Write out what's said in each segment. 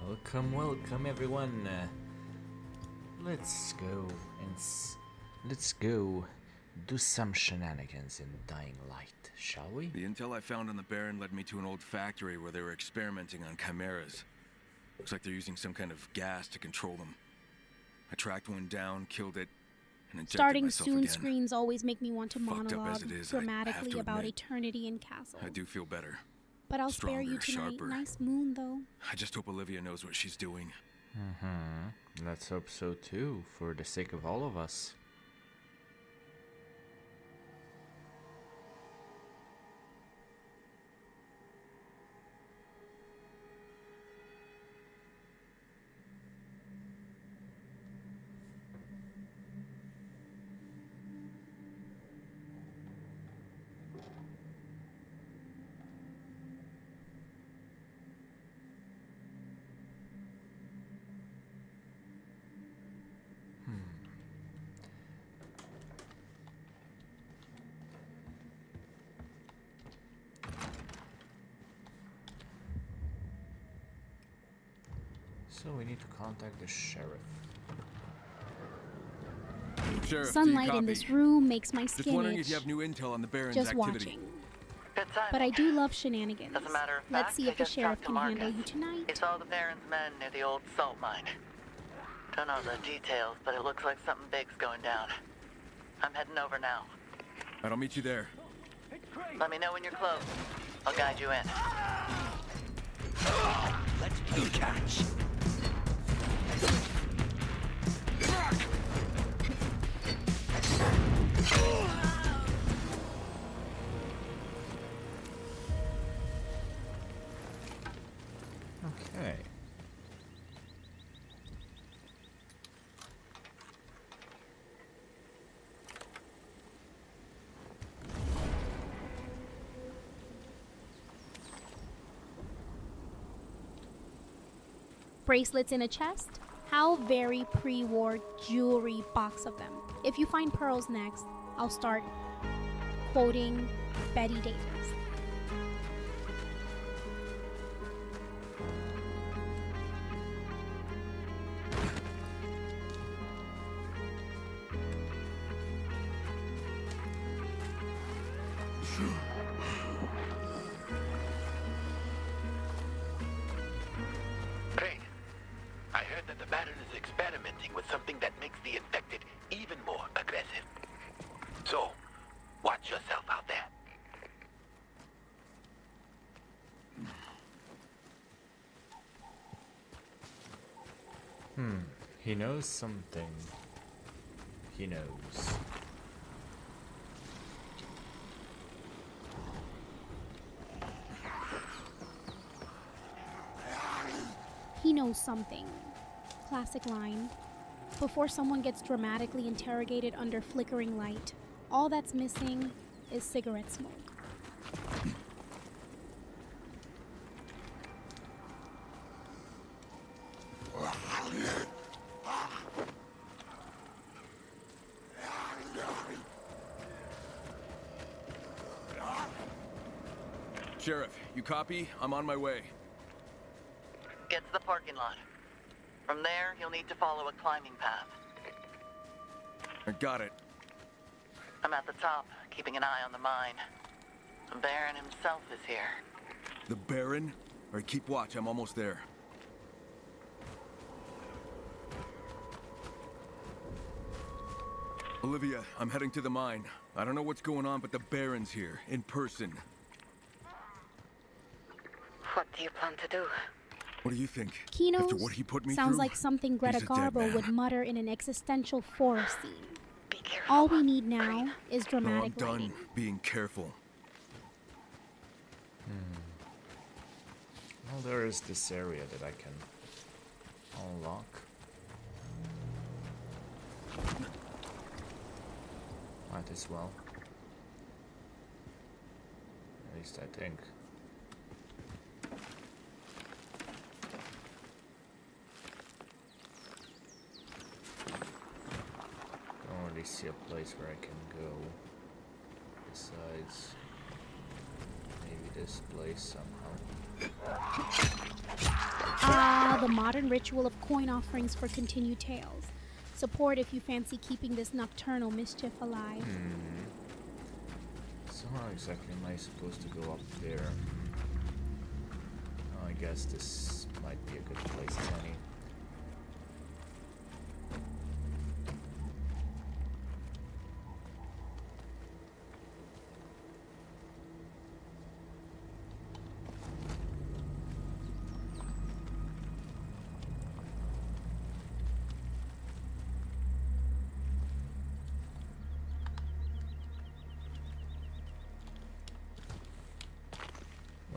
Welcome everyone. Let's go let's go do some shenanigans in Dying Light, shall we? The intel I found on the Baron led me to an old factory where they were experimenting on chimeras. Looks like they're using some kind of gas to control them. I tracked one down, killed it, and injected Starting myself soon again. screens always make me want to Fucked up as monologue it is, I have dramatically to about admit, eternity in Castle. I do feel better. But I'll spare you stronger, tonight. sharper. Nice moon, though. I just hope Olivia knows what she's doing. Let's hope so too, for the sake of all of us. So we need to contact the sheriff. Sheriff, do you Sunlight in copy? this room makes my Just skin wondering itch. if you have new intel on the Baron's Just activity. watching. Good timing. But I do love shenanigans. As a matter of Let's fact, see I if the just sheriff talked to can Marcus. handle you tonight. He saw the Baron's men near the old salt mine. Don't know the details, but it looks like something big's going down. I'm heading over now. I'll meet you there. Let me know when you're close. I'll guide you in. Let's play catch. Okay. Bracelets in a chest? How very pre-war jewelry box of them. If you find pearls next, I'll start quoting Betty Davis. Crane, I heard that the Baron is experimenting with something that makes the infected even more aggressive. So, watch yourself out there. He knows something. He knows. He knows something. Classic line. Before someone gets dramatically interrogated under flickering light, all that's missing is cigarette smoke. Sheriff, you copy? I'm on my way. Get to the parking lot. From there, you'll need to follow a climbing path. I got it. I'm at the top, keeping an eye on the mine. The Baron himself is here. The Baron? Alright, keep watch. I'm almost there. Olivia, I'm heading to the mine. I don't know what's going on, but the Baron's here, in person. What do you plan to do? What do you think? Kino's After what he put me sounds through, like something Greta he's a dead Garbo man. would mutter in an existential forest scene. Be careful. All we need now is No, I'm dramatic done lighting. being careful. Well, there is this area that I can unlock. Might as well. At least I think. Don't really see a place where I can go. Besides, maybe this place somehow. Ah, a modern ritual of coin offerings for continued tales. Support if you fancy keeping this nocturnal mischief alive. So how exactly am I supposed to go up there? Oh, I guess this might be a good place, Tenny.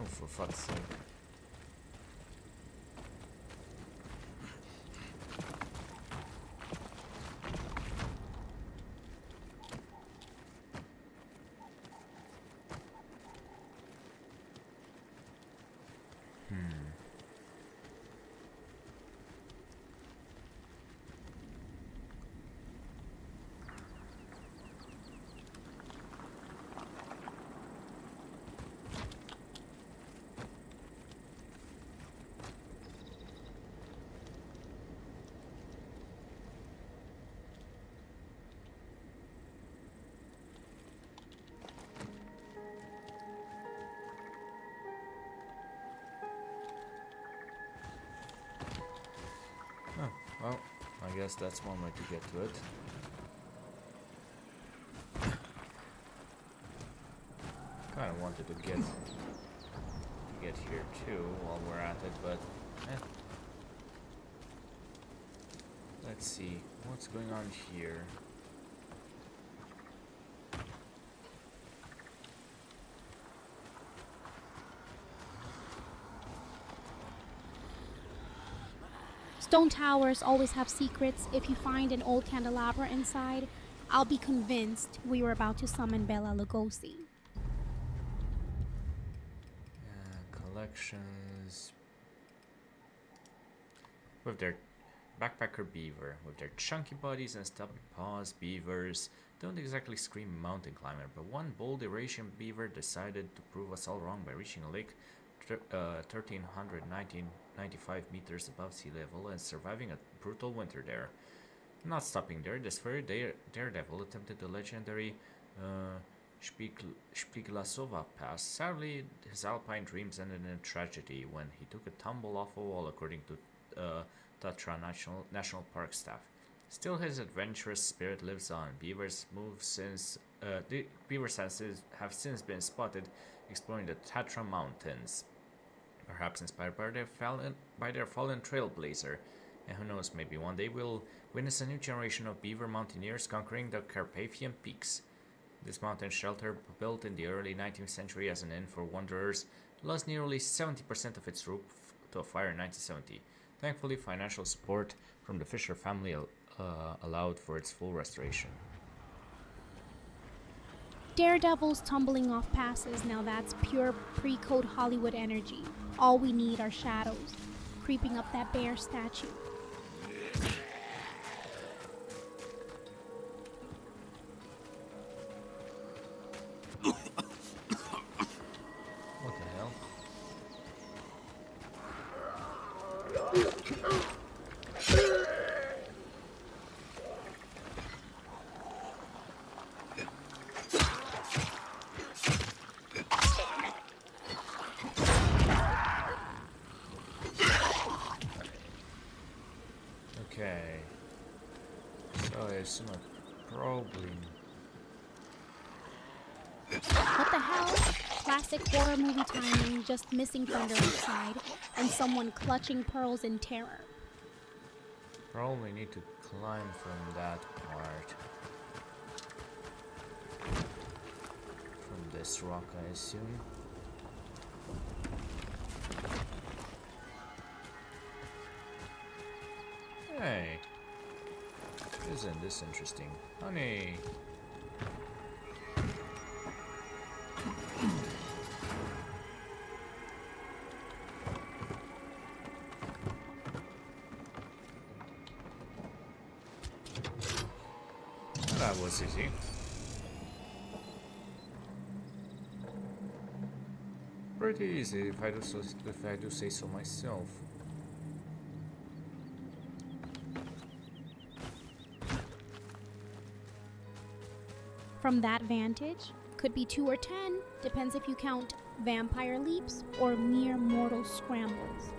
Oh, for fuck's sake. Oh, well, I guess that's one way to get to it. Kinda wanted to get here too while we're at it, but let's see what's going on here. Stone towers always have secrets. If you find an old candelabra inside, I'll be convinced we were about to summon Bela Lugosi. Collections with their backpacker beaver, with their chunky bodies and stubby paws. Beavers don't exactly scream mountain climber, but one bold Eurasian beaver decided to prove us all wrong by reaching a lake 1,395 meters above sea level and surviving a brutal winter there. Not stopping there, this very daredevil attempted the legendary Spiglasova Pass. Sadly, his alpine dreams ended in a tragedy when he took a tumble off a wall, according to Tatra National Park staff. Still, his adventurous spirit lives on. Beavers the beavers have since been spotted exploring the Tatra Mountains, perhaps inspired by their fallen trailblazer. And who knows, maybe one day we'll witness a new generation of beaver mountaineers conquering the Carpathian peaks. This mountain shelter, built in the early 19th century as an inn for wanderers, lost nearly 70% of its roof to a fire in 1970. Thankfully, financial support from the Fisher family allowed for its full restoration. Daredevils tumbling off passes, now that's pure pre-code Hollywood energy. All we need are shadows, creeping up that bear statue. What the hell? Okay. So I assume I probably... What the hell? Classic horror movie timing, just missing thunder outside, and someone clutching pearls in terror. Probably need to climb from that part. From this rock, I assume. Hey! Isn't this interesting? Honey! That was easy. Pretty easy if I do say so myself. From that vantage, could be 2 or 10, depends if you count vampire leaps or mere mortal scrambles.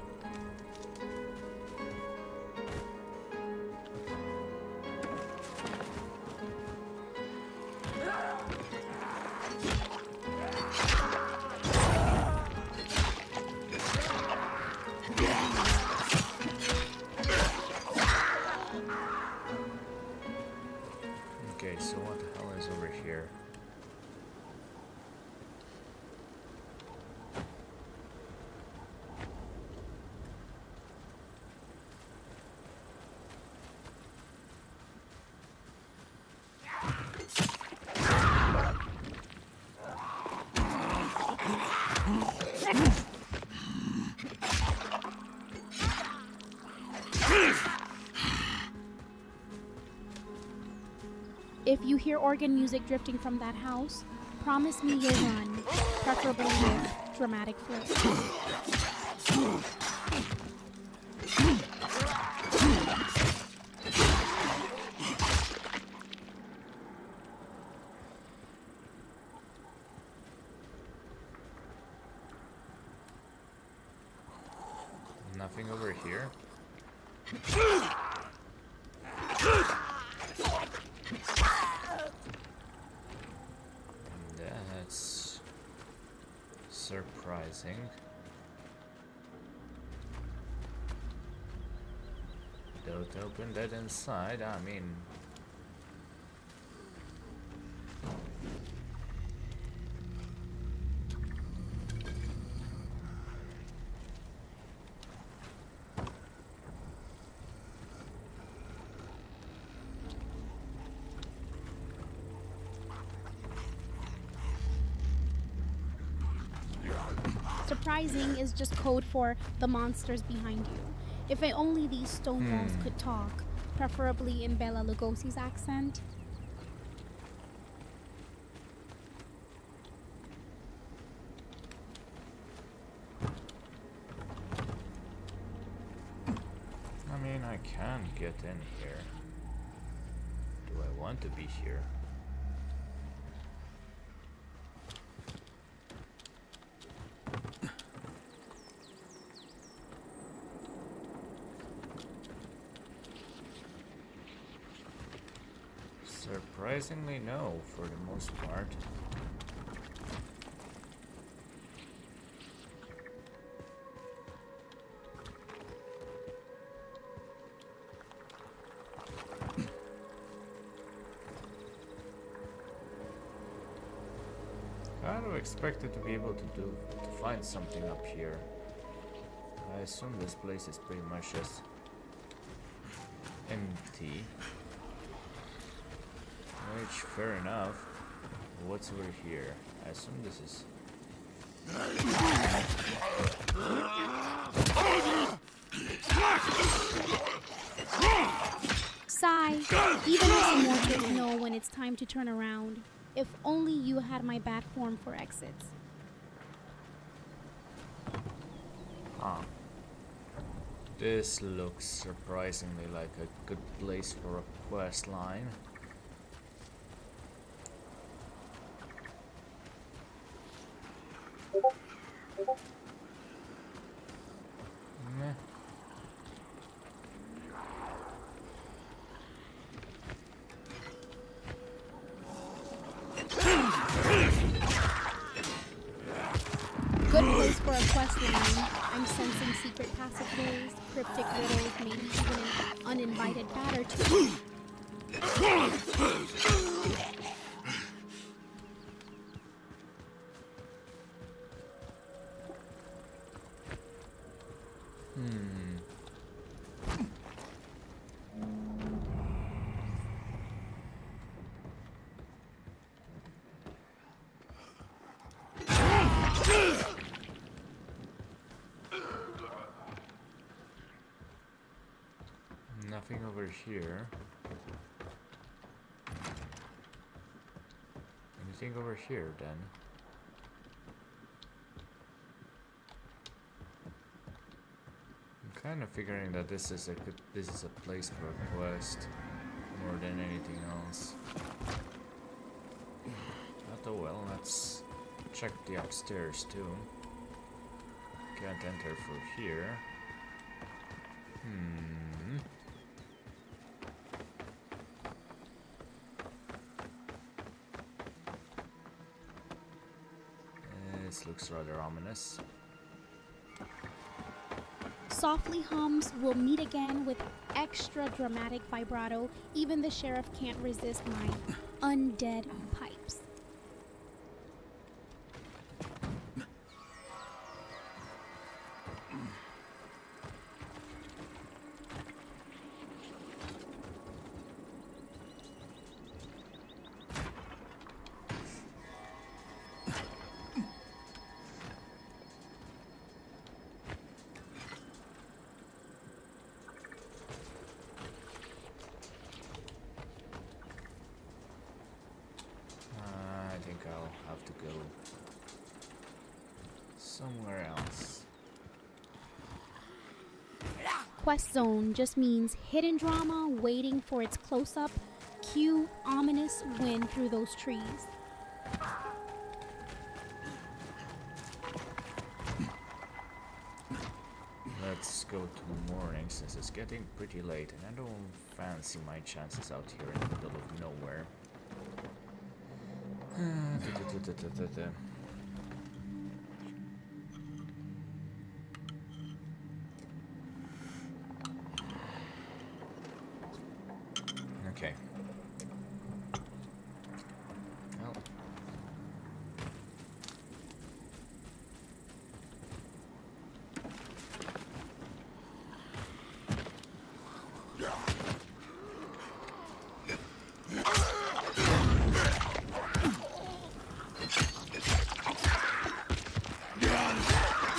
Okay, so what the hell is over here? If you hear organ music drifting from that house, promise me you'll run, preferably with dramatic flow. Nothing over here. That's surprising. Don't open that inside, I mean... Surprising is just code for the monsters behind you. If only these stone walls could talk, preferably in Bela Lugosi's accent. I mean, I can get in here. Do I want to be here? Surprisingly, no, for the most part. I would have expected to be able to find something up here. I assume this place is pretty much just empty. Which, fair enough. What's over here? I assume this is... Sigh. Even the mortals know when it's time to turn around. If only you had my bat form for exits. Huh. This looks surprisingly like a good place for a quest line. Meh. Good place for a quest line. I'm sensing secret passageways, cryptic riddles, maybe even an uninvited bat or two. Nothing over here. Anything over here then? I'm kind of figuring that this is a place for a quest more than anything else. But oh well, let's check the upstairs too. Can't enter through here. This looks rather ominous. Softly hums will meet again with extra dramatic vibrato. Even the sheriff can't resist my undead pipes. I think I'll have to go somewhere else. Quest zone just means hidden drama waiting for its close-up. Cue ominous wind through those trees. Let's go to morning since it's getting pretty late and I don't fancy my chances out here in the middle of nowhere. Okay. Well.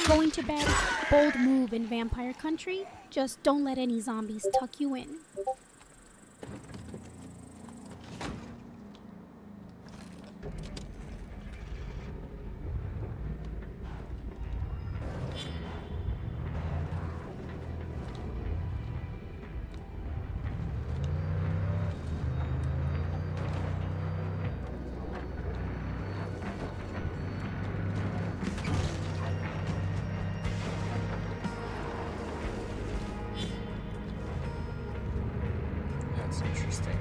Going to bed, bold move in vampire country. Just don't let any zombies tuck you in. That's interesting.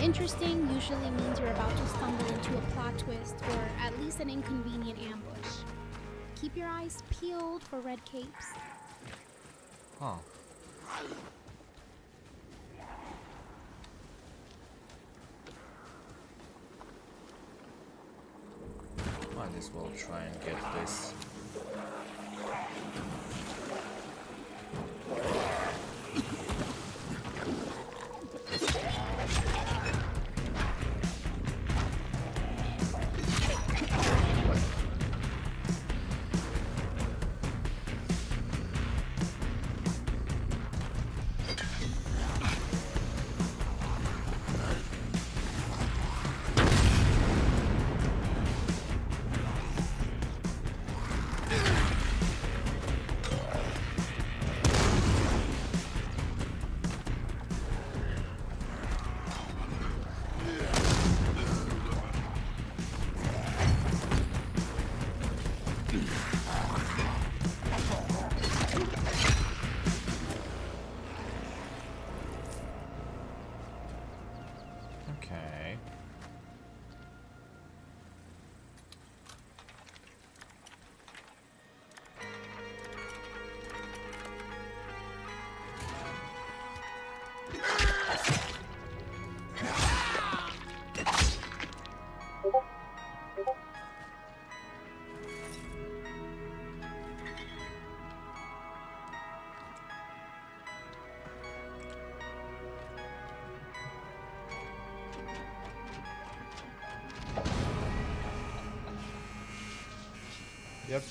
Interesting usually means you're about to stumble into a plot twist or at least an inconvenient ambush. Keep your eyes peeled for red capes. Huh. Might as well try and get this. Okay. Yep.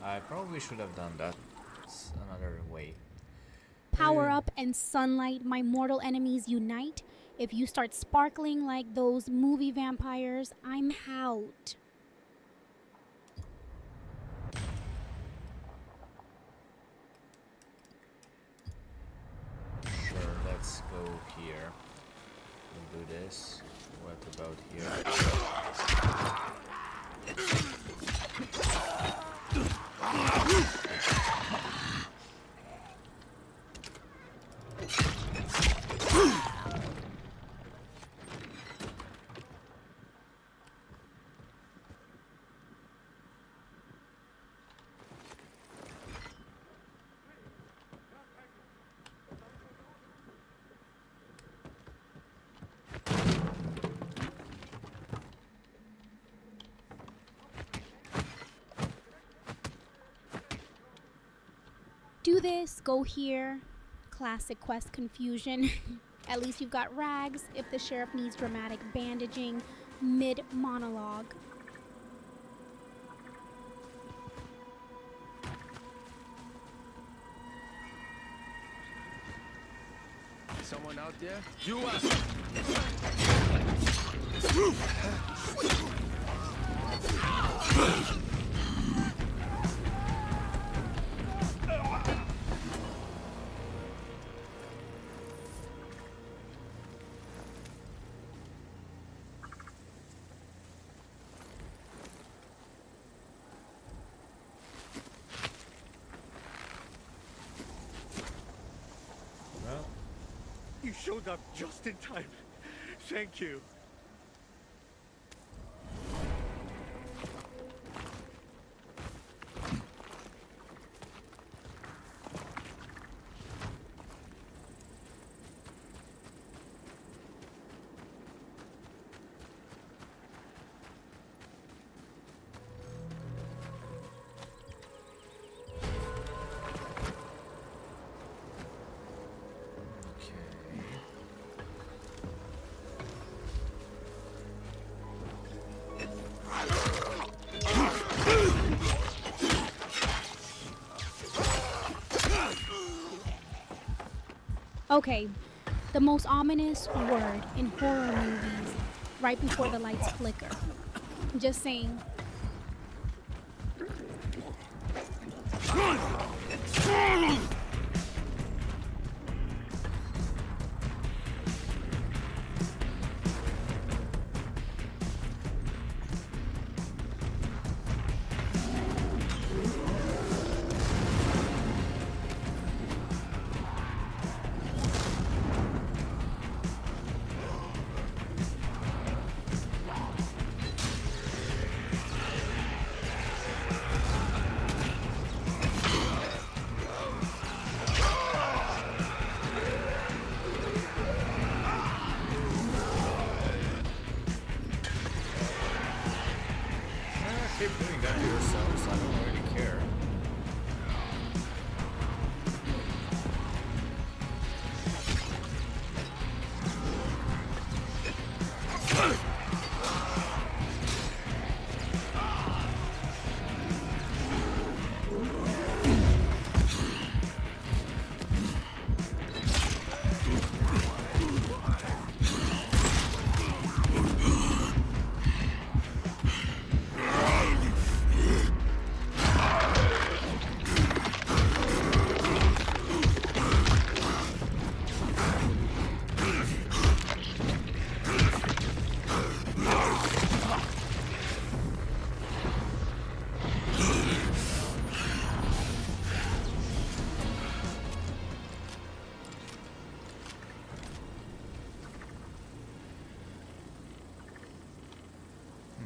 I probably should have done that. It's another way. Power up and sunlight, my mortal enemies unite. If you start sparkling like those movie vampires, I'm out. Sure, let's go here. We'll do this. What about here? Do this, go here. Classic quest confusion. At least you've got rags if the sheriff needs dramatic bandaging mid-monologue. Someone out there? You up? Well, You showed up just in time. Thank you. okay. Okay, the most ominous word in horror movies right before the lights flicker. Just saying. Keep doing that to yourselves. I don't really care.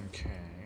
Okay.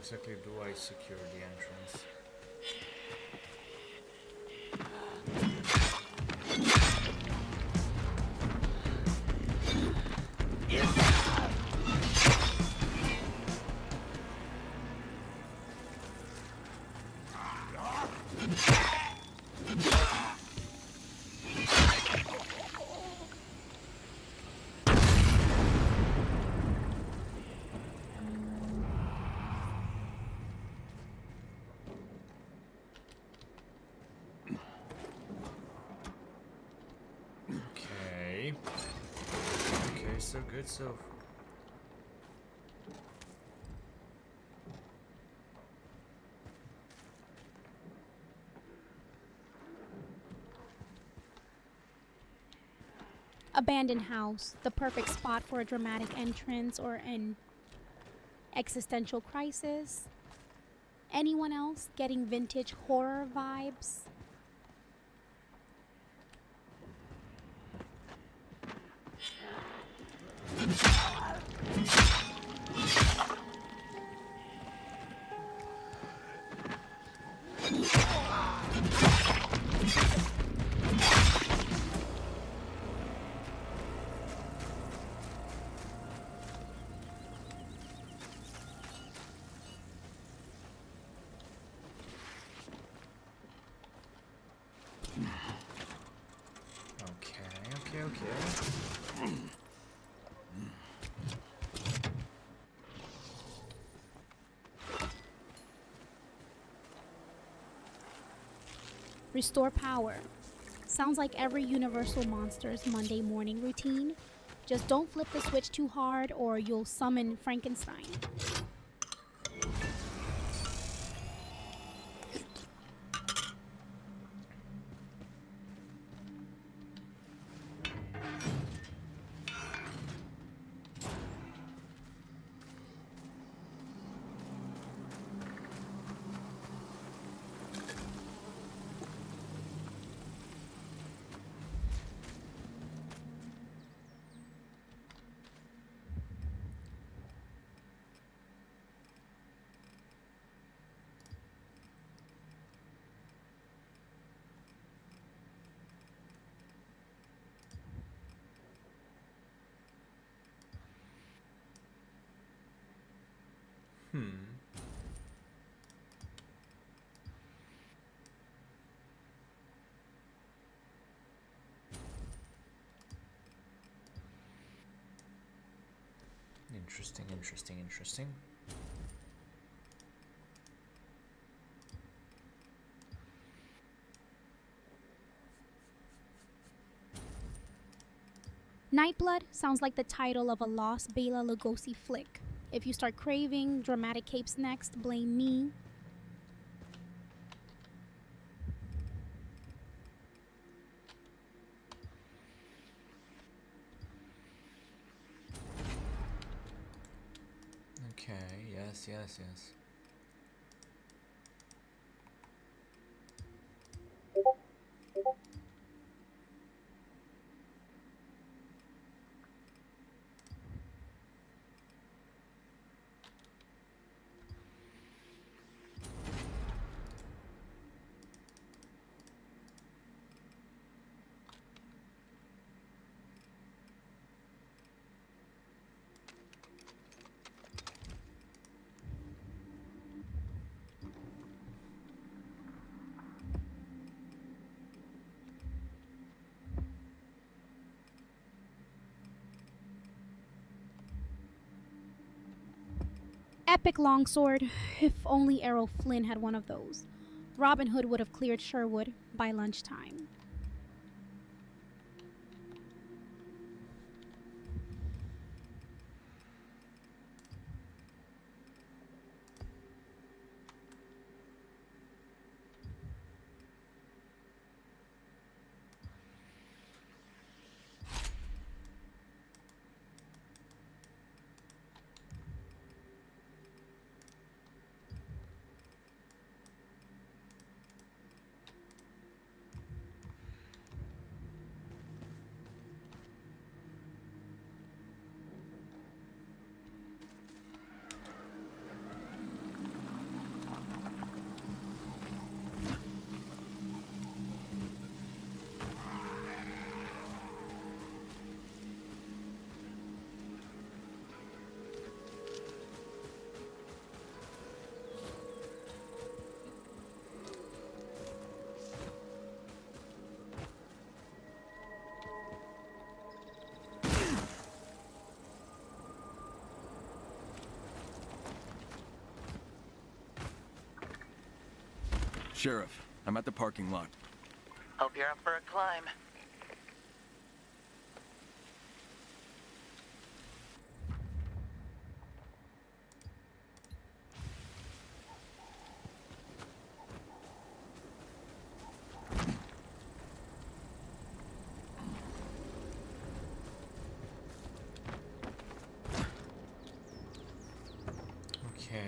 exactly do I secure the entrance? Okay. Okay, so good so far. Abandoned house, the perfect spot for a dramatic entrance or an existential crisis. Anyone else getting vintage horror vibes? Okay. Restore power. Sounds like every Universal Monsters Monday morning routine. Just don't flip the switch too hard or you'll summon Frankenstein. Interesting. Nightblood sounds like the title of a lost Bela Lugosi flick. If you start craving dramatic capes next, blame me. Okay, yes. Epic longsword. If only Errol Flynn had one of those. Robin Hood would have cleared Sherwood by lunchtime. Sheriff, I'm at the parking lot. Hope you're up for a climb. Okay.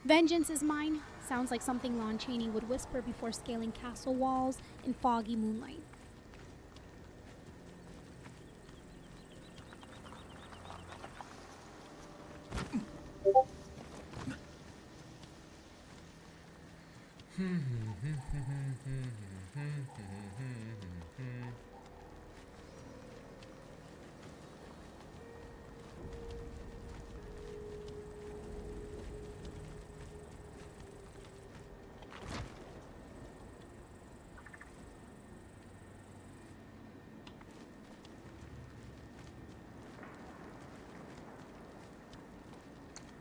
Vengeance is mine sounds like something Lon Chaney would whisper before scaling castle walls in foggy moonlight.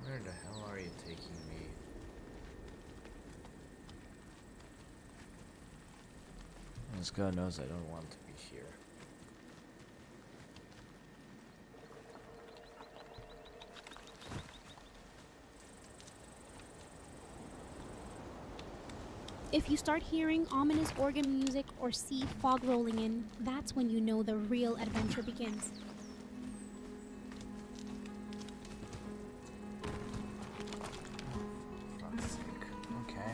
Where the hell are you taking me? As God knows I don't want to be here. If you start hearing ominous organ music or see fog rolling in, that's when you know the real adventure begins. Fuck's sake. Okay.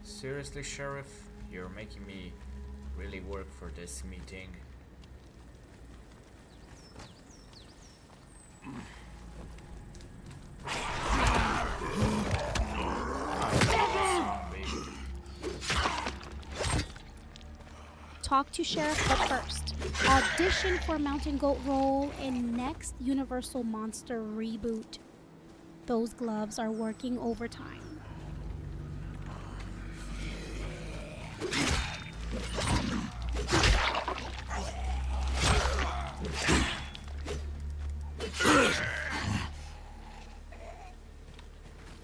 Seriously, Sheriff? You're making me really work for this meeting. Talk to Sheriff, but first, audition for Mountain Goat role in next Universal Monster reboot. Those gloves are working overtime.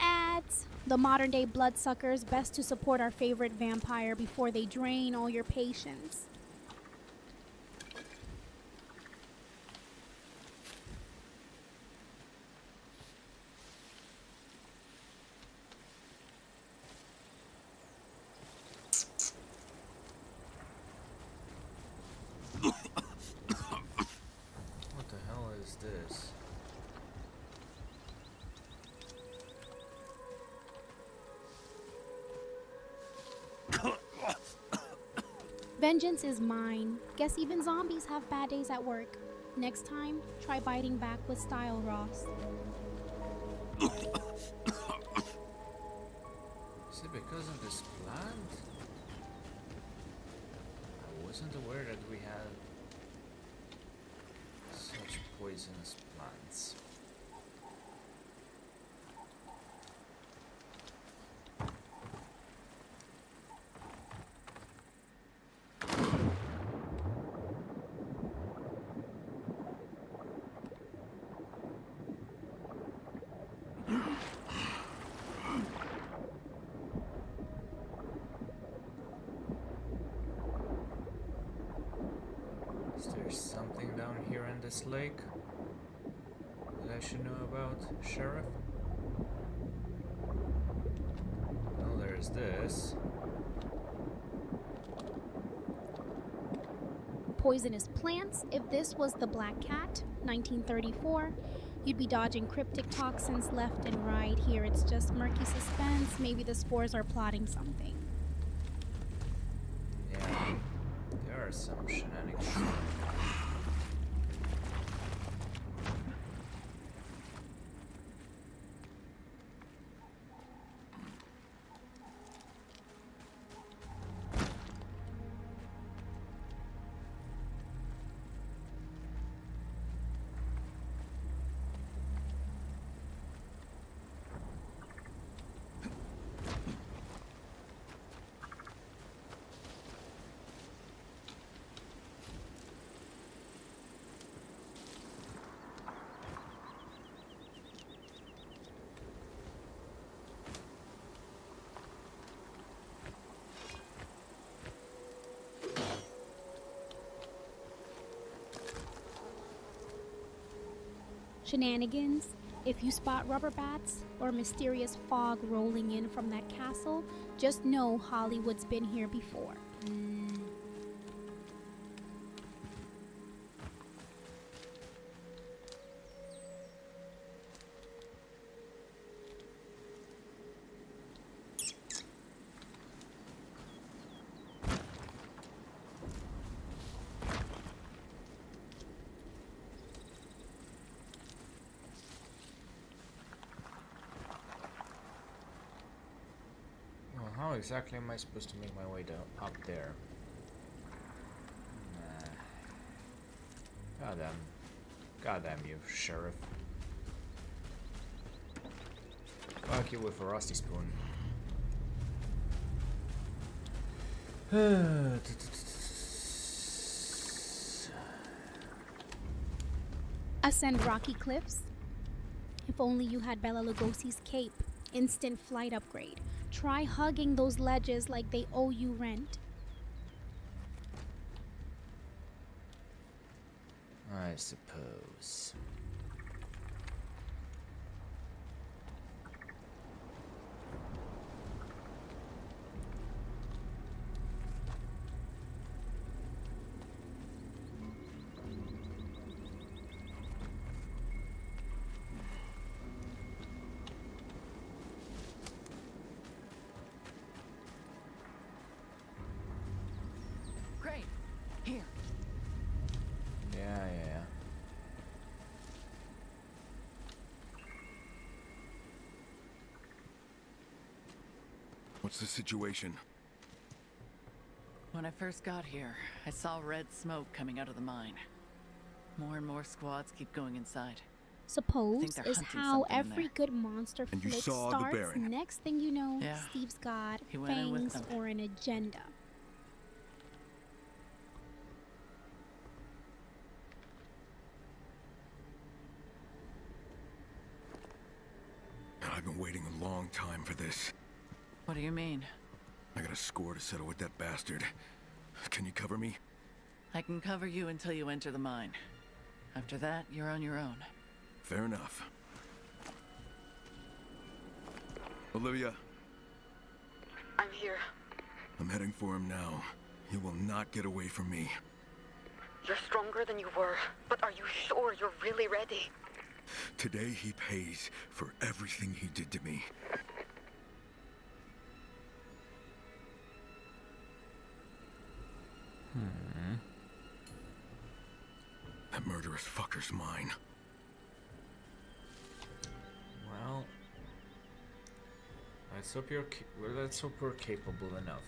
Ads. The modern day bloodsuckers best to support our favorite vampire before they drain all your patience. What the hell is this? Vengeance is mine. Guess even zombies have bad days at work. Next time, try biting back with style, Ross. Is it because of this plant? I wasn't aware that we had such poisonous plants. Is there something down here in this lake that I should know about, Sheriff? Well, there's this. Poisonous plants. If this was the Black Cat, 1934, You'd be dodging cryptic toxins left and right. Here it's just murky suspense. Maybe the spores are plotting something. Yeah, there are some shenanigans. Shenanigans. If you spot rubber bats or mysterious fog rolling in from that castle, just know Hollywood's been here before. Well, how exactly am I supposed to make my way down up there? Nah. Goddamn you, Sheriff. Fuck you with a rusty spoon. Ascend rocky cliffs? If only you had Bela Lugosi's cape. Instant flight upgrade. Try hugging those ledges like they owe you rent. I suppose. Great. Here. Yeah. What's the situation? When I first got here, I saw red smoke coming out of the mine. More and more squads keep going inside. Suppose they're is hunting how something in every there. good monster And you flick saw the starts. Baron. Next thing you know, Yeah. Steve's got He went in with fangs them. or an agenda. I've been waiting a long time for this. What do you mean? I got a score to settle with that bastard. Can you cover me? I can cover you until you enter the mine. After that, you're on your own. Fair enough. Olivia, I'm here. I'm heading for him now. He will not get away from me. You're stronger than you were, but are you sure you're really ready? Today he pays for everything he did to me. That murderous fucker's mine. Well, let's hope we're capable enough.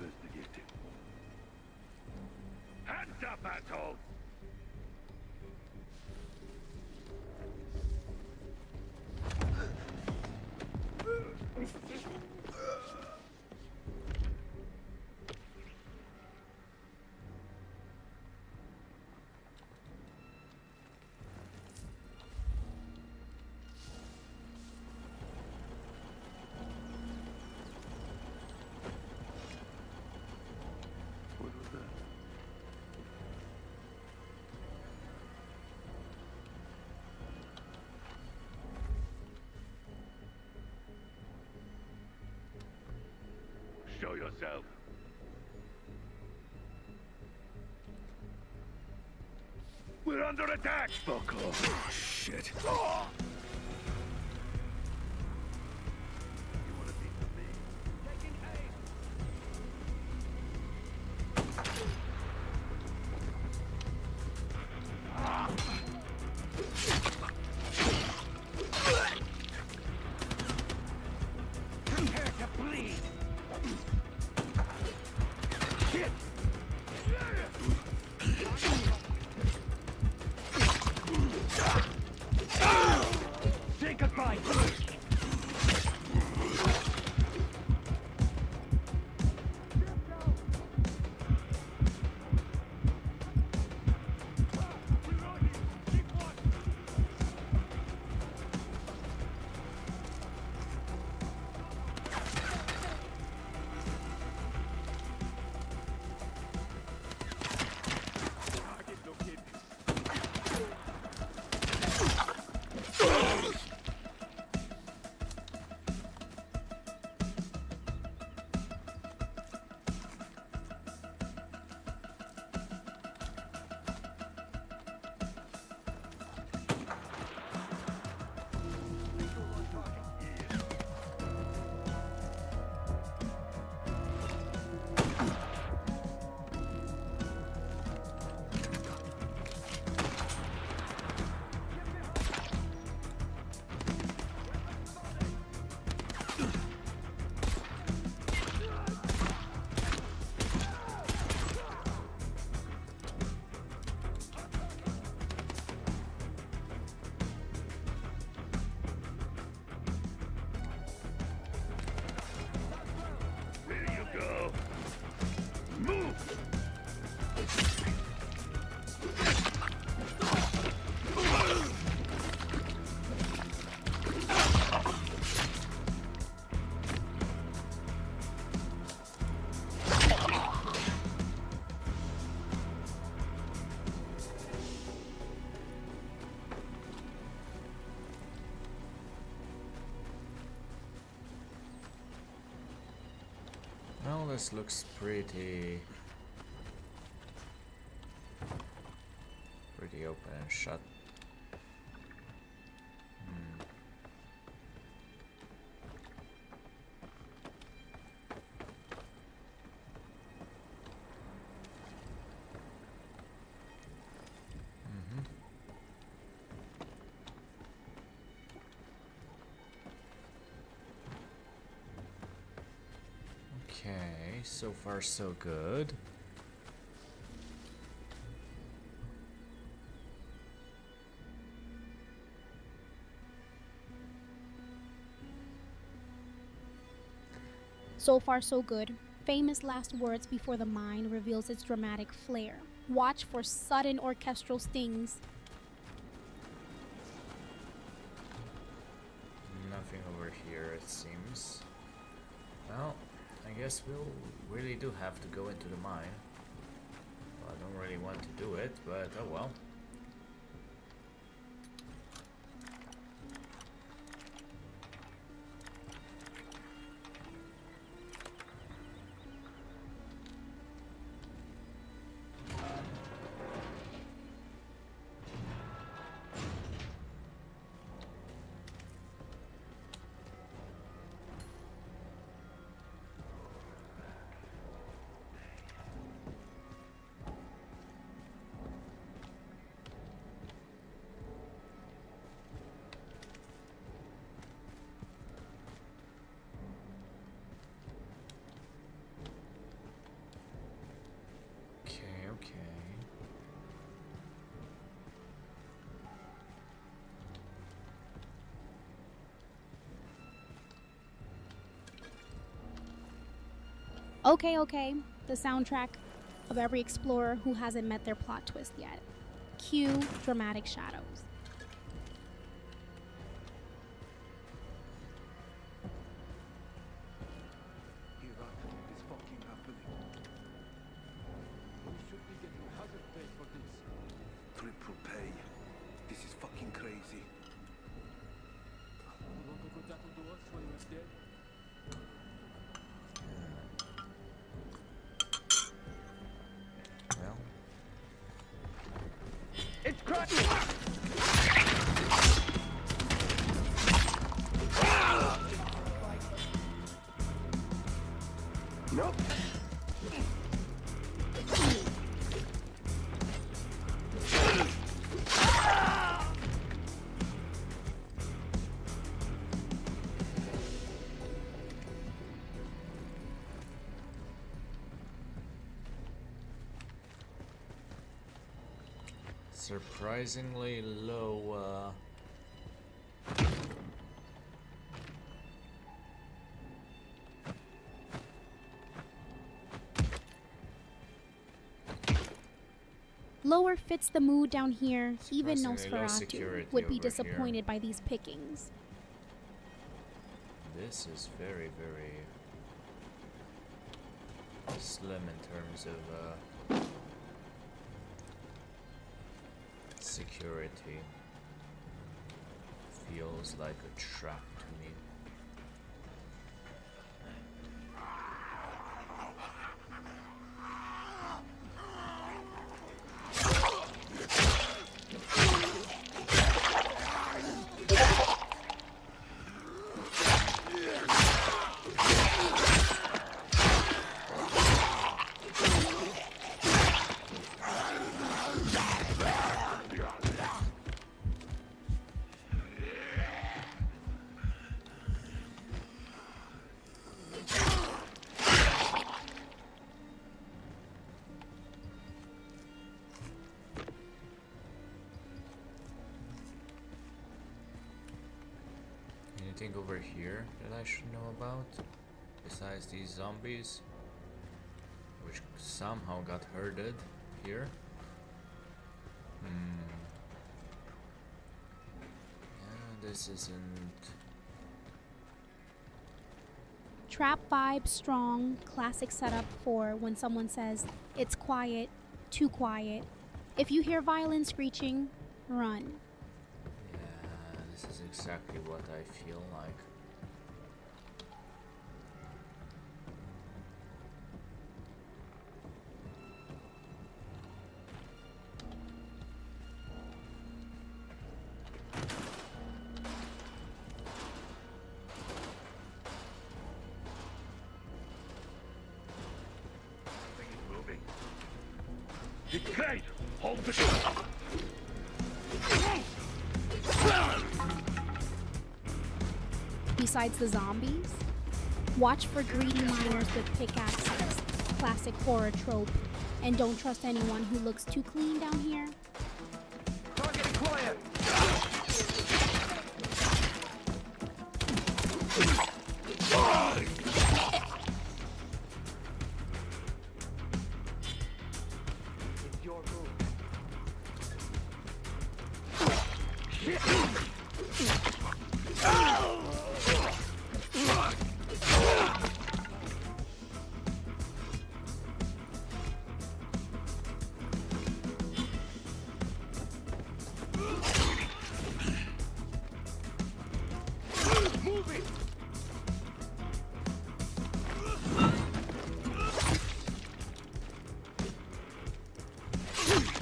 Investigating. Hands up, assholes! Show yourself. We're under attack! Fuck off. Oh, shit. Say goodbye. Well, this looks pretty open and shut. Okay, so far so good. So far, so good. Famous last words before the mine reveals its dramatic flair. Watch for sudden orchestral stings. Nothing over here, it seems. Well, I guess we'll really do have to go into the mine. Well, I don't really want to do it, but oh well. Okay. The soundtrack of every explorer who hasn't met their plot twist yet. Cue dramatic shadows. Iraq is fucking happening. We should be getting hazard pay for this. Triple pay. This is fucking crazy. Look what happened to us when he was dead. Nope. Surprisingly low. Lower fits the mood down here. Even Surprisingly low Nosferatu security would be over here. disappointed by these pickings. This is very, very slim in terms of security. Feels like a trap to me. Anything over here that I should know about? Besides these zombies? Which somehow got herded here. Yeah, this isn't... Trap vibe strong, classic setup for when someone says, it's quiet, too quiet. If you hear violin screeching, run. Yeah, this is exactly what I feel like. Great! Hold the Besides the zombies, watch for greedy miners with pickaxes, classic horror trope, and don't trust anyone who looks too clean down here. Target acquired! It's your move.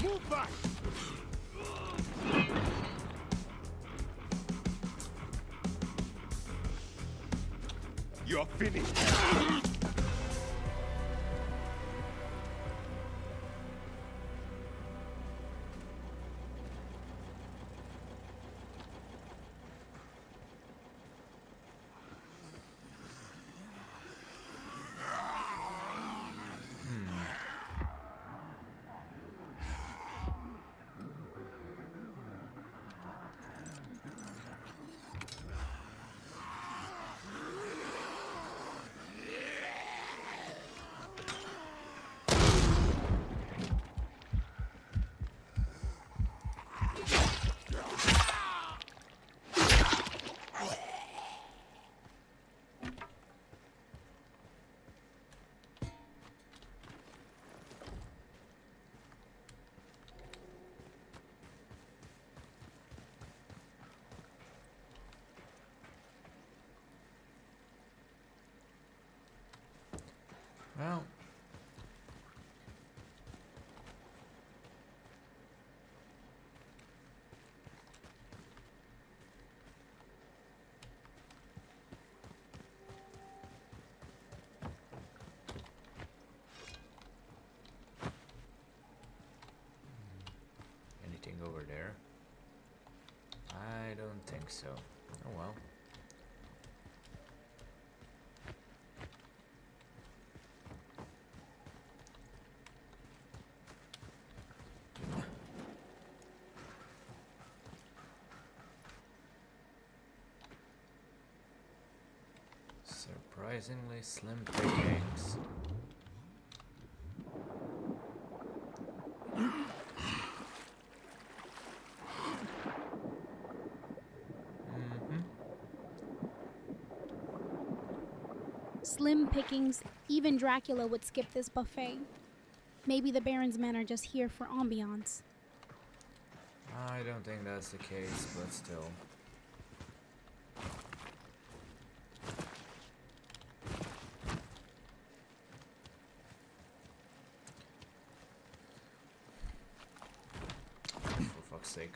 Move back! You're finished. Well, so. Oh well. Surprisingly slim pickings. Slim pickings, even Dracula would skip this buffet. Maybe the Baron's men are just here for ambiance. I don't think that's the case, but still. For fuck's sake.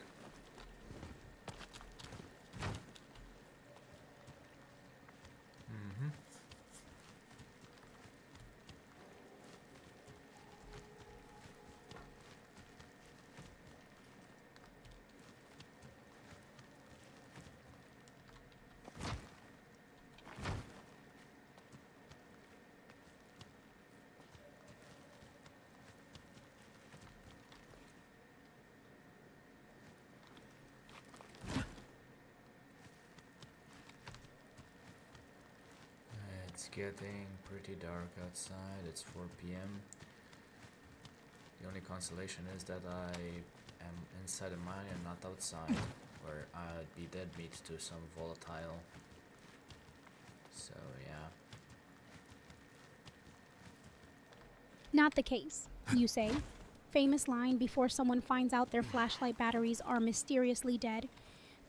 It's getting pretty dark outside. It's 4 p.m. The only consolation is that I am inside a mine and not outside, where I'd be dead meat to some volatile. So yeah. Not the case, you say. Famous line before someone finds out their flashlight batteries are mysteriously dead.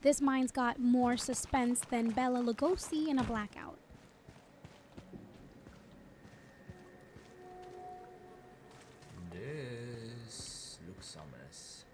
This mine's got more suspense than Bela Lugosi in a blackout. This looks ominous.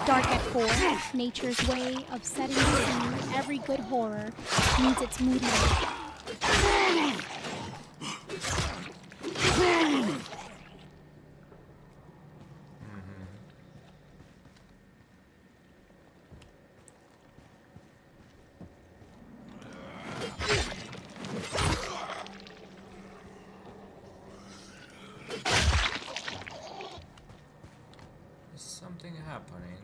Dark at 4, nature's way of setting the scene. Every good horror needs its moody light. Is something happening?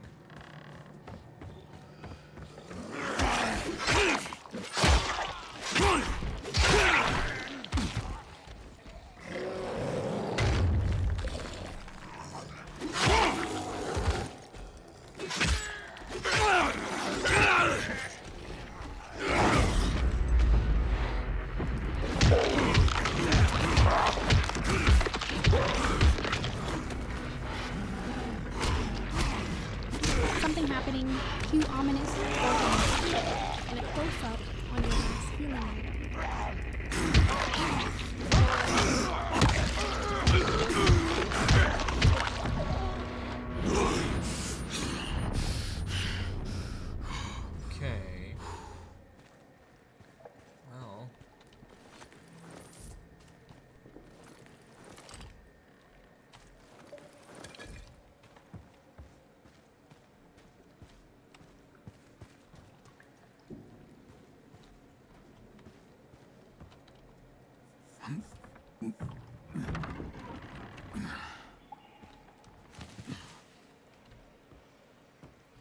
Something happening, cue ominous, and a close-up on your last healing item. Okay. Well.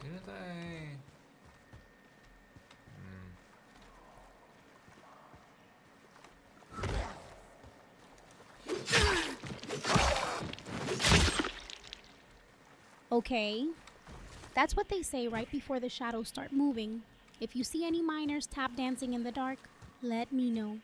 Didn't I? Okay. That's what they say right before the shadows start moving. If you see any miners tap dancing in the dark, let me know.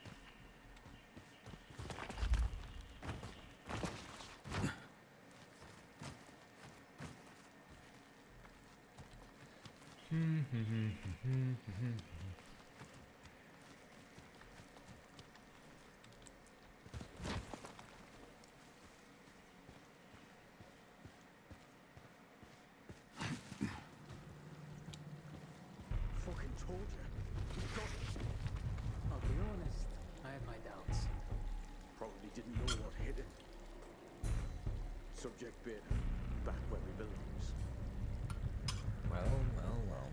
Subject bid. Back where he belongs. Well, well, well.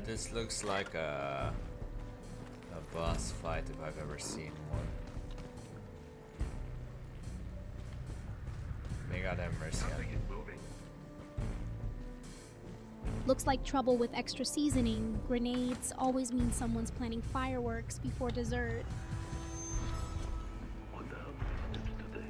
This looks like a boss fight if I've ever seen one. May God have mercy on me. Looks like trouble with extra seasoning. Grenades always mean someone's planning fireworks before dessert. What the hell happened today?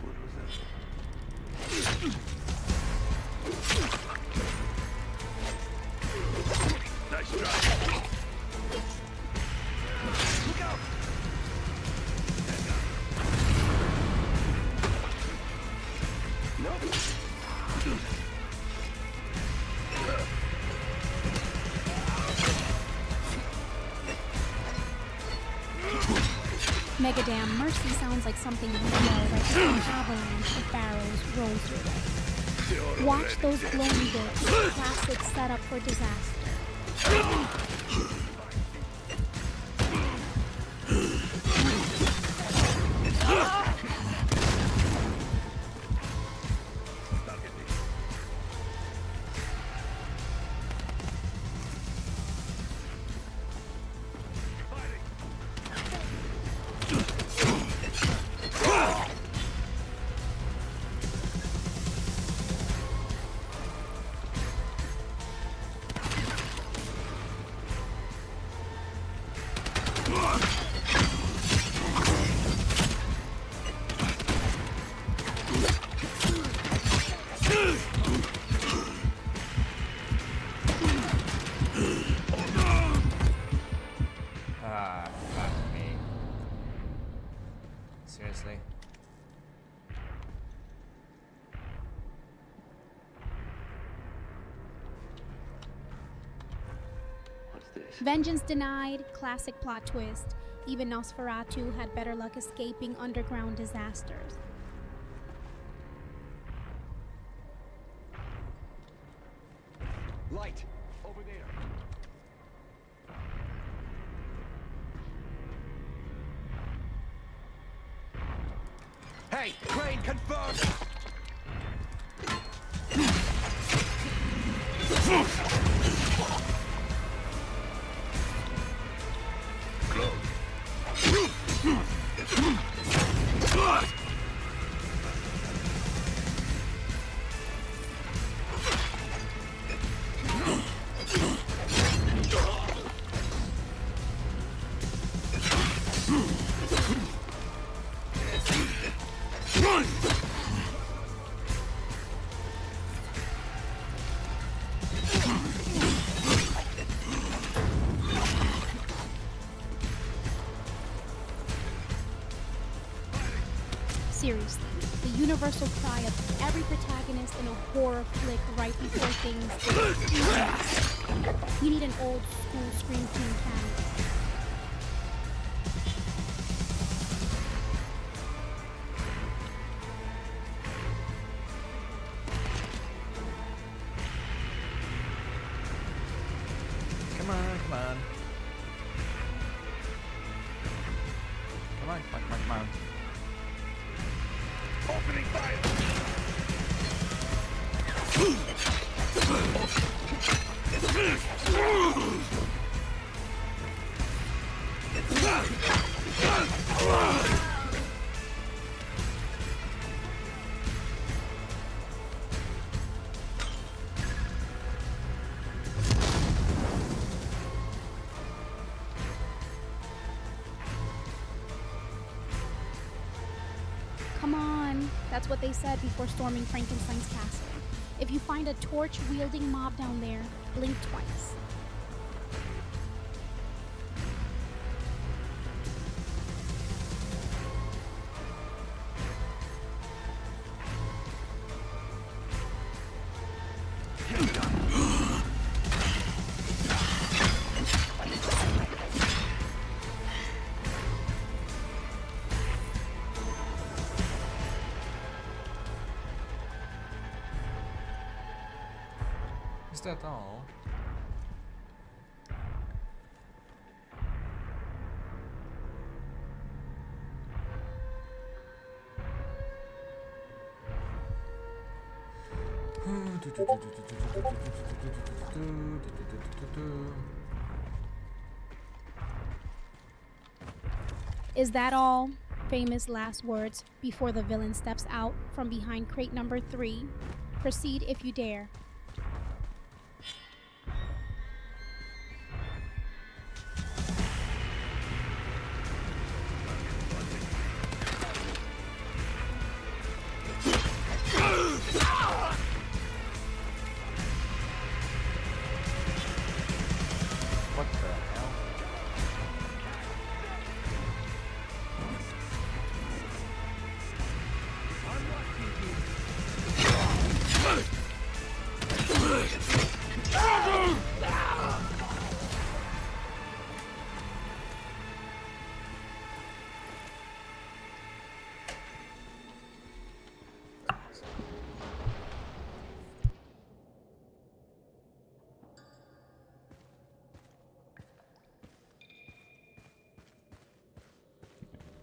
What was that? Nice try. Look out! Nope. Megadam Mercy sounds like something you know, like an avalanche of barrels rolls your way. Watch those glowing bits. Classic setup for disaster. Ah, fuck me. Seriously? What's this? Vengeance denied, classic plot twist. Even Nosferatu had better luck escaping underground disasters. Light! Over there! Hey! Crane confirmed! Seriously, the universal cry of every protagonist in a horror flick right before things. We need an old school Scream Queen cameo. Come on, come on. Come on, come on, come on, come on. Opening fire! Come on. That's what they said before storming Frankenstein's castle. If you find a torch-wielding mob down there, blink twice. Is that all? Is that all? Famous last words before the villain steps out from behind crate number 3. Proceed if you dare. What the hell?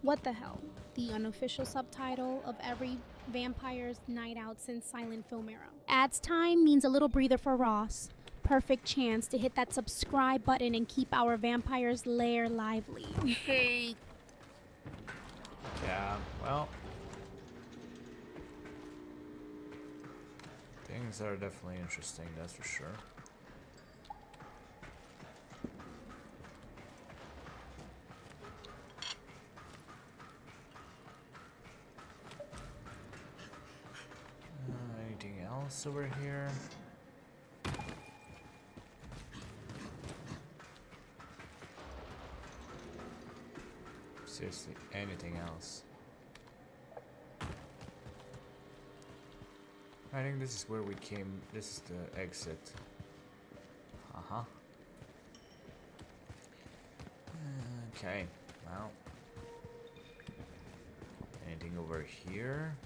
What the hell? The unofficial subtitle of every vampire's night out since silent film era. Ads time means a little breather for Ross. Perfect chance to hit that subscribe button and keep our vampire's lair lively. Hey. Yeah, well. Things are definitely interesting, that's for sure. Anything else over here? Seriously, anything else? I think this is where we came. This is the exit. Uh-huh. Okay, well. Anything over here?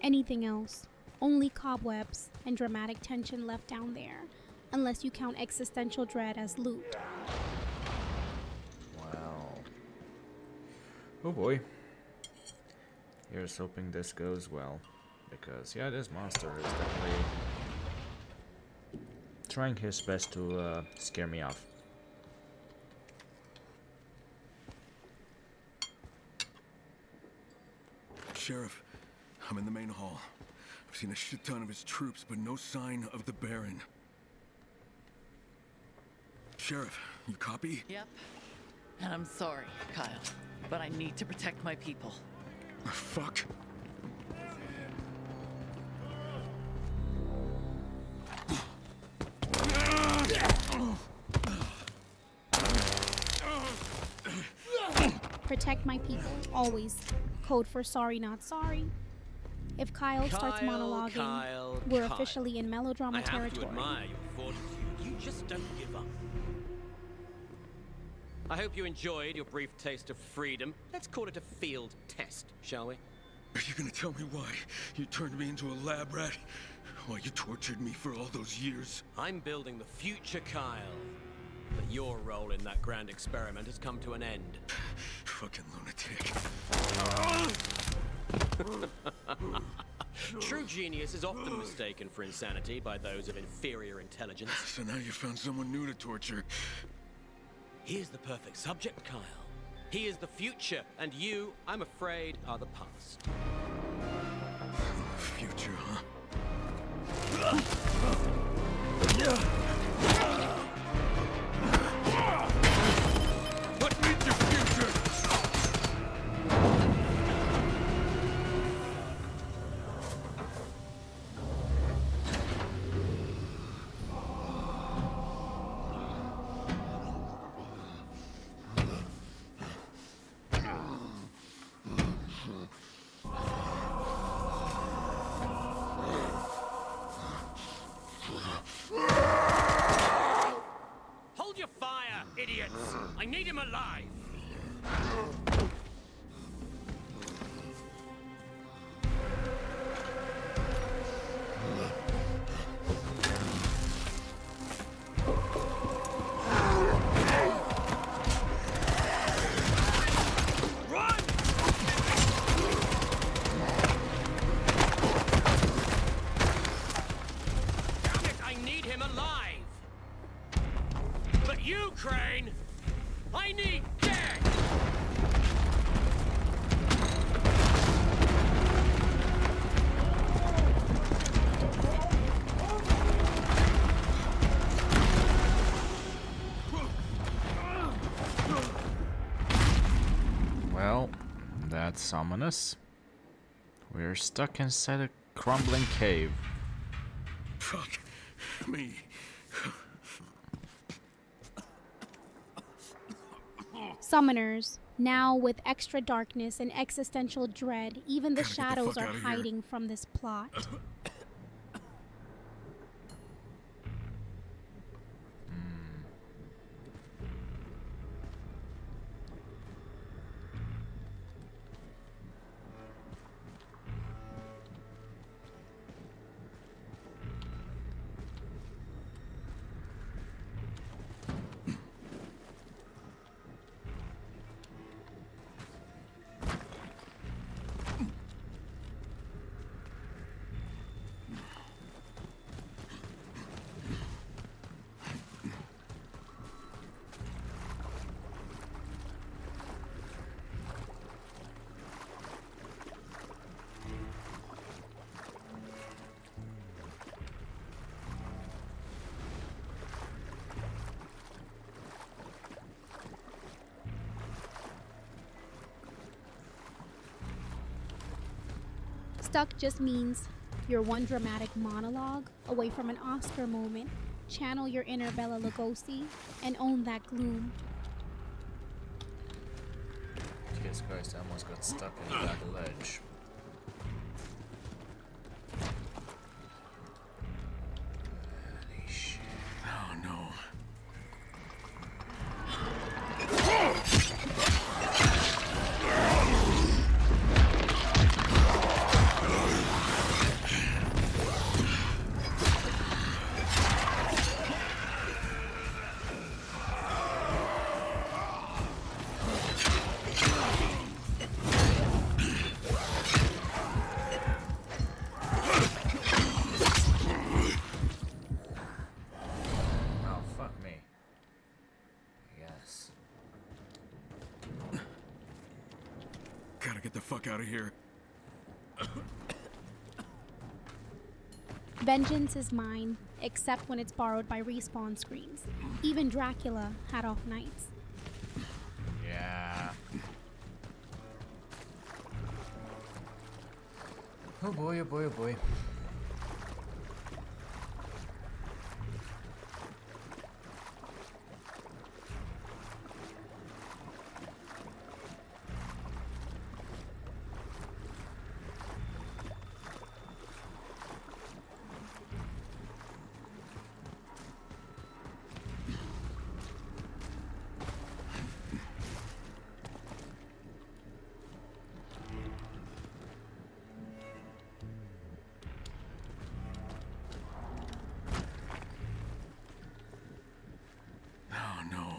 Anything else? Only cobwebs and dramatic tension left down there, unless you count existential dread as loot. Wow. Oh boy. Here's hoping this goes well, because yeah, this monster is definitely trying his best to scare me off. Sheriff, I'm in the main hall. I've seen a shit ton of his troops, but no sign of the Baron. Sheriff, you copy? Yep. And I'm sorry, Kyle, but I need to protect my people. Fuck. Protect my people, always. Code for sorry, not sorry. If Kyle starts monologuing, we're officially in melodrama I have territory. to admire your fortitude. You just don't give up. I hope you enjoyed your brief taste of freedom. Let's call it a field test, shall we? Are you gonna tell me why you turned me into a lab rat? Why you tortured me for all those years? I'm building the future Kyle. But your role in that grand experiment has come to an end. Fucking lunatic. True genius is often mistaken for insanity by those of inferior intelligence. So now you found someone new to torture. He is the perfect subject, Kyle. He is the future, and you, I'm afraid, are the past. Future, huh? What is your future? idiots! I need him alive! Crane! I need dead! Well, that's ominous. We're stuck inside a crumbling cave. Fuck me. Summoners, now with extra darkness and existential dread, even the Gotta get the shadows fuck are outta here. hiding from this plot. Stuck just means you're one dramatic monologue away from an Oscar moment. Channel your inner Bela Lugosi and own that gloom. Jesus Christ, I almost got stuck in that ledge. Holy shit. Oh no. Oh, fuck me. Yes. Gotta get the fuck out of here. Vengeance is mine, except when it's borrowed by respawn screens. Even Dracula had off nights. Yeah. Oh boy, oh boy, oh boy. Oh no.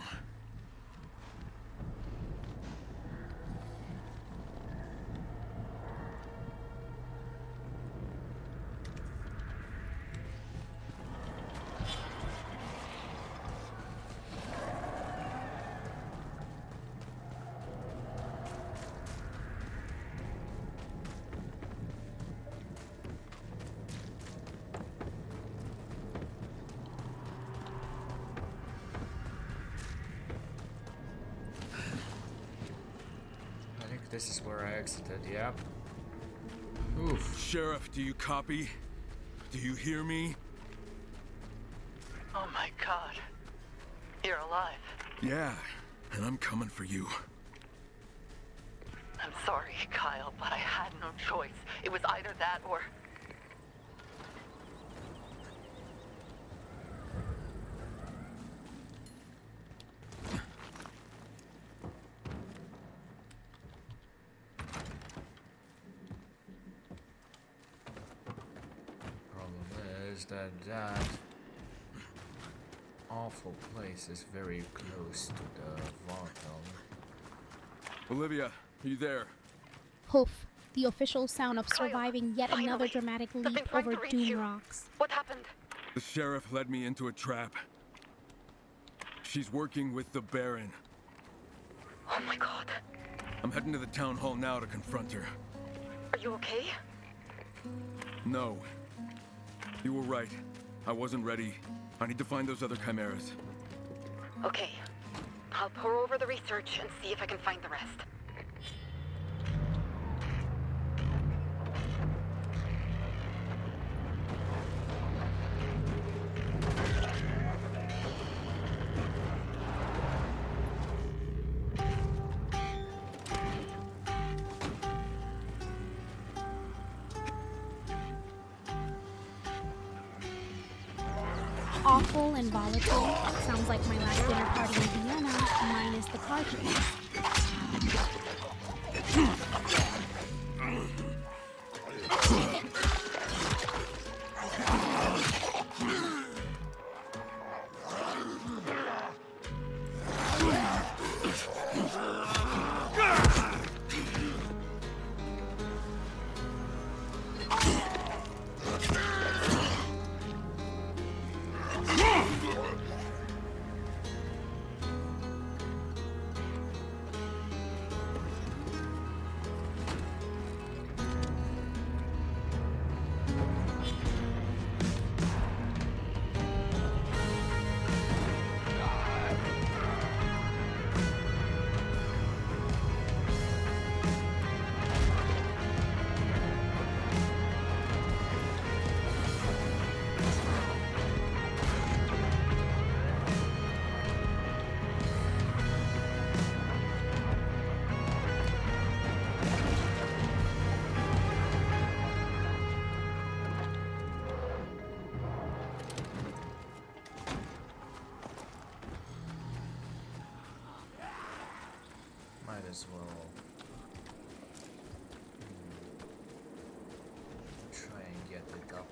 I think this is where I exited, yep. Oof. Sheriff, do you copy? Do you hear me? Oh my god. You're alive. Yeah, and I'm coming for you. I'm sorry, Kyle, but I had no choice. It was either that or... is that that awful place is very close to the Vartel. Olivia, are you there? Hoof, the official sound of Kyle, surviving yet another finally. dramatic They've been leap trying over to reach Doom you. Rocks. What happened? The sheriff led me into a trap. She's working with the Baron. Oh my god. I'm heading to the town hall now to confront her. Are you okay? No. You were right. I wasn't ready. I need to find those other chimeras. Okay. I'll pour over the research and see if I can find the rest. Awful and volatile. Sounds like my last dinner party in Vienna, minus the car keys. Might as well try and get it up.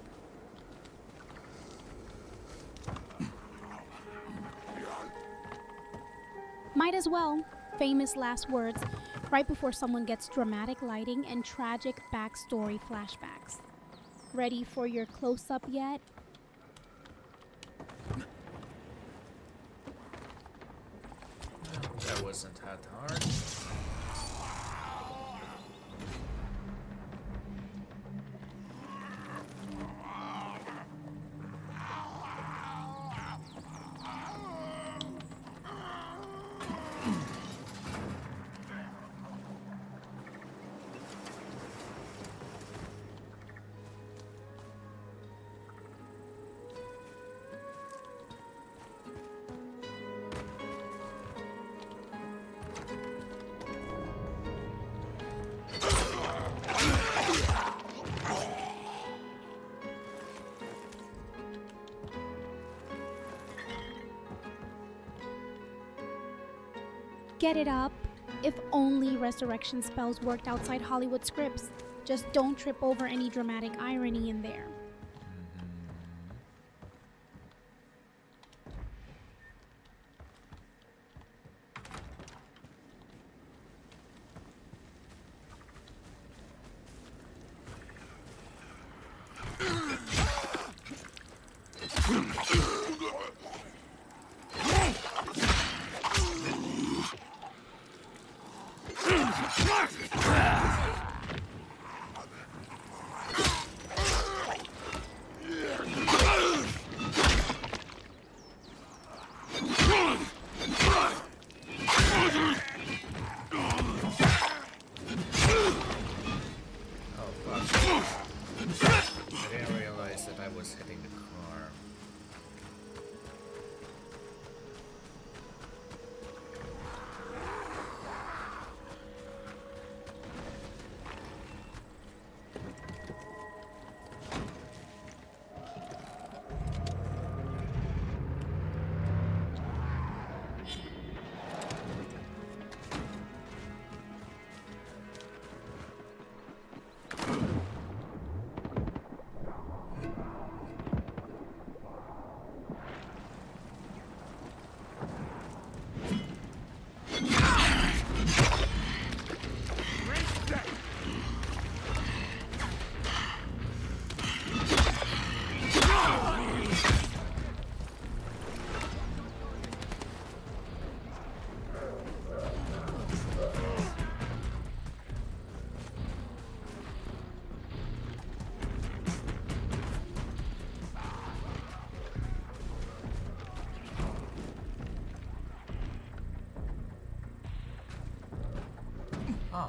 Might as well. Famous last words, right before someone gets dramatic lighting and tragic backstory flashbacks. Ready for your close-up yet? That wasn't that hard. Get it up. If only resurrection spells worked outside Hollywood scripts. Just don't trip over any dramatic irony in there. I didn't realize that I was hitting the car. Oh.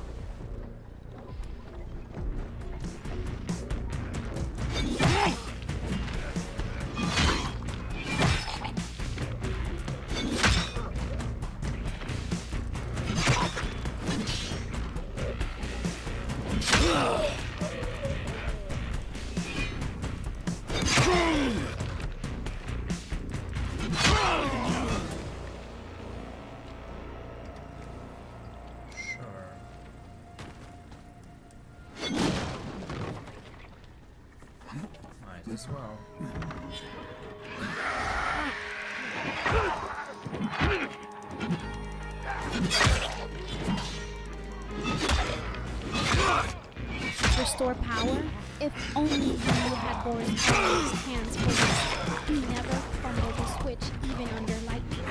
Might as well. Restore power? If only you had Boris Karloff's hands for this. He never fumbled the switch even under lightning.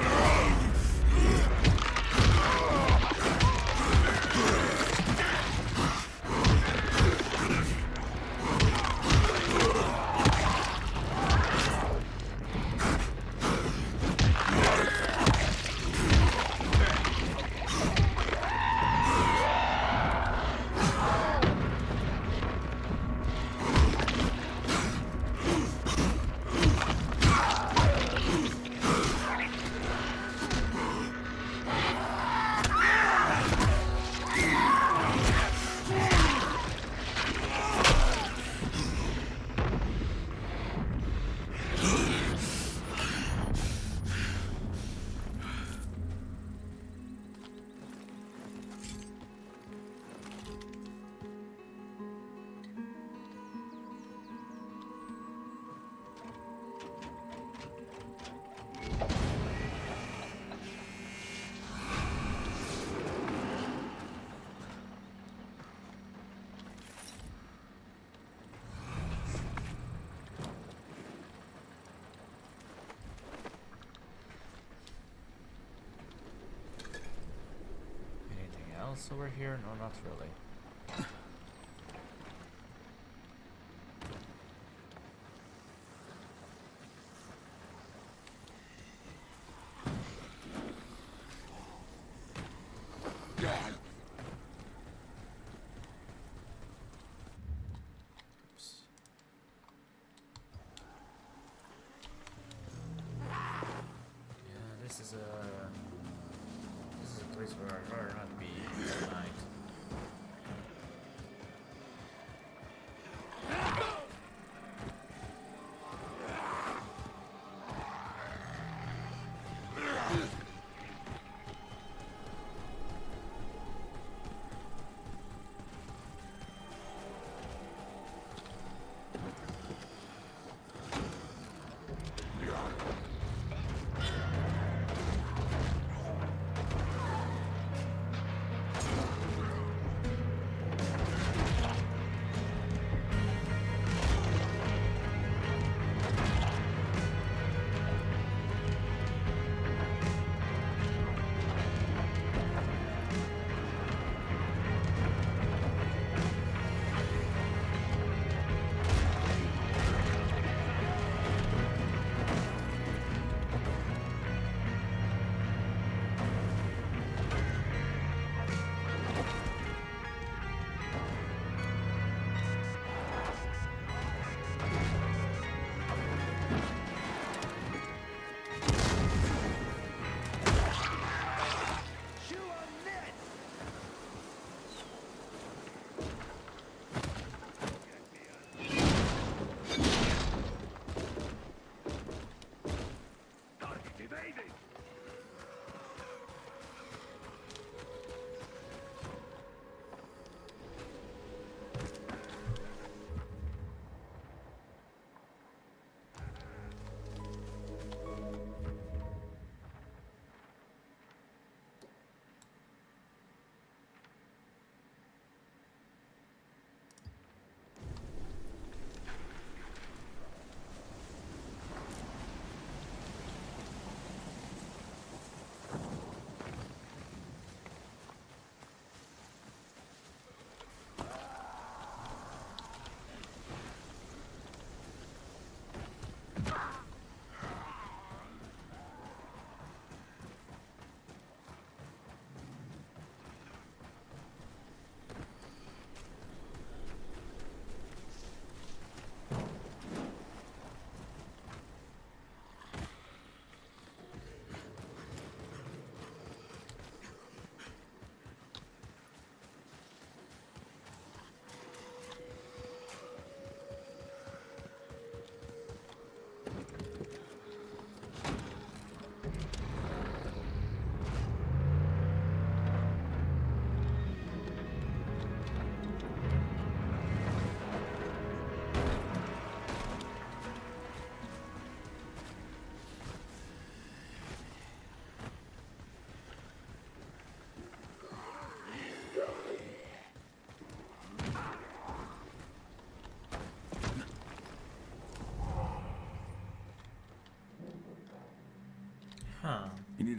Else over here? No, not really. Oops. Yeah, this is a place where I'd rather not be tonight.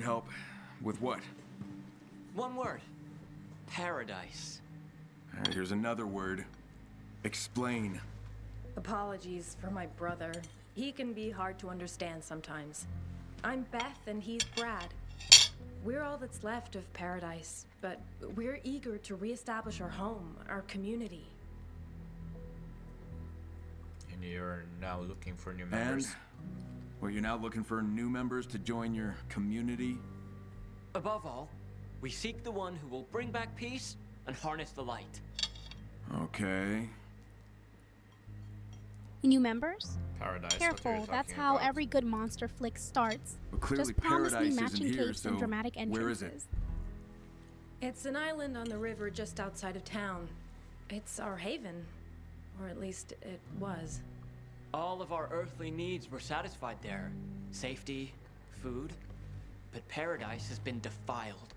need help. With what? One word. Paradise. Here's another word. Explain. Apologies for my brother. He can be hard to understand sometimes. I'm Beth and he's Brad. We're all that's left of Paradise, but we're eager to reestablish our home, our community. And you're now looking for new members? And? Well, you're now looking for new members to join your community? Above all, we seek the one who will bring back peace and harness the light. Okay. New members? Paradise. Careful, that's how every good monster flick starts. But clearly Just promise me Paradise matching isn't here, capes so and dramatic entrances. where is it? It's an island on the river just outside of town. It's our haven. Or at least it was. All of our earthly needs were satisfied there. Safety, food. But Paradise has been defiled.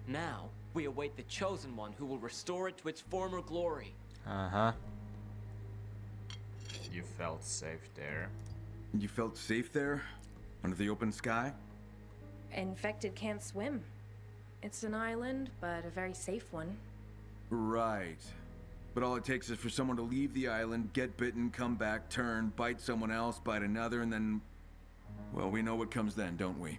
Now, we await the Chosen One who will restore it to its former glory. Uh-huh. You felt safe there. You felt safe there? Under the open sky? Infected can't swim. It's an island, but a very safe one. Right. But all it takes is for someone to leave the island, get bitten, come back, turn, bite someone else, bite another, and then... Well, we know what comes then, don't we?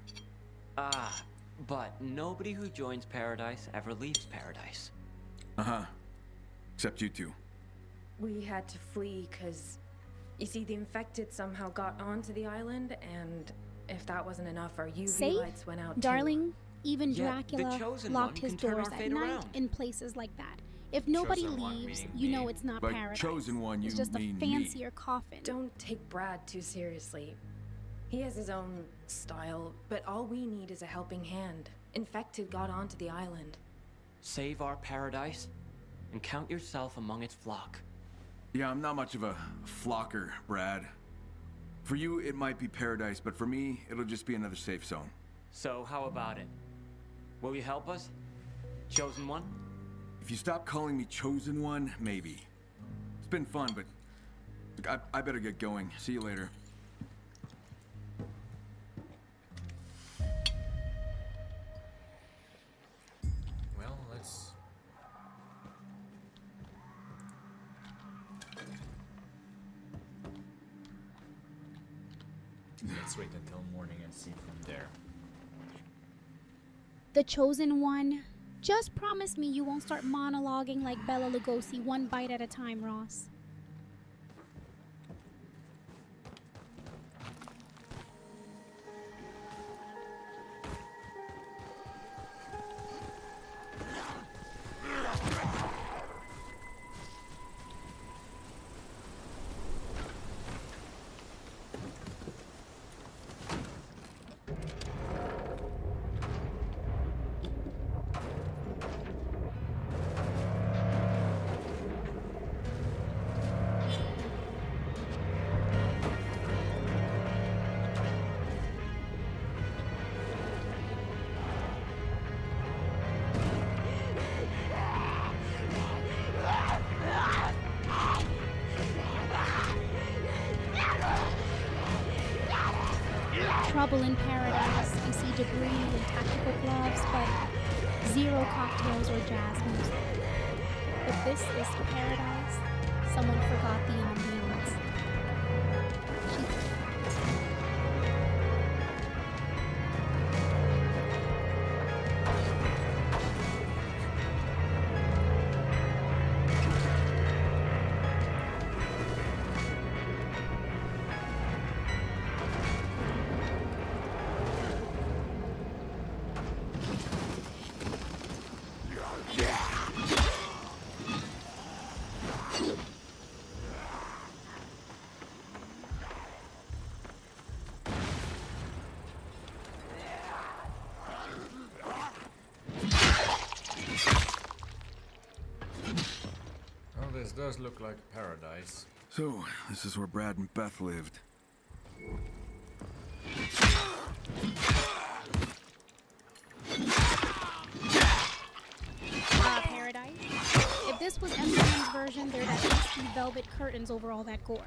Ah, but nobody who joins Paradise ever leaves Paradise. Uh-huh. Except you two. We had to flee because, you see, the infected somehow got onto the island, and if that wasn't enough, our UV Safe? lights went out Darling, even Yet the Dracula Chosen locked One his can turn doors our at fate night around. in places like that. If nobody Chosen One leaves, meaning you know me. it's not By paradise. Chosen One, it's you just a mean me. fancier coffin. Don't take Brad too seriously. He has his own style, but all we need is a helping hand. Infected got onto the island. Save our Paradise and count yourself among its flock. Yeah, I'm not much of a flocker, Brad. For you, it might be Paradise, but for me, it'll just be another safe zone. So how about it? Will you help us? Chosen One? If you stop calling me Chosen One, maybe. It's been fun, but look, I better get going. See you later. Well, let's... Let's wait until morning and see from there. The Chosen One. Just promise me you won't start monologuing like Bela Lugosi, one bite at a time, Ross. Trouble in paradise. You see debris and tactical gloves, but zero cocktails or jazz music. If this is paradise, someone forgot the ambiance. Well, this does look like paradise. So, this is where Brad and Beth lived. Paradise. If this was MGM's version, there'd at least be velvet curtains over all that gore.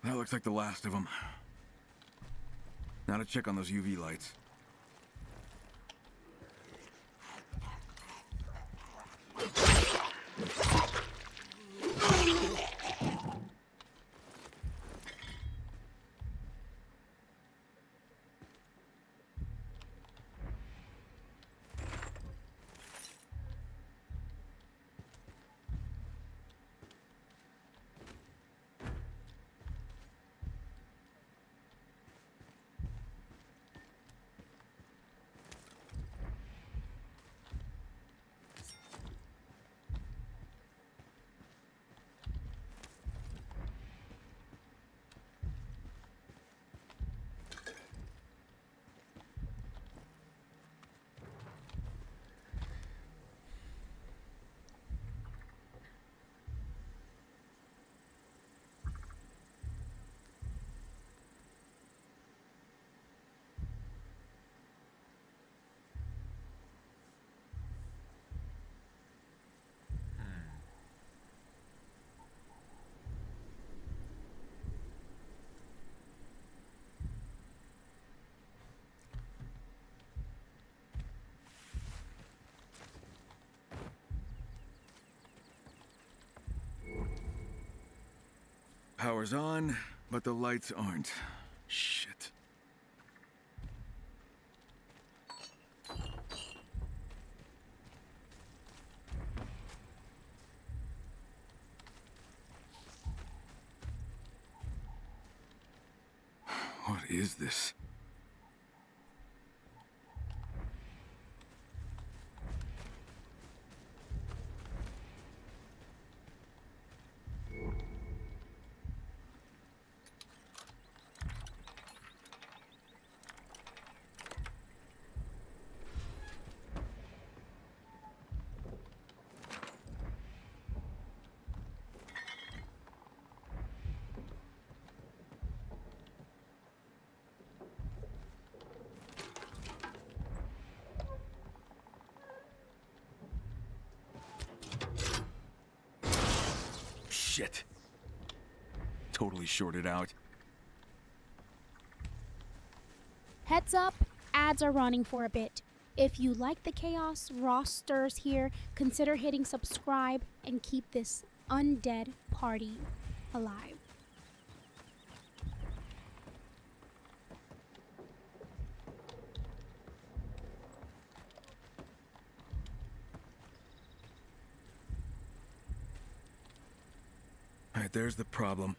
That looks like the last of them. Now to check on those UV lights. Power's on, but the lights aren't. Shit. What is this? Shit. Totally shorted out. Heads up, ads are running for a bit. If you like the chaos rosters here, consider hitting subscribe and keep this undead party alive. Alright, there's the problem.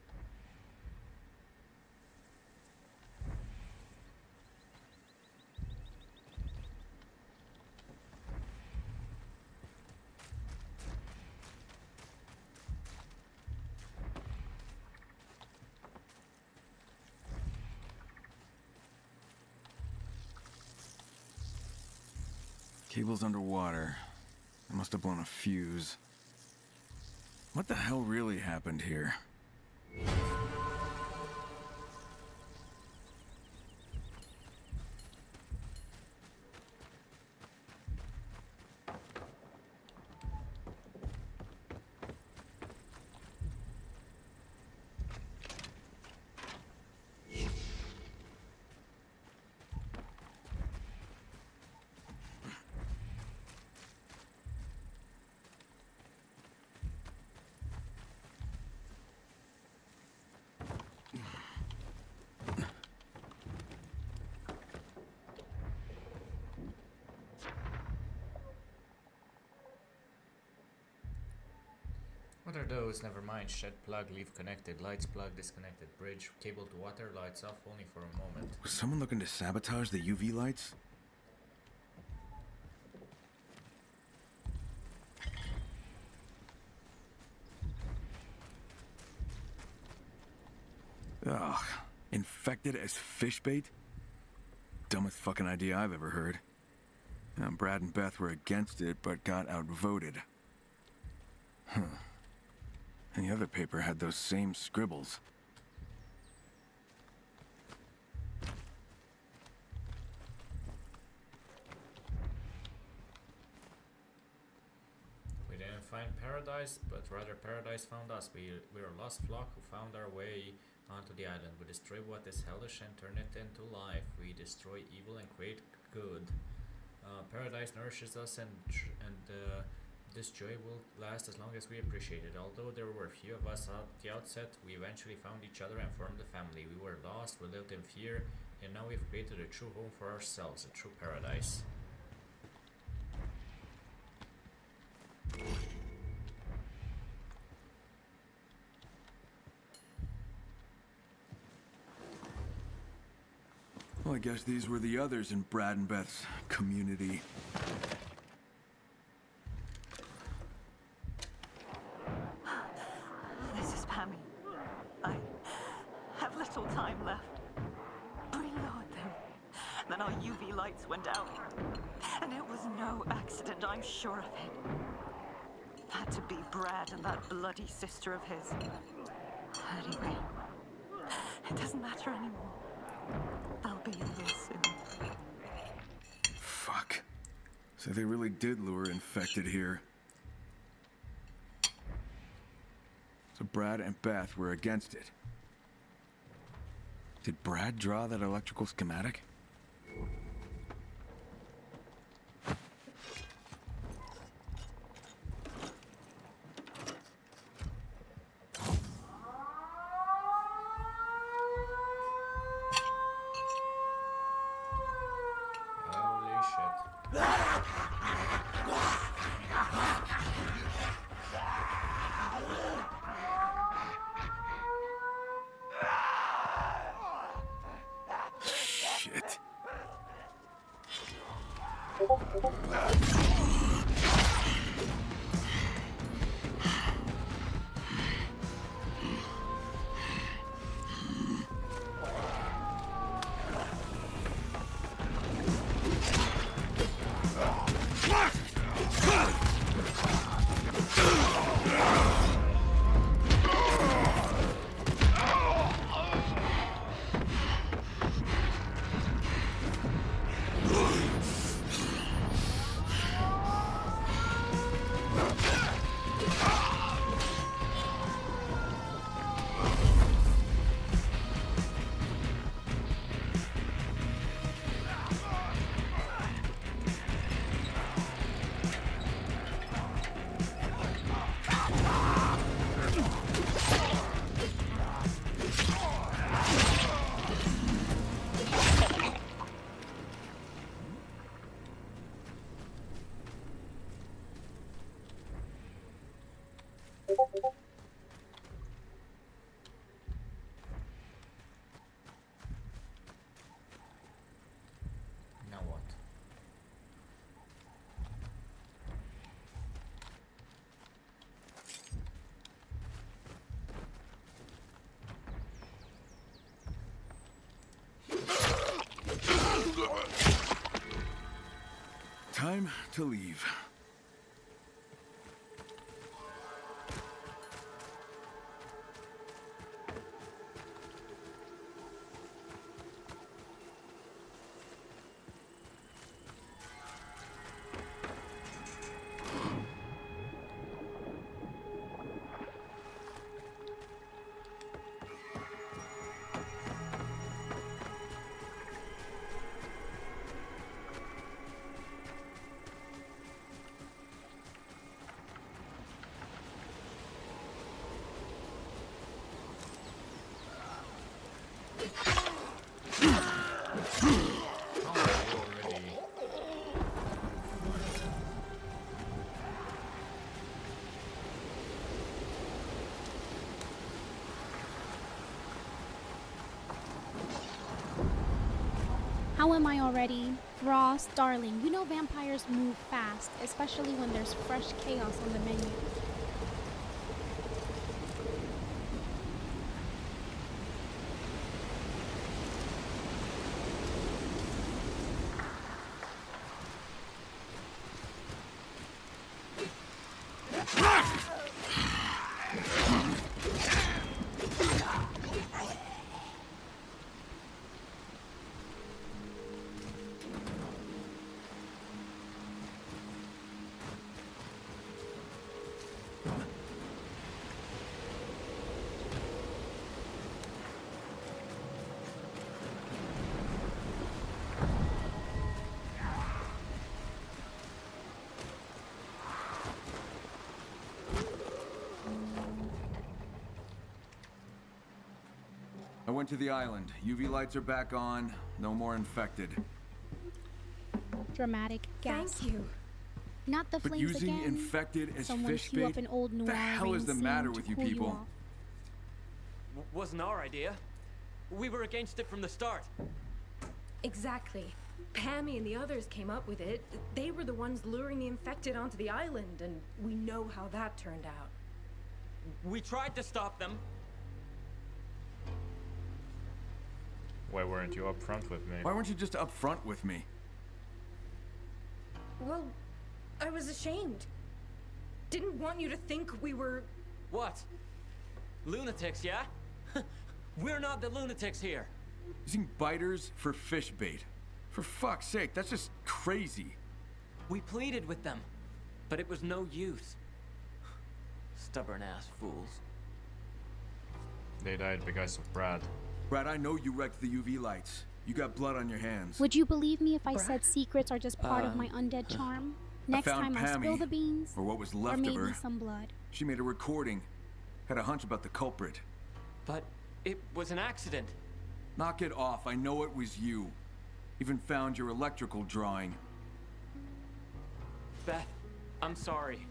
Cable's underwater. I must have blown a fuse. What the hell really happened here? those, never mind. Shed plug, leave connected, lights plug, disconnected, bridge, cable to water, lights off only for a moment. Was someone looking to sabotage the UV lights? Ugh, infected as fish bait? Dumbest fucking idea I've ever heard. Now, Brad and Beth were against it, but got outvoted. Huh. And the other paper had those same scribbles. We didn't find paradise, but rather paradise found us. We're a lost flock who found our way onto the island. We destroy what is hellish and turn it into life. We destroy evil and create good. Paradise nourishes us, and this joy will last as long as we appreciate it. Although there were few of us at the outset, we eventually found each other and formed a family. We were lost, we lived in fear, and now we've created a true home for ourselves, a true paradise. Well, I guess these were the others in Brad and Beth's community. This is Pammy. I have little time left. Reload them. Then our UV lights went out. And it was no accident, I'm sure of it. Had to be Brad and that bloody sister of his. Anyway, it doesn't matter anymore. They'll be in here soon. Fuck. So they really did lure infected here. So Brad and Beth were against it. Did Brad draw that electrical schematic? Holy shit. Shit. Now what? Time to leave. How am I already? Ross, darling, you know vampires move fast, especially when there's fresh chaos on the menu. I went to the island. UV lights are back on. No more infected. Dramatic gasp. Thank you. Not the But flames using again. infected as Someone fish cue bait? up an old noir The hell is the scene matter to with you cool people? off. Wasn't our idea. We were against it from the start. Exactly. Pammy and the others came up with it. They were the ones luring the infected onto the island, and we know how that turned out. We tried to stop them. Why weren't you upfront with me? Why weren't you just upfront with me? Well, I was ashamed. Didn't want you to think we were... What? Lunatics, yeah? We're not the lunatics here. Using biters for fish bait. For fuck's sake, that's just crazy. We pleaded with them, but it was no use. Stubborn ass fools. They died because of Brad. Brad, I know you wrecked the UV lights. You got blood on your hands. Would you believe me if I said secrets are just part of my undead charm? Next found time I'll spill Pammy, the beans. or what was Or left of maybe her. some blood. She made a recording. Had a hunch about the culprit. But it was an accident. Knock it off. I know it was you. Even found your electrical drawing. Beth, I'm sorry,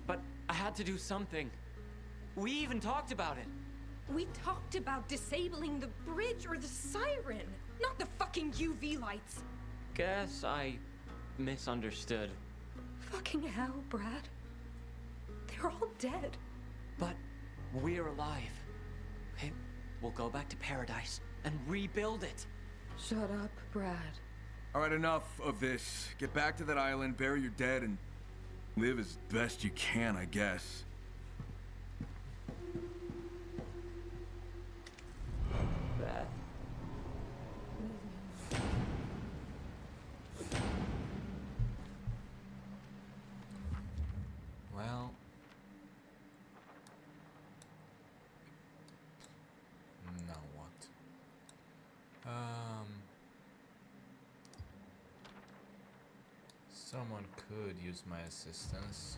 but I had to do something. We even talked about it. We talked about disabling the bridge or the siren, not the fucking UV lights. Guess I misunderstood. Fucking hell, Brad. They're all dead. But we're alive. Okay, we'll go back to paradise and rebuild it. Shut up, Brad. All right, enough of this. Get back to that island, bury your dead, and live as best you can, I guess. Beth. Well, now what? Someone could use my assistance.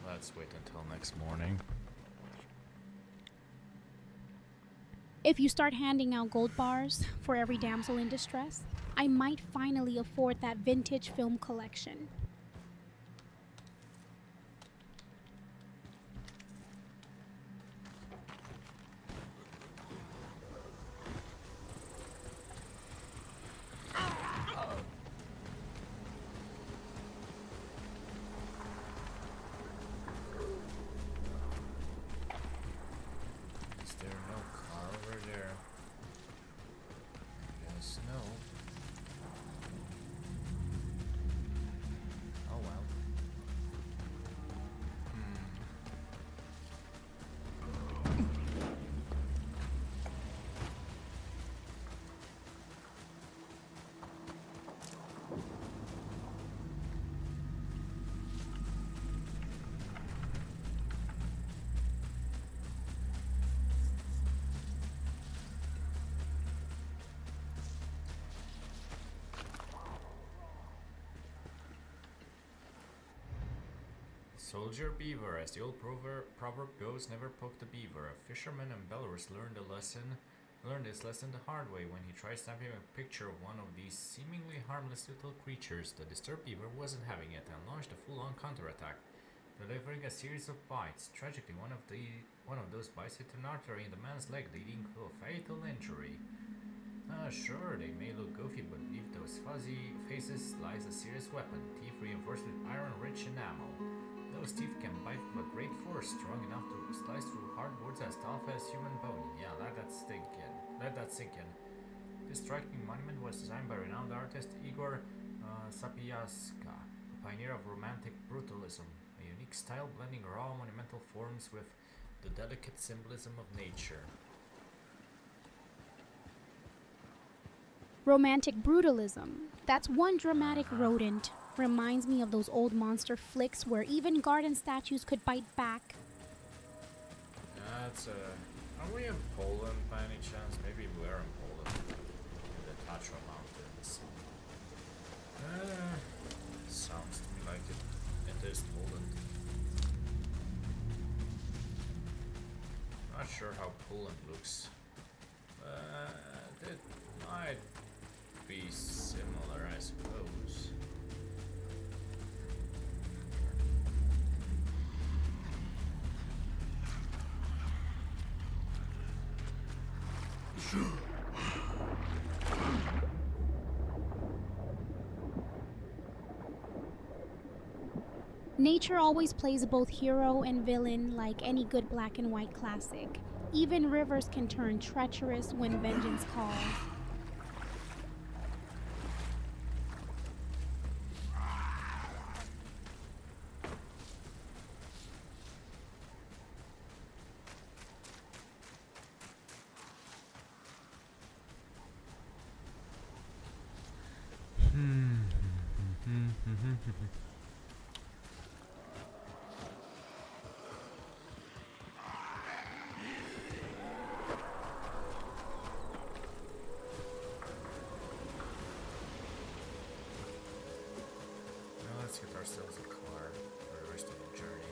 Let's wait until next morning. If you start handing out gold bars for every damsel in distress, I might finally afford that vintage film collection. Is there no car over there? I guess no. Oh well. Soldier beaver, as the old proverb goes, never poke the beaver. A fisherman in Belarus learned this lesson the hard way when he tried snapping a picture of one of these seemingly harmless little creatures. The disturbed beaver wasn't having it and launched a full-on counterattack. delivering a series of bites. Tragically, one of those bites hit an artery in the man's leg, leading to a fatal injury. Sure, they may look goofy, but beneath those fuzzy faces lies a serious weapon, teeth reinforced with iron-rich enamel. Those teeth can bite with a great force, strong enough to slice through hardwoods as tough as human bone. Yeah, let that sink in. This striking monument was designed by renowned artist Igor Sapieska, a pioneer of romantic brutalism, a unique style blending raw monumental forms with the delicate symbolism of nature. Romantic brutalism. That's one dramatic rodent. Reminds me of those old monster flicks where even garden statues could bite back. That's Are we in Poland by any chance? Maybe we're in Poland. In the Tatra Mountains. Sounds to me like it is Poland. Not sure how Poland looks. It might be similar, I suppose. Nature always plays both hero and villain like any good black and white classic. Even rivers can turn treacherous when vengeance calls. Let's get ourselves a car for the rest of the journey.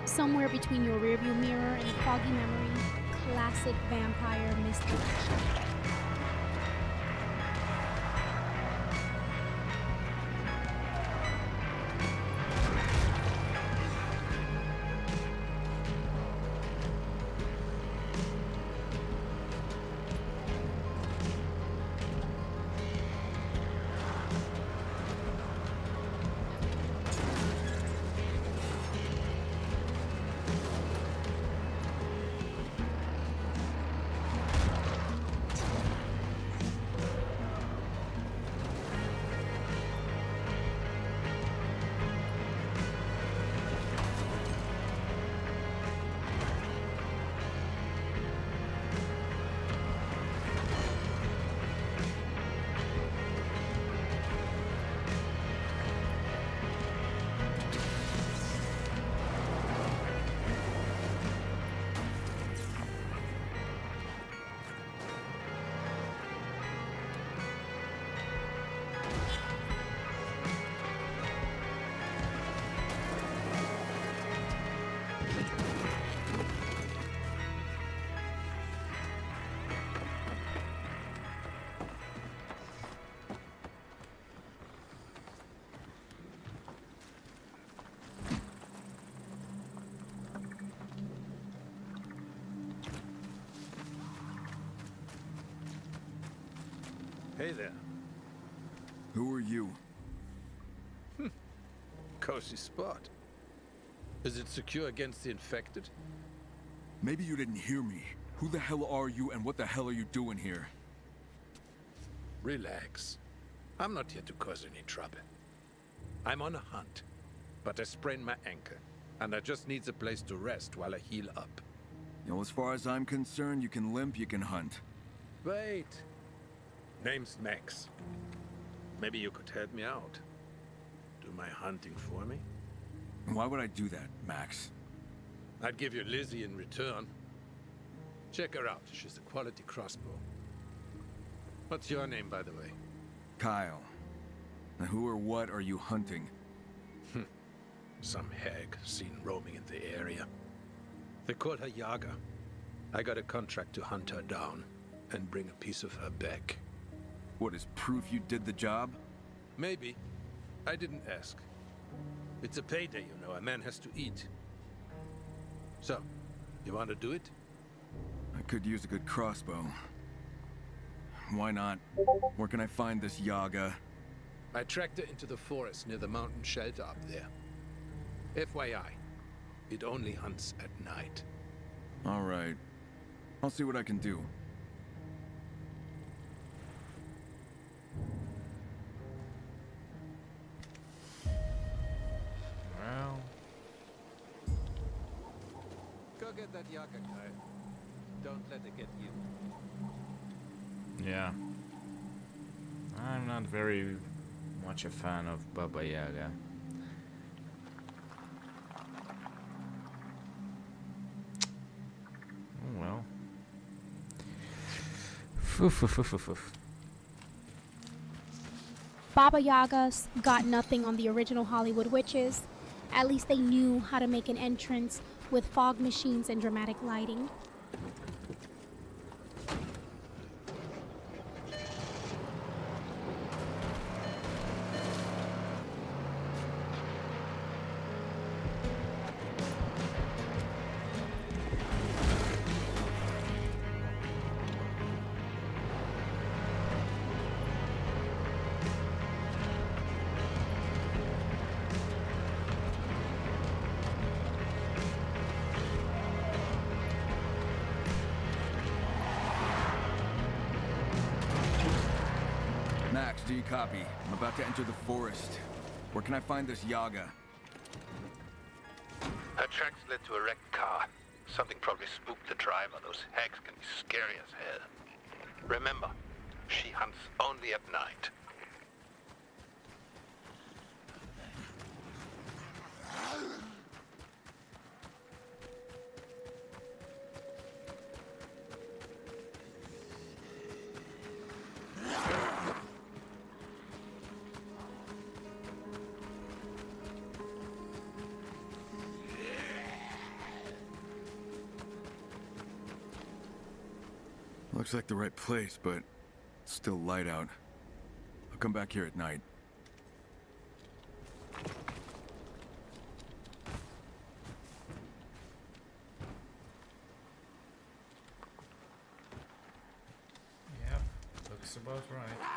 Somewhere between your rearview mirror and foggy memory, classic vampire misdirection. Hey there. Who are you? cozy spot. Is it secure against the infected? Maybe you didn't hear me. Who the hell are you and what the hell are you doing here? Relax. I'm not here to cause any trouble. I'm on a hunt, but I sprained my ankle, and I just need a place to rest while I heal up. You know, as far as I'm concerned, you can limp, you can hunt. Wait. Name's Max. Maybe you could help me out. Do my hunting for me? Why would I do that, Max? I'd give you Lizzie in return. Check her out. She's a quality crossbow. What's your name, by the way? Kyle. Now who or what are you hunting? Some hag seen roaming in the area. They call her Yaga. I got a contract to hunt her down and bring a piece of her back. What is proof you did the job? Maybe. I didn't ask. It's a payday, you know. A man has to eat. So, you want to do it? I could use a good crossbow. Why not? Where can I find this Yaga? I tracked her into the forest near the mountain shelter up there. FYI, it only hunts at night. All right. I'll see what I can do. Well, Go get that Yaga, Kyle. Don't let it get you. yeah. I'm not very much a fan of Baba Yaga. Oh well. Baba Yagas got nothing on the original Hollywood witches. At least they knew how to make an entrance with fog machines and dramatic lighting. Max, do you copy? I'm about to enter the forest. Where can I find this Yaga? Her tracks led to a wrecked car. Something probably spooked the driver. Those hags can be scary as hell. Remember, she hunts only at night. Looks like the right place, but it's still light out. I'll come back here at night. Yep, looks about right.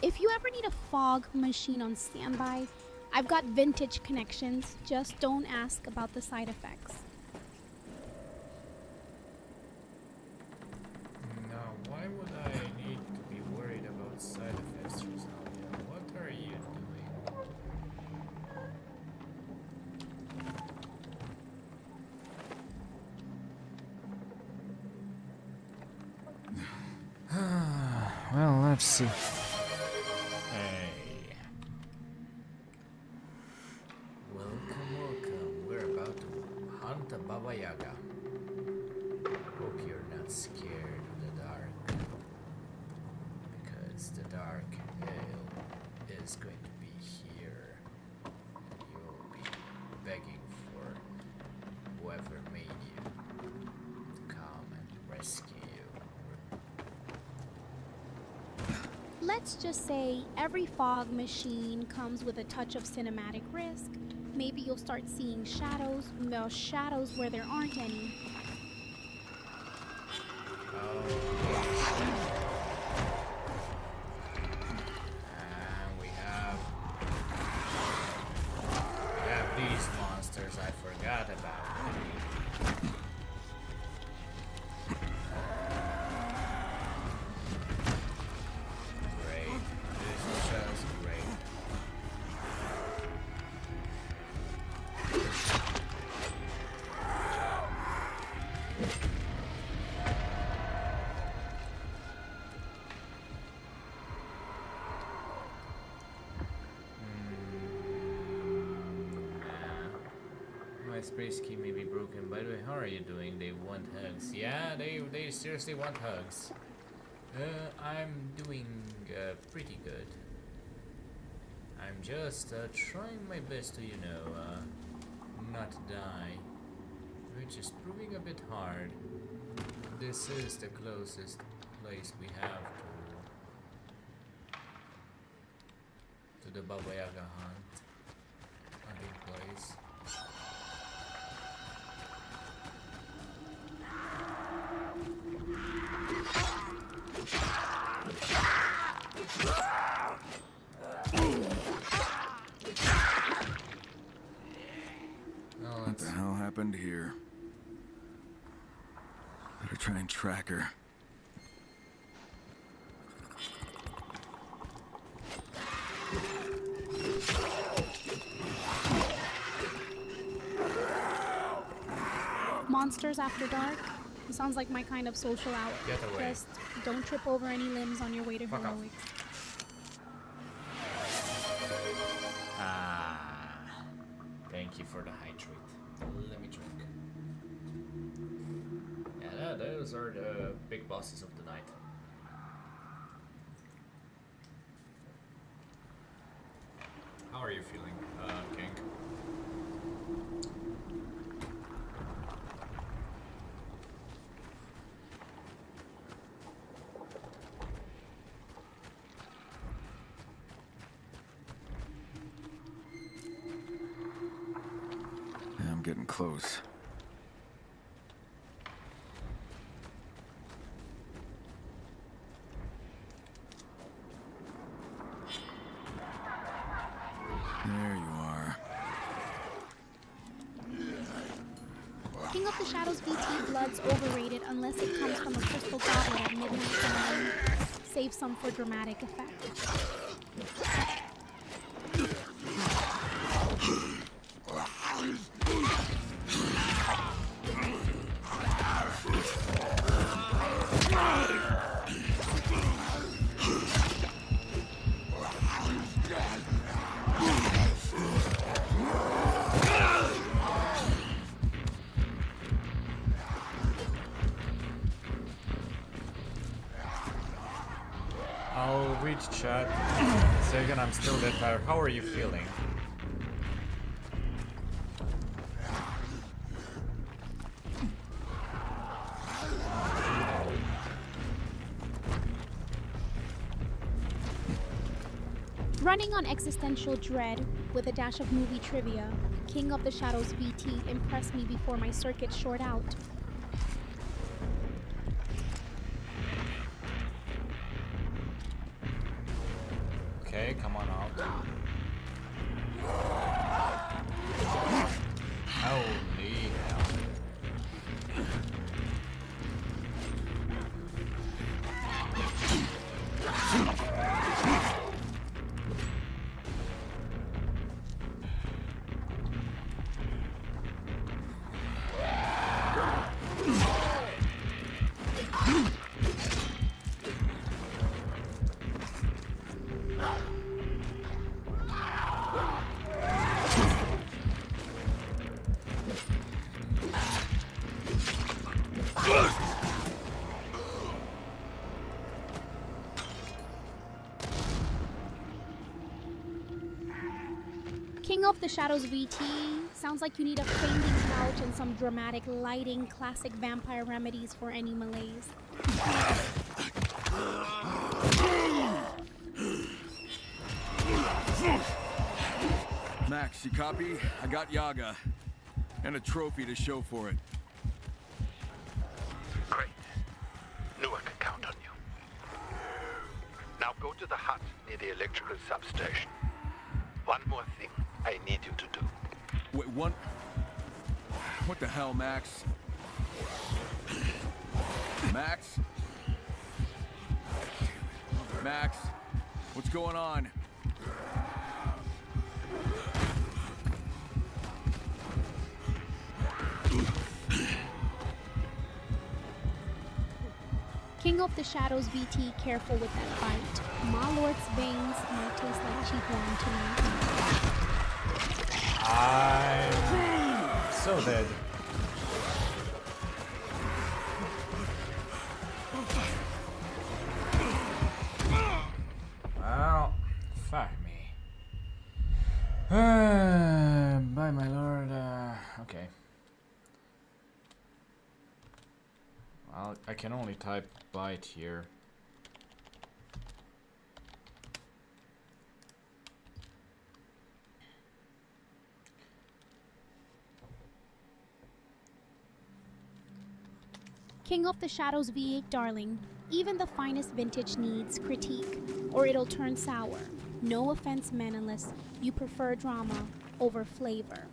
If you ever need a fog machine on standby, I've got vintage connections. Just don't ask about the side effects. Now, why would I need to be worried about side effects, Rosalia? What are you doing? Well, let's see. Hey. Welcome. We're about to hunt a Baba Yaga. Hope you're not scared of the dark. Because the dark hell is going to be here. And you'll be begging for whoever made you to come and rescue you. Let's just say every fog machine comes with a touch of cinematic risk. Maybe you'll start seeing shadows, well, shadows where there aren't any. And we have these monsters I forgot about. Great. This is just great. My space key may be broken. By the way, how are you doing? They want hugs. Yeah, they seriously want hugs. I'm doing pretty good. I'm just trying my best to, you know, not die, which is proving a bit hard. This is the closest place we have to the Baba Yaga hunting place. What the hell happened here? Better try and track her. Monsters After Dark? It sounds like my kind of social hour. Get away. Just don't trip over any limbs on your way to Fuck off. heroics. Thank you for the hydrate. Let me drink. Yeah, those are the big bosses of the night. How are you feeling, King? Yeah, I'm getting close. There you are. King of the Shadows VT blood's overrated unless it comes from a crystal goblet at midnight time. Save some for dramatic effect. I'll read chat. Second, I'm still dead tired. How are you feeling? Running on existential dread with a dash of movie trivia, King of the Shadows VT impressed me before my circuit short out. Okay, come on out. Holy hell. King of the Shadows VT sounds like you need a fainting couch and some dramatic lighting, classic vampire remedies for any malaise. Max, you copy? I got Yaga. And a trophy to show for it. Great. Knew I could count on you. Now go to the hut near the electrical substation. One more thing I need you to do. Wait, one... What the hell, Max? Max? Max? What's going on? King of the Shadows VT, careful with that bite. My lord's veins might taste like cheap wine tonight. I'm so dead. Well, fuck me. Bye, my lord. Okay. I can only type bite here. King of the Shadows V8, darling. Even the finest vintage needs critique, or it'll turn sour. No offense, man, unless you prefer drama over flavor.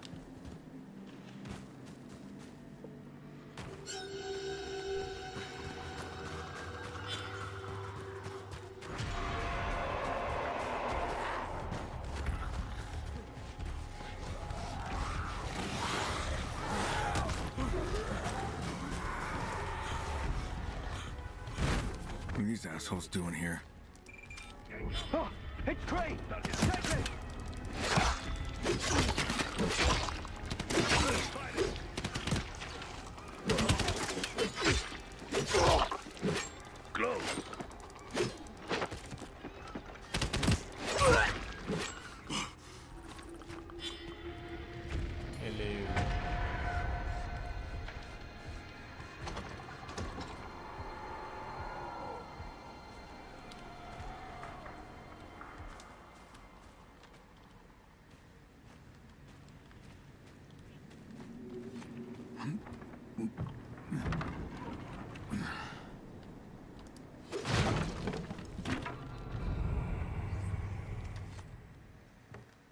What are these assholes doing here? Oh, it's Crane! Take it! Close. Hello.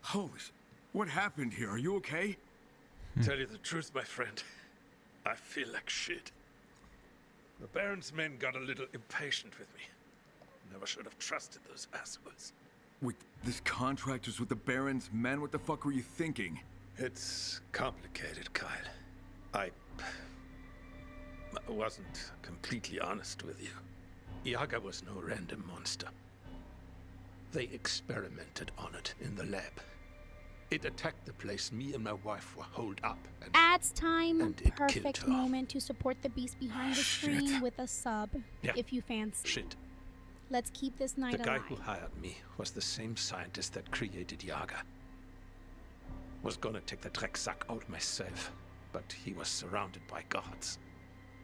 Holy sh... What happened here? Are you okay? Tell you the truth, my friend. I feel like shit. The Baron's men got a little impatient with me. Never should have trusted those assholes. Wait, this contractor's with the Baron's men? What the fuck were you thinking? It's complicated, Kyle. I wasn't completely honest with you. Yaga was no random monster. They experimented on it in the lab. It attacked the place me and my wife were holed up. Ads time. and it killed Perfect her. moment to support the beast behind the screen Shit. with a sub, Yeah. if you fancy. Shit. Let's keep this night The guy alive. who hired me was the same scientist that created Yaga. Was gonna take the Drecksack out myself, but he was surrounded by guards.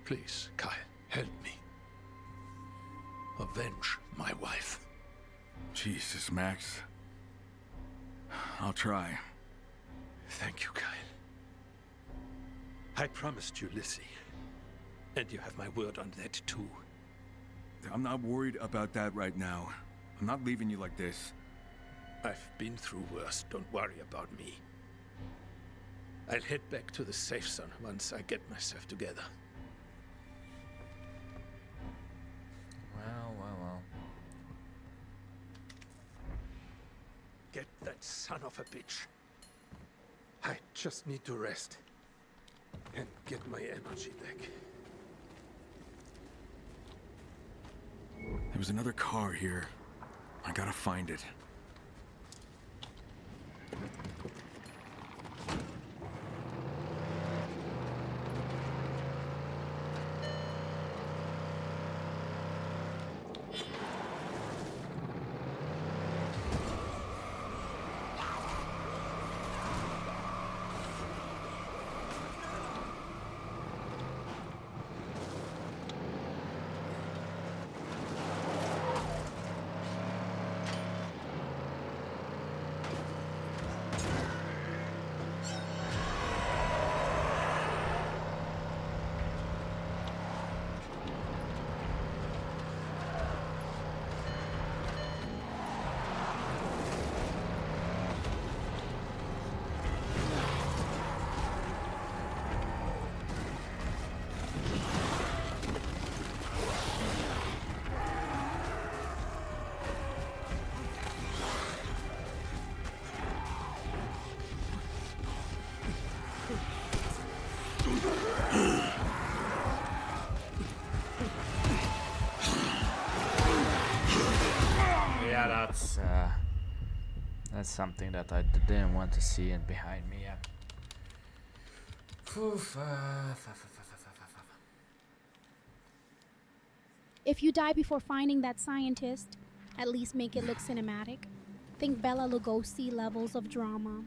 Please, Kyle, help me. Avenge my wife. Jesus, Max. I'll try. Thank you, Kyle. I promised you Lissy. And you have my word on that, too. I'm not worried about that right now. I'm not leaving you like this. I've been through worse. Don't worry about me. I'll head back to the safe zone once I get myself together. Well. Get that son of a bitch. I just need to rest. And get my energy back. There was another car here. I gotta find it. that's something that I didn't want to see in behind me. If you die before finding that scientist, at least make it look cinematic. Think Bella Lugosi levels of drama.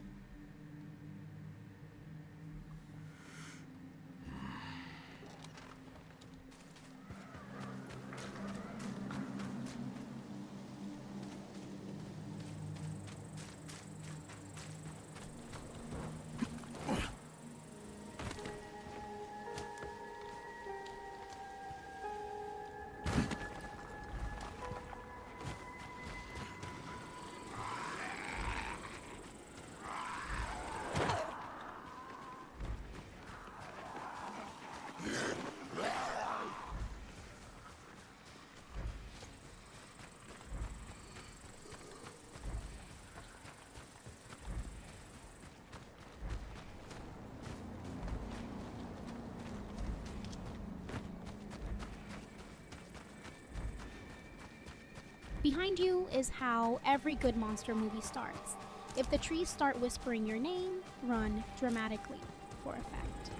Behind you is how every good monster movie starts. If the trees start whispering your name, run dramatically for effect.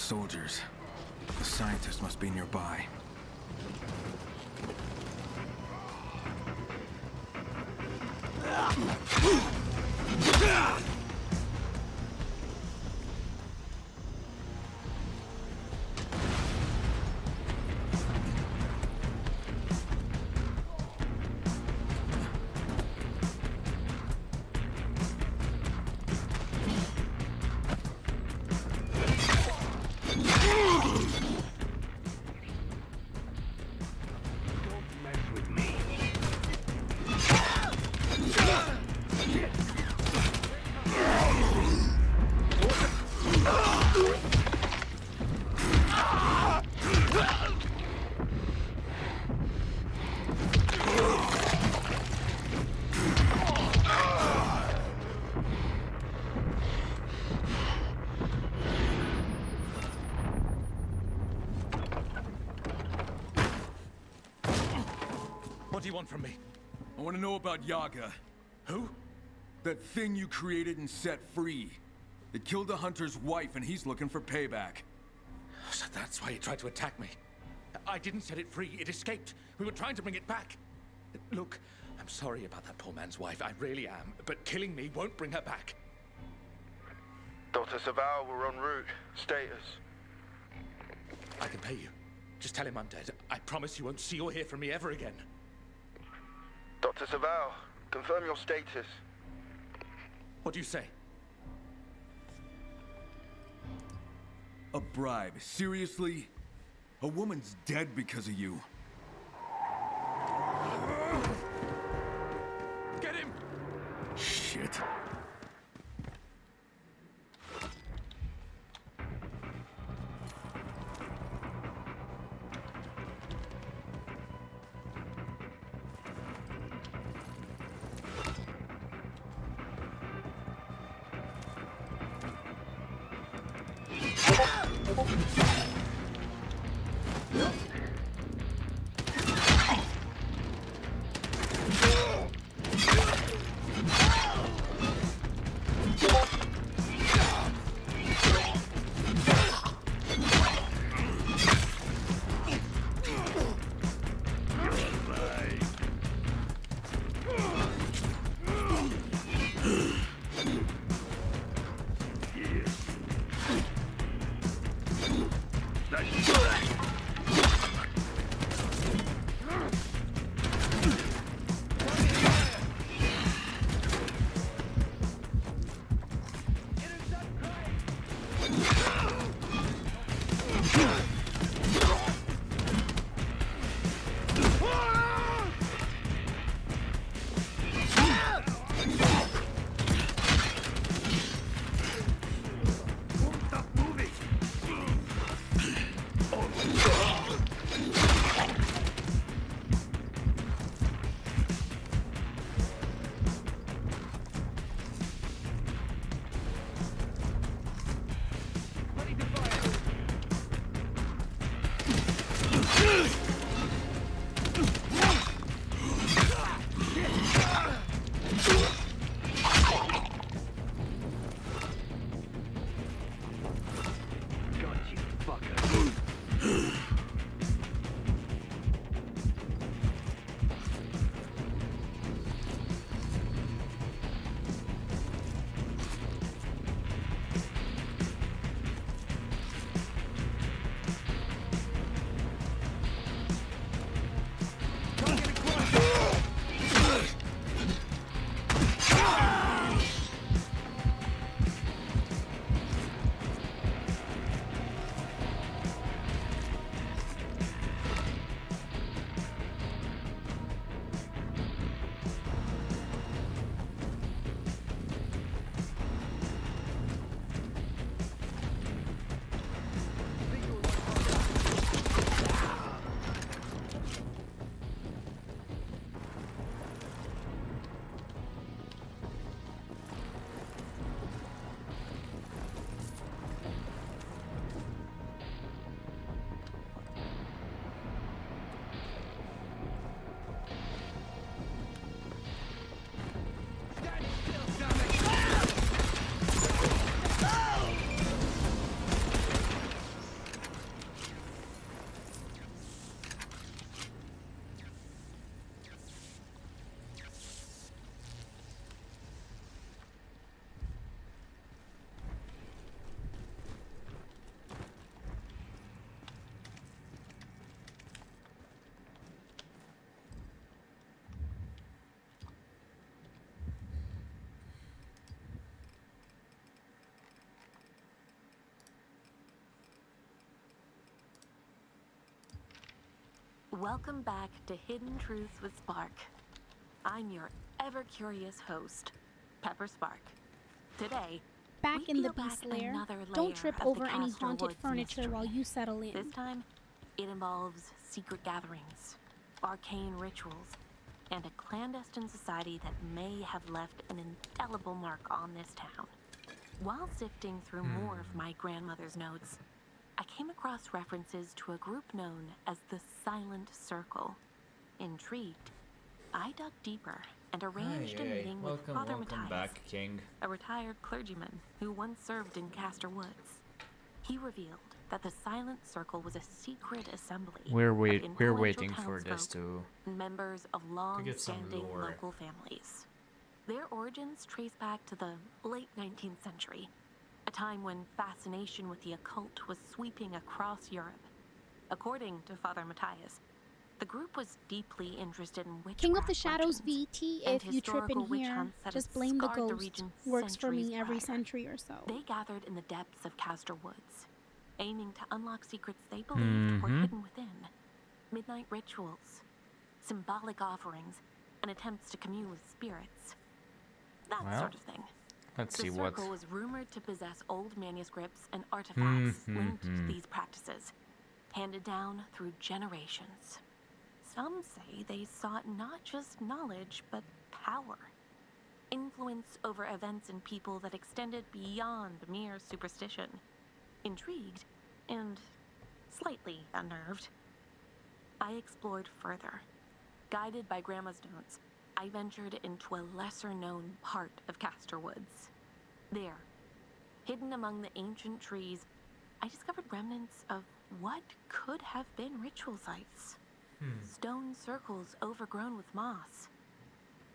soldiers. The scientist must be nearby. What do you want from me? I want to know about Yaga. Who? That thing you created and set free. It killed the hunter's wife, and he's looking for payback. So that's why he tried to attack me. I didn't set it free. It escaped. We were trying to bring it back. Look, I'm sorry about that poor man's wife. I really am. But killing me won't bring her back. Dr. Savao, we're en route. Status. I can pay you. Just tell him I'm dead. I promise you won't see or hear from me ever again. Dr. Savao, confirm your status. What do you say? A bribe. Seriously? A woman's dead because of you. Get him! Shit. Welcome back to Hidden Truths with Spark. I'm your ever-curious host, Pepper Spark. Today, Back we in the peel beast back lair, another don't layer trip of over the any Castor haunted Woods furniture mystery. while you settle in. This time, it involves secret gatherings, arcane rituals, and a clandestine society that may have left an indelible mark on this town. While sifting through more of my grandmother's notes, I came across references to a group known as the Silent Circle. Intrigued, I dug deeper and arranged a meeting with Father welcome Matthias, back, King. a retired clergyman who once served in Castor Woods. He revealed that the Silent Circle was a secret assembly. We're of waiting influential for this townsfolk to and members of get some long-standing lore. local families. Their origins trace back to the late 19th century, a time when fascination with the occult was sweeping across Europe. According to Father Matthias, the group was deeply interested in witchcraft King of the Shadows legends VT, and if you trip in historical witch here, hunts that just had blame the scarred ghost. region Works for me centuries every prior. century or so. They gathered in the depths of Castor Woods, aiming to unlock secrets they believed were hidden within. Midnight rituals, symbolic offerings, and attempts to commune with spirits. That Well, sort of thing. let's The see what. circle was rumored to possess old manuscripts and artifacts linked to these practices, handed down through generations. Some say they sought not just knowledge, but power. Influence over events and people that extended beyond mere superstition. Intrigued, and slightly unnerved, I explored further. Guided by Grandma's notes, I ventured into a lesser-known part of Castor Woods. There, hidden among the ancient trees, I discovered remnants of what could have been ritual sites. Stone circles overgrown with moss.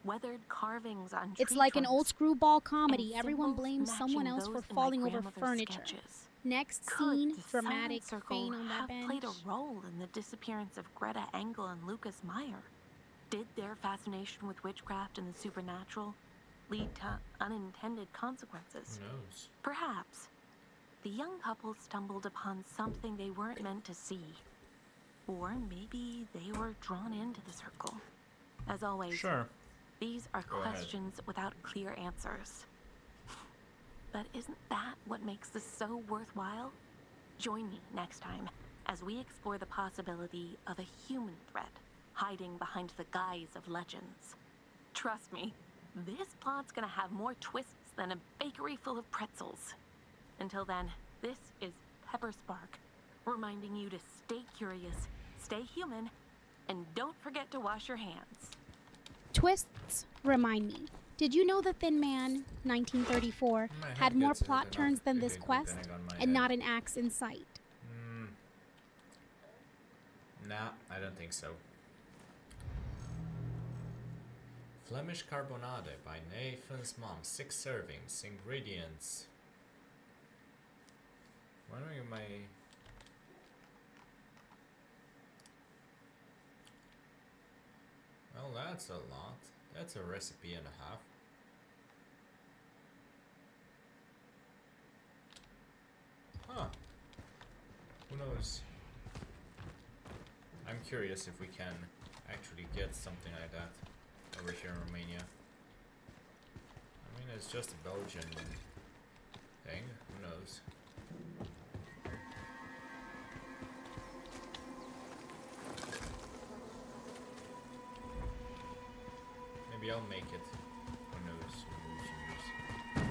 Weathered carvings on It's tree like an trunks, old screwball comedy. and Everyone symbols blames someone matching else for those in my falling over grandmother's furniture. sketches. Next Could scene, the dramatic Silent Circle faint on that have bench. played a role in the disappearance of Greta Engel and Lucas Meyer? Did their fascination with witchcraft and the supernatural lead to unintended consequences? Who knows? Perhaps. The young couple stumbled upon something they weren't meant to see. Or maybe they were drawn into the circle. As always, Sure. these are Go ahead. questions without clear answers. But isn't that what makes this so worthwhile? Join me next time as we explore the possibility of a human threat hiding behind the guise of legends. Trust me, this plot's gonna have more twists than a bakery full of pretzels. Until then, this is Pepper Spark, reminding you to stay curious, stay human, and don't forget to wash your hands. Twists remind me. Did you know that Thin Man, 1934, My head had more gets plot enough turns than this big quest, depending on my and head. not an axe in sight? Nah, I don't think so. Flemish carbonade by Nathan's mom. 6 servings. Ingredients. Wondering if my... Well, that's a lot. That's a recipe and a half. Huh. Who knows? I'm curious if we can actually get something like that over here in Romania. I mean, it's just a Belgian thing. Who knows? Maybe I'll make it. Who knows? Who knows?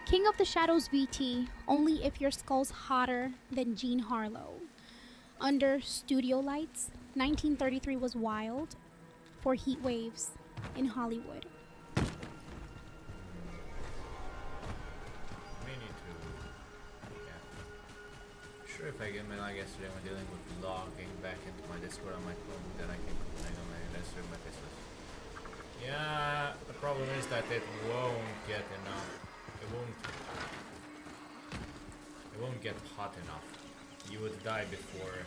King of the Shadows VT, only if your skull's hotter than Jean Harlow. Under studio lights, 1933 was wild for heat waves in Hollywood. May need to... Yeah. Sure, if I get my lag yesterday when dealing with logging back into my Discord on my phone, then I can connect on my Discord my business. Yeah, the problem is that it won't get enough. It won't get hot enough. You would die before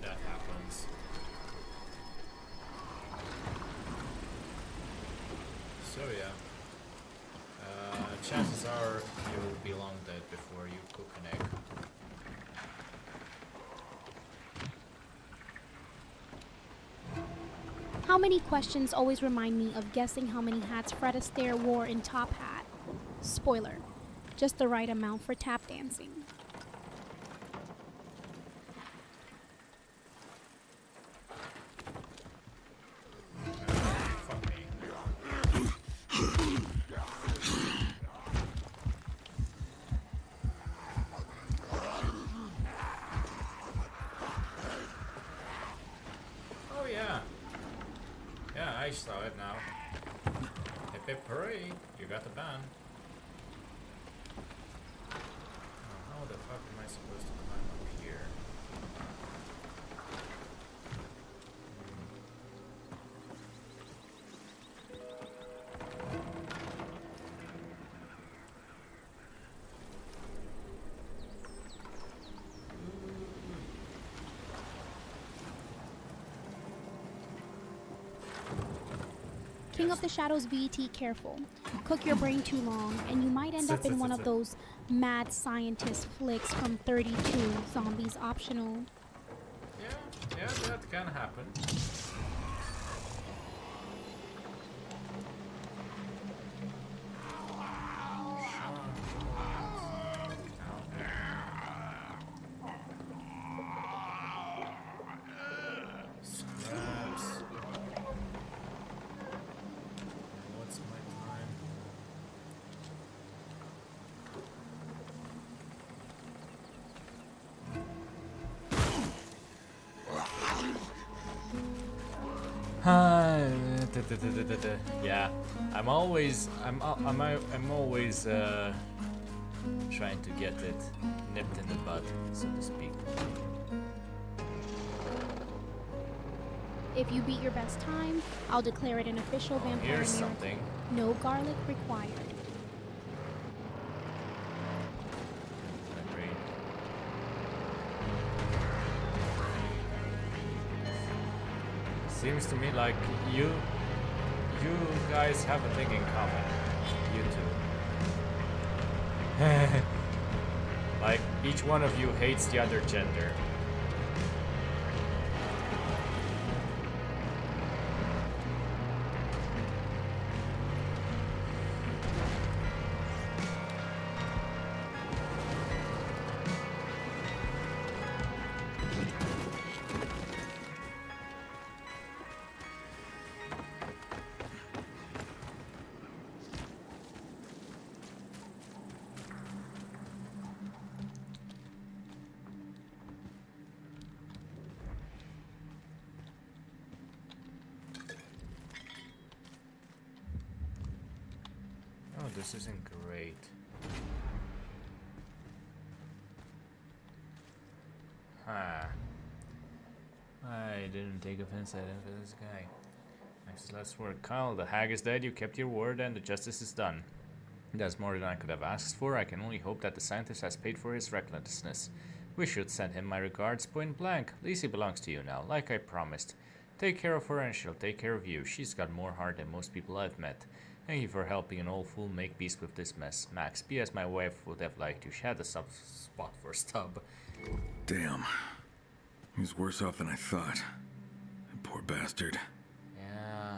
that happens. So yeah, chances are you'll be long dead before you cook an egg. How many questions always remind me of guessing how many hats Fred Astaire wore in Top Hat. Spoiler, just the right amount for tap dancing. Oh yeah. Yeah, I saw it now. Hip hip hooray, you got the ban. Oh, how the fuck am I supposed to climb up here? King of the Shadows VET, careful. Cook your brain too long, and you might end up in one of those mad scientist flicks from 32, zombies optional. Yeah, that can happen. Scraps. What's my time? Yeah, I'm always trying to get it nipped in the bud, so to speak. If you beat your best time, I'll declare it an official vampire Here's miracle. something. No garlic required. Agreed. Seems to me like you guys have a thing in common. You two. Like each one of you hates the other gender. Oh, this isn't great. Ah. I didn't take offense at him for this guy. Next last word. Kyle, the hag is dead, you kept your word, and the justice is done. That's more than I could have asked for. I can only hope that the scientist has paid for his recklessness. We should send him my regards point blank. Lizzie belongs to you now, like I promised. Take care of her and she'll take care of you. She's got more heart than most people I've met. Thank you for helping an old fool make peace with this mess. Max, be as my wife would have liked you. She had a soft spot for Stub. Damn. He was worse off than I thought. Poor bastard. Yeah.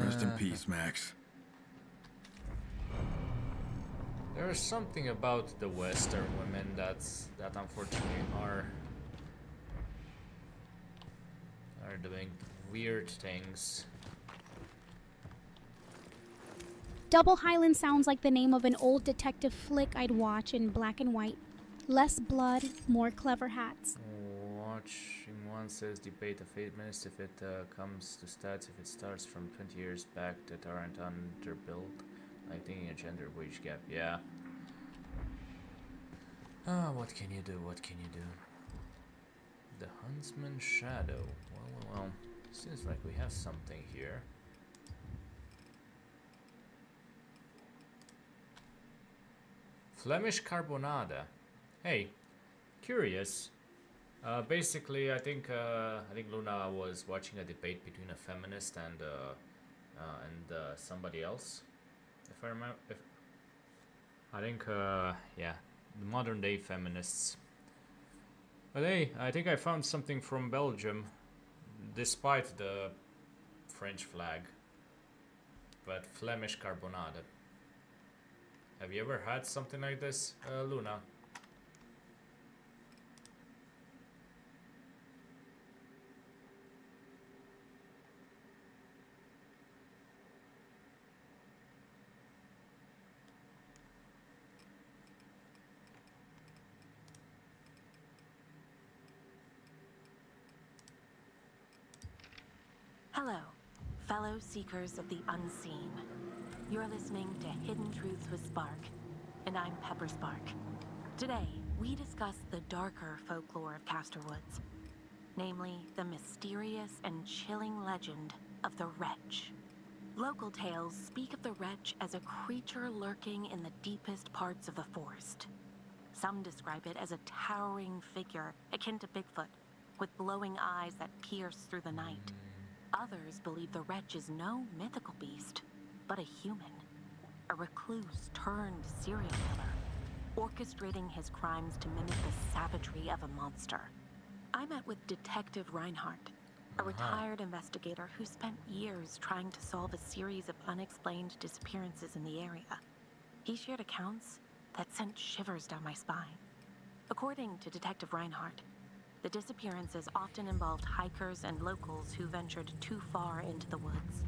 Rest in peace, Max. There's something about the Western women that unfortunately are doing weird things. Double Highland sounds like the name of an old detective flick I'd watch in black and white. Less blood, more clever hats. Watching one says debate of 8 minutes if it comes to stats if it starts from 20 years back that aren't underbuilt. Like thinking a gender wage gap, yeah. Ah, what can you do? What can you do? The Huntsman Shadow. Well. Seems like we have something here. Flemish Carbonada. Hey, curious. Basically, I think Luna was watching a debate between a feminist and somebody else. If I remember, yeah, the modern day feminists But hey, I think I found something from Belgium, despite the French flag. But Flemish carbonade. Have you ever had something like this, Luna? Hello, fellow seekers of the unseen. You're listening to Hidden Truths with Spark, and I'm Pepper Spark. Today, we discuss the darker folklore of Castor Woods, namely the mysterious and chilling legend of the Wretch. Local tales speak of the Wretch as a creature lurking in the deepest parts of the forest. Some describe it as a towering figure akin to Bigfoot, with glowing eyes that pierce through the night. Others believe the Wretch is no mythical beast, but a human. A recluse turned serial killer, orchestrating his crimes to mimic the savagery of a monster. I met with Detective Reinhardt, a retired investigator who spent years trying to solve a series of unexplained disappearances in the area. He shared accounts that sent shivers down my spine. According to Detective Reinhardt, the disappearances often involved hikers and locals who ventured too far into the woods.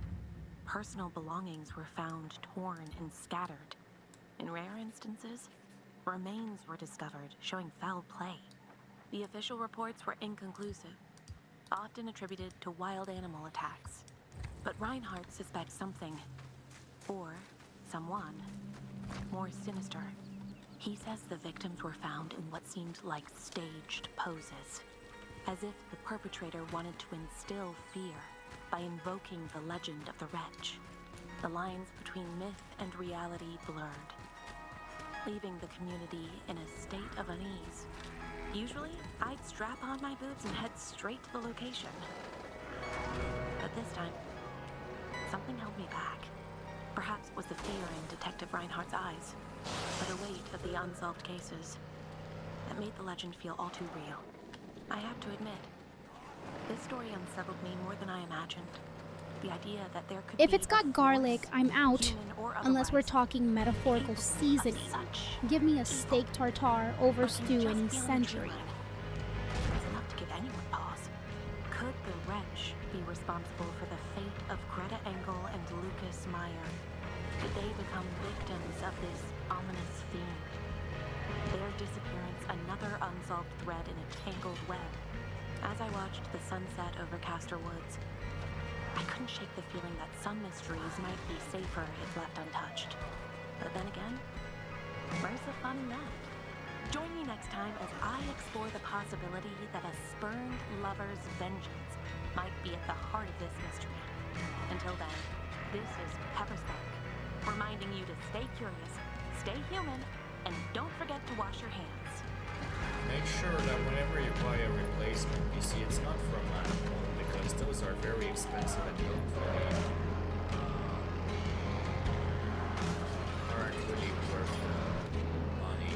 Personal belongings were found torn and scattered. In rare instances, remains were discovered showing foul play. The official reports were inconclusive, often attributed to wild animal attacks. But Reinhardt suspects something, or someone, more sinister. He says the victims were found in what seemed like staged poses, as if the perpetrator wanted to instill fear by invoking the legend of the Wretch. The lines between myth and reality blurred, leaving the community in a state of unease. Usually, I'd strap on my boots and head straight to the location. But this time, something held me back. Perhaps it was the fear in Detective Reinhardt's eyes, or the weight of the unsolved cases that made the legend feel all too real. I have to admit, this story unsettled me more than I imagined. The idea that there could If be it's got garlic, I'm out. Unless we're talking metaphorical seasoning. Give me a steak tartare over stew any century. It's enough to give anyone pause. Could the Wretch be responsible for the fate of Greta Engel and Lucas Meyer? Did they become victims of this ominous theme? Their disappearance, another unsolved thread in a tangled web. As I watched the sunset over Castor Woods, I couldn't shake the feeling that some mysteries might be safer if left untouched. But then again, where's the fun in that? Join me next time as I explore the possibility that a spurned lover's vengeance might be at the heart of this mystery. Until then, this is Pepper Spark, reminding you to stay curious, stay human, and don't forget to wash your hands. Make sure that whenever you buy a replacement PC, it's not from Apple, because those are very expensive and aren't really worth the money.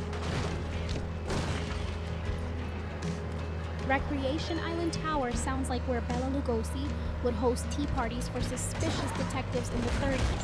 Recreation Island Tower sounds like where Bela Lugosi would host tea parties for suspicious detectives in the 30s.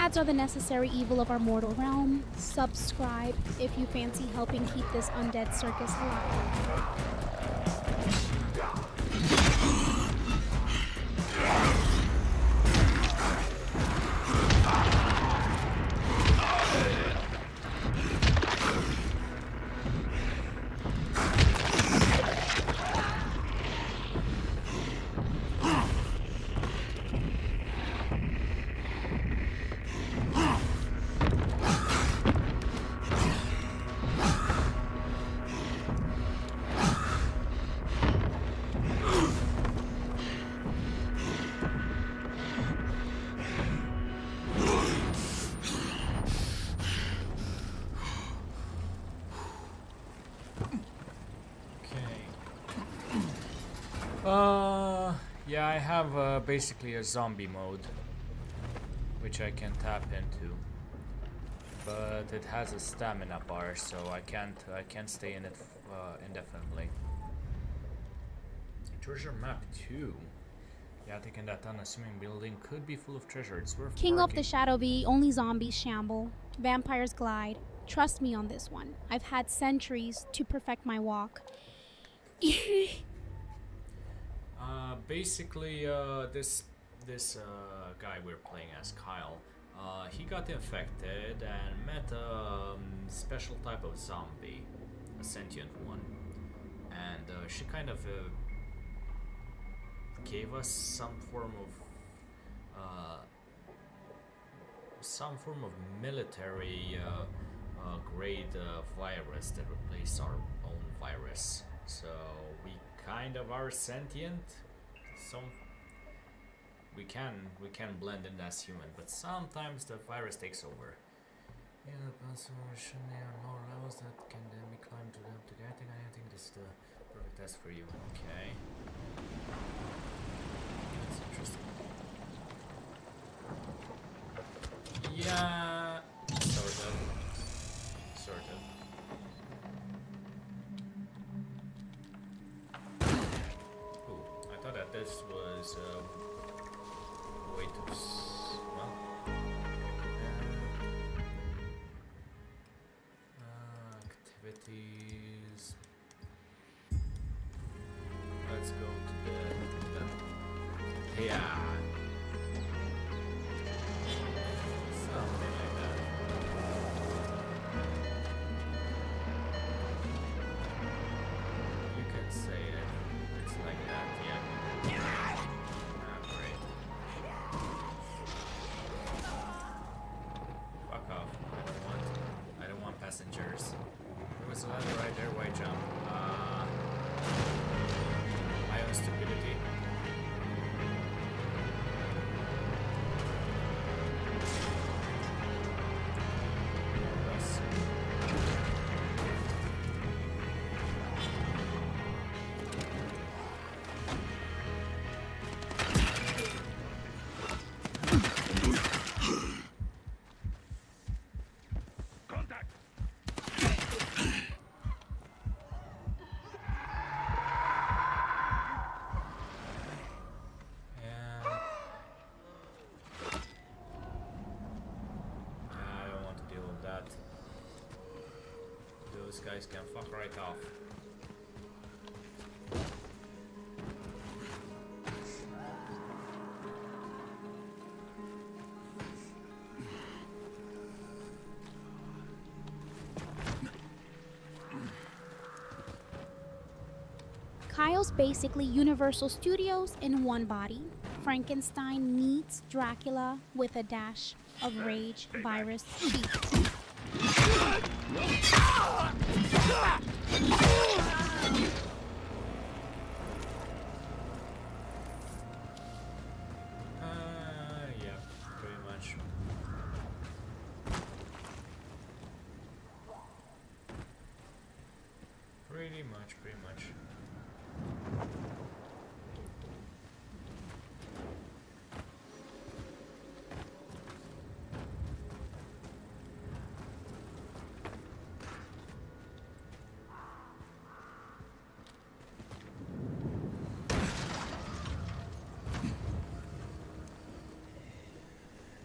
Ads are the necessary evil of our mortal realm. Subscribe if you fancy helping keep this undead circus alive. Yeah, I have basically a zombie mode, which I can tap into, but it has a stamina bar, so I can't stay in it indefinitely. Treasure map 2. Yeah, taking that unassuming building could be full of treasure. It's worth King of parking. the Shadow V, only zombies shamble. Vampires glide. Trust me on this one. I've had centuries to perfect my walk. Basically, this guy we're playing as, Kyle, he got infected and met a special type of zombie, a sentient one, and she kind of gave us some form of military grade virus that replaced our own virus. So we kind of are sentient. We can blend in as human, but sometimes the virus takes over. Yeah, the transformation there are more levels that can then be climbed to them together. I think this is the perfect test for you. Okay. That's interesting. Yeah, sort of. Ooh, I thought that this was way too well. Activities. Let's go to the yeah. Something like that. You can say it. It's like that, yeah. Ah, great. Fuck off. I don't want passengers. There was a ladder right there, why jump? My own stupidity. Yes. Contact! I don't want to deal with that. Those guys can fuck right off. Kyle's basically Universal Studios in one body. Frankenstein meets Dracula with a dash of rage, virus, beat. Yeah, pretty much. Pretty much.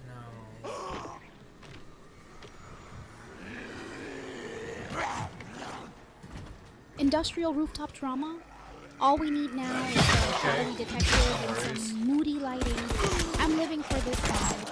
No. Industrial rooftop drama? All we need now is a shadowy detective and some moody lighting. I'm living for this vibe.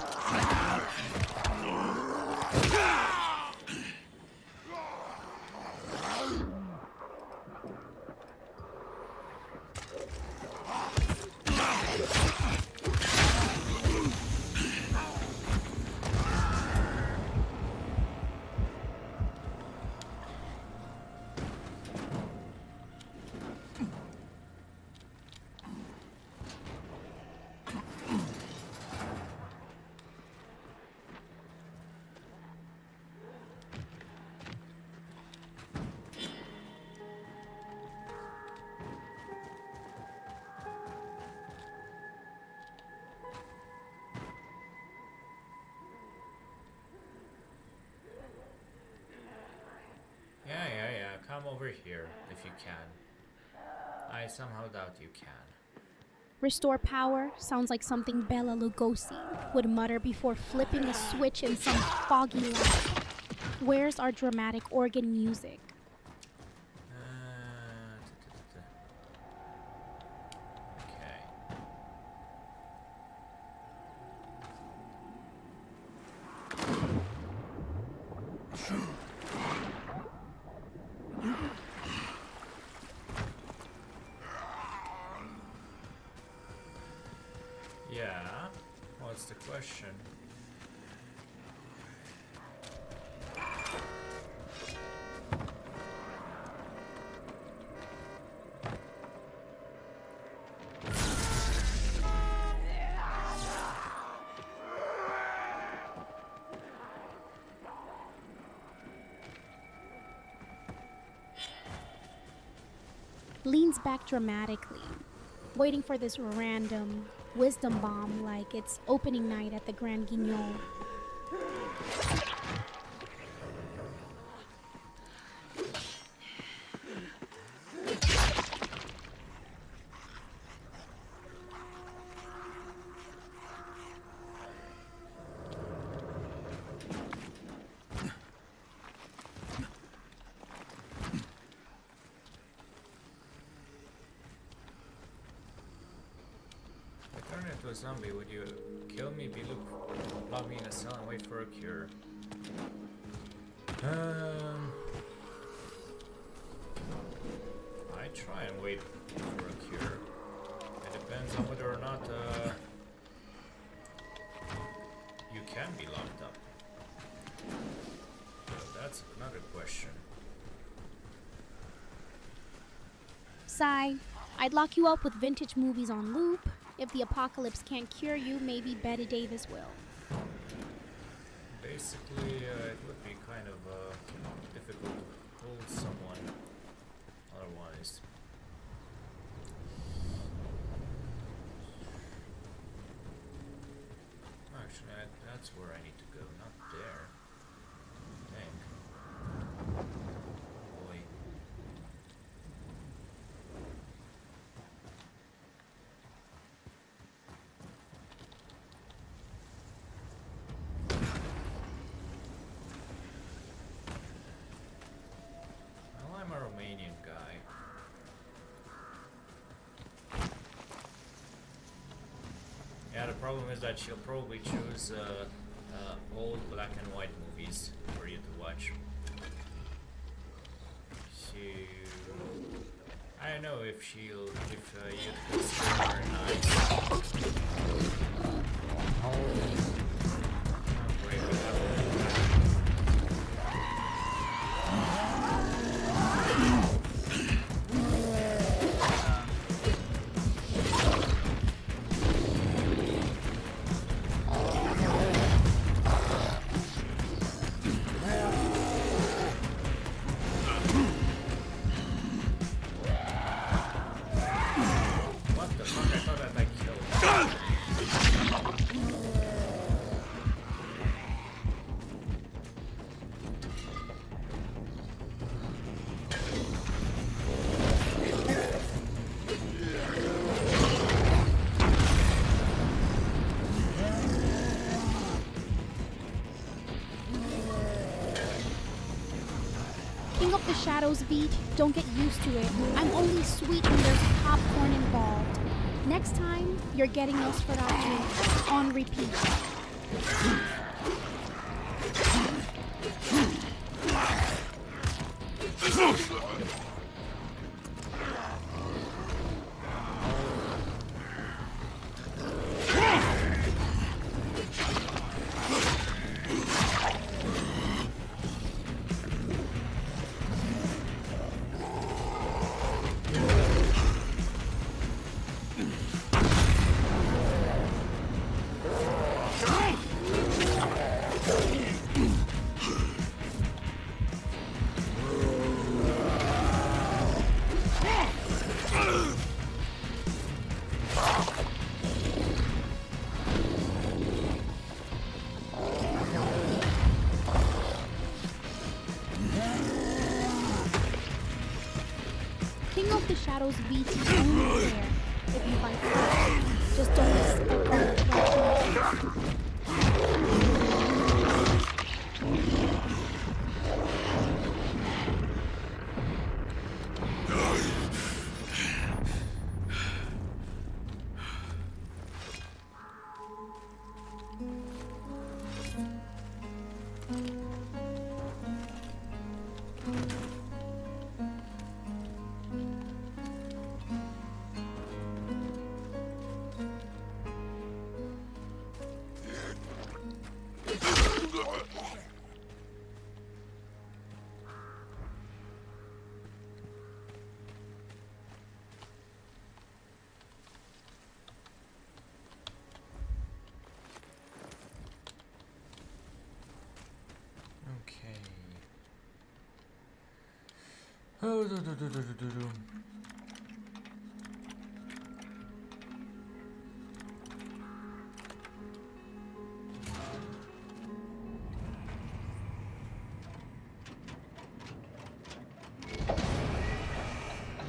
Yeah. Come over here if you can. I somehow doubt you can. Restore power sounds like something Bela Lugosi would mutter before flipping a switch in some foggy lab. Where's our dramatic organ music? Okay. Yeah, what's the question? Leans back dramatically, waiting for this random wisdom bomb like it's opening night at the Grand Guignol. To a zombie, would you kill me, lock me in a cell and wait for a cure? I try and wait for a cure. It depends on whether or not you can be locked up. So that's another question. Sigh, I'd lock you up with vintage movies on loop. If the apocalypse can't cure you, maybe Bette Davis will. Basically, it would be kind of difficult to hold someone otherwise. Actually, that's where I need to go, not there. I think. Boy. I'm a Romanian guy. Yeah, the problem is that she'll probably choose old black and white movies for you to watch. I don't know if you'd consider her nice. What the fuck? I thought that I killed. the Shadows, Veet. Don't get used to it. I'm only sweet when there's popcorn involved. Next time, you're getting Nosferatu on repeat. King of the Shadows Veet is only there if you fight first. Just don't expect all the right. Oh,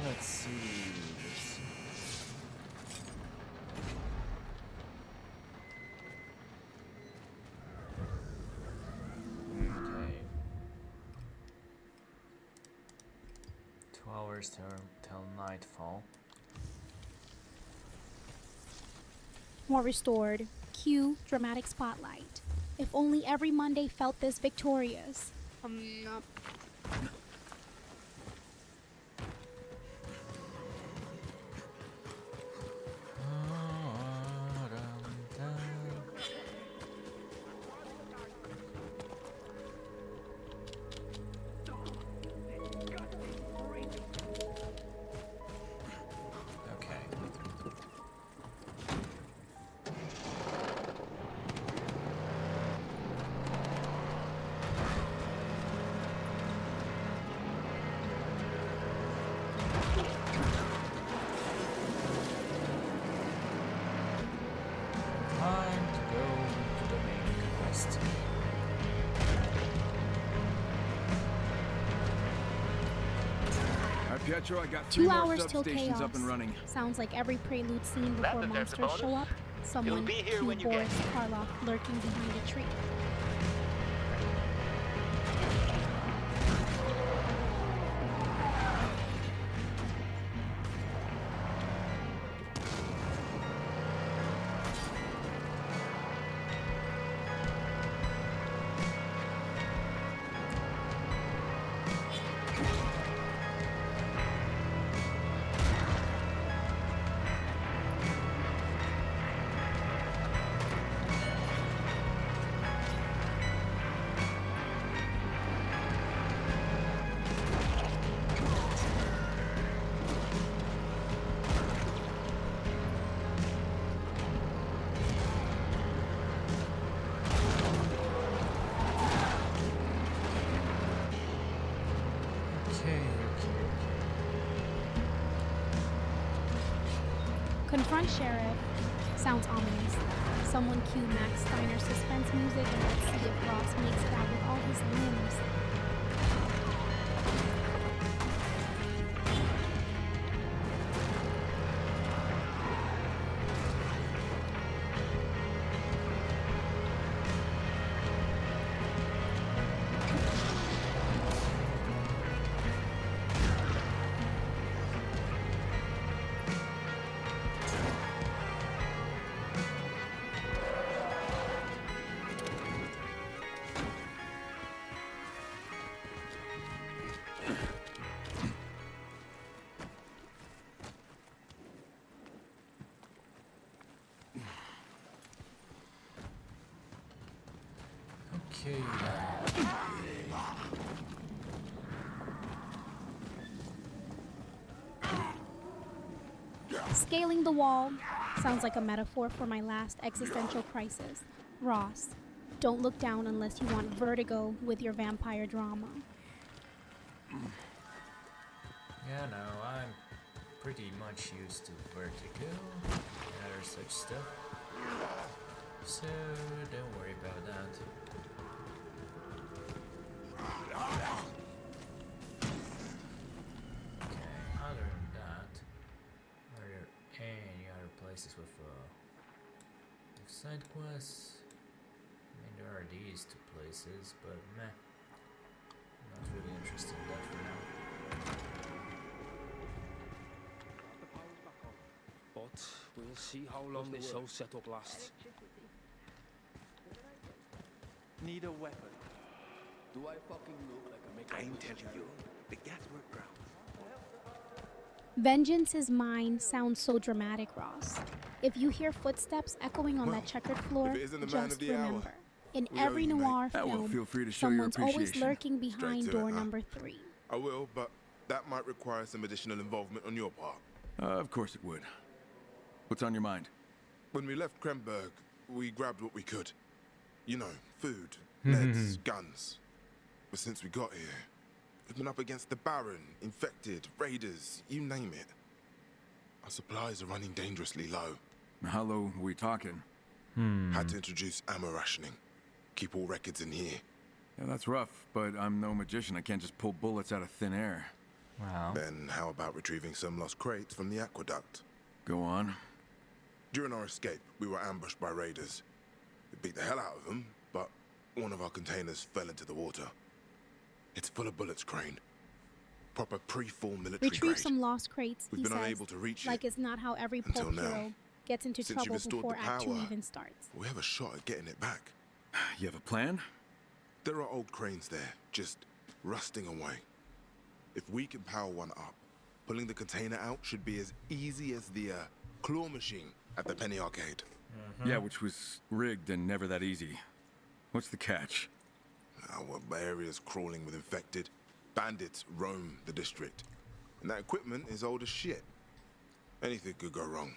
let's see. Okay. 2 hours till nightfall. More restored. Cue dramatic spotlight. If only every Monday felt this victorious. Pietro, I got 3 2 more hours till substations chaos. up and running. Sounds like every prelude scene before monsters show up. Someone cue Boris Karloff lurking behind a tree. Confront Sheriff. Sounds ominous. Someone cue Max Steiner's suspense music and let's see if Ross makes it out with all his limbs. Okay. Scaling the wall sounds like a metaphor for my last existential crisis. Ross, don't look down unless you want vertigo with your vampire drama. Yeah, no, I'm pretty much used to vertigo and other such stuff. So don't worry about that. Okay, other than that, are there any other places with side quests? I mean, there are these two places, but meh. Not really interested in that for now. But we'll see how long this whole setup lasts. Need a weapon. Do I fucking look like I'm telling you, the gas work ground. Vengeance is mine sounds so dramatic, Ross. If you hear footsteps echoing on that checkered floor, if it isn't the man just of the hour, remember. In we every owe you, mate. noir Well, film, feel free to show your someone's always appreciation. lurking behind to door it, huh? number 3. I will, but that might require some additional involvement on your part. Of course it would. What's on your mind? When we left Kremberg, we grabbed what we could. You know, food, meds, guns. But since we got here, we've been up against the Baron, infected, raiders, you name it. Our supplies are running dangerously low. How low are we talking? Had to introduce ammo rationing. Keep all records in here. Yeah, that's rough, but I'm no magician. I can't just pull bullets out of thin air. Wow. Then how about retrieving some lost crates from the aqueduct? Go on. During our escape, we were ambushed by raiders. We beat the hell out of them, but one of our containers fell into the water. It's full of bullets, Crane. Proper pre-formed military Retrieve grade. some lost crates, We've he been says, unable to reach like it it's not how every until pulp now. hero gets into Since you've trouble restored before the Act 2 power, even starts. we have a shot at getting it back. You have a plan? There are old cranes there, just rusting away. If we can power one up, pulling the container out should be as easy as the claw machine at the Penny Arcade. Yeah, which was rigged and never that easy. What's the catch? Our area's crawling with infected. Bandits roam the district. And that equipment is old as shit. Anything could go wrong.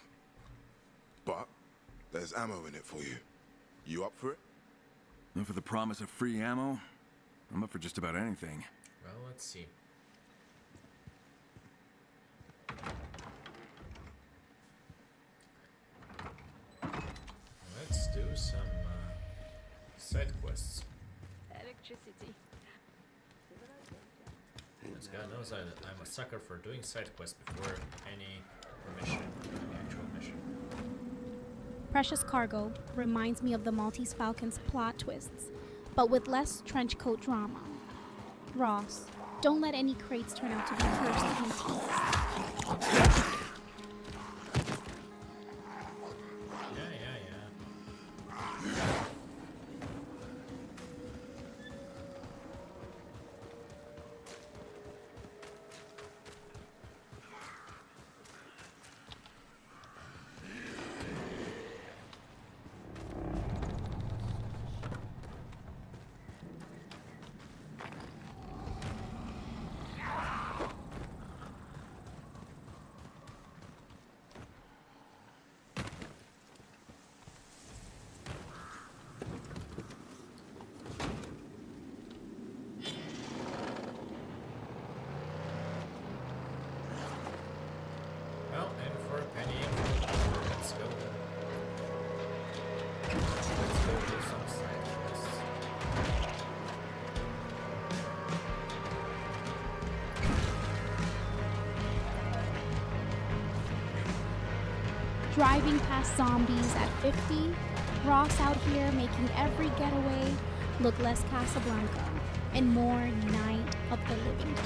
But there's ammo in it for you. You up for it? And for the promise of free ammo, I'm up for just about anything. Well, let's see. Let's do some side quests. Electricity. This guy knows I'm a sucker for doing side quests before any mission, any actual mission. Precious Cargo reminds me of the Maltese Falcon's plot twists, but with less trench coat drama. Ross, don't let any crates turn out to be cursed empties. Yeah. Well, and for a penny, let's go. Let's go do some side quests. Driving past zombies at 50, Ross out here making every getaway look less Casablanca and more Night of the Living Dead.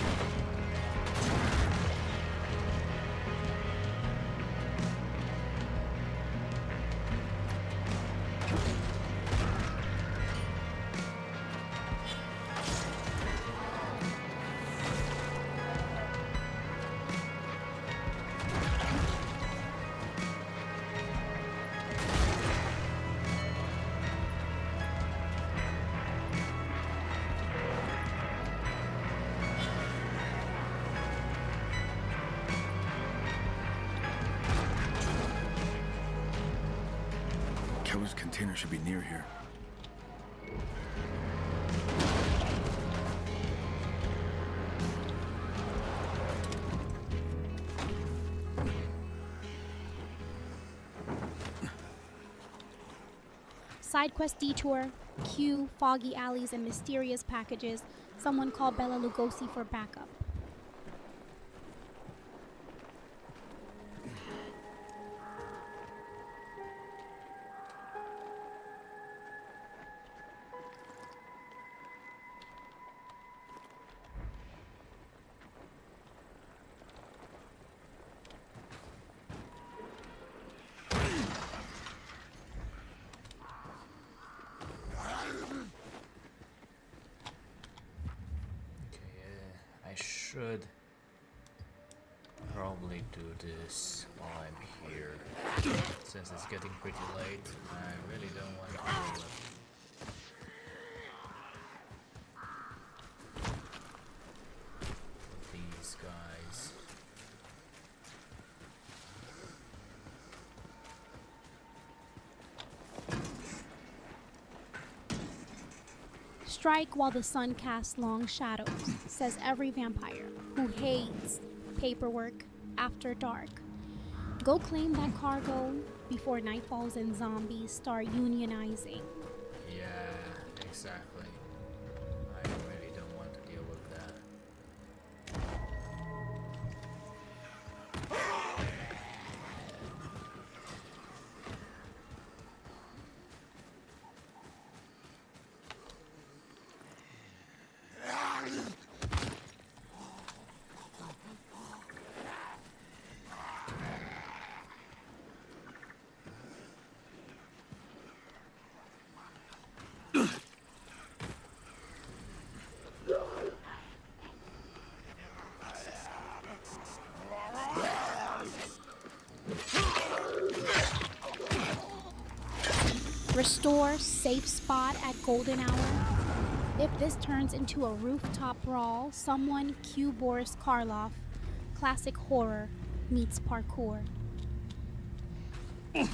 Those containers should be near here. Side quest detour, Q, foggy alleys, and mysterious packages. Someone call Bella Lugosi for backup. I should probably do this while I'm here, since it's getting pretty late. I really don't want to do it. These guys. Strike while the sun casts long shadows, says every vampire who hates paperwork after dark. Go claim that cargo before night falls and zombies start unionizing. Yeah, exactly. I really don't want to deal with that. Restore safe spot at golden hour. If this turns into a rooftop brawl, someone cue Boris Karloff. Classic horror meets parkour. Okay,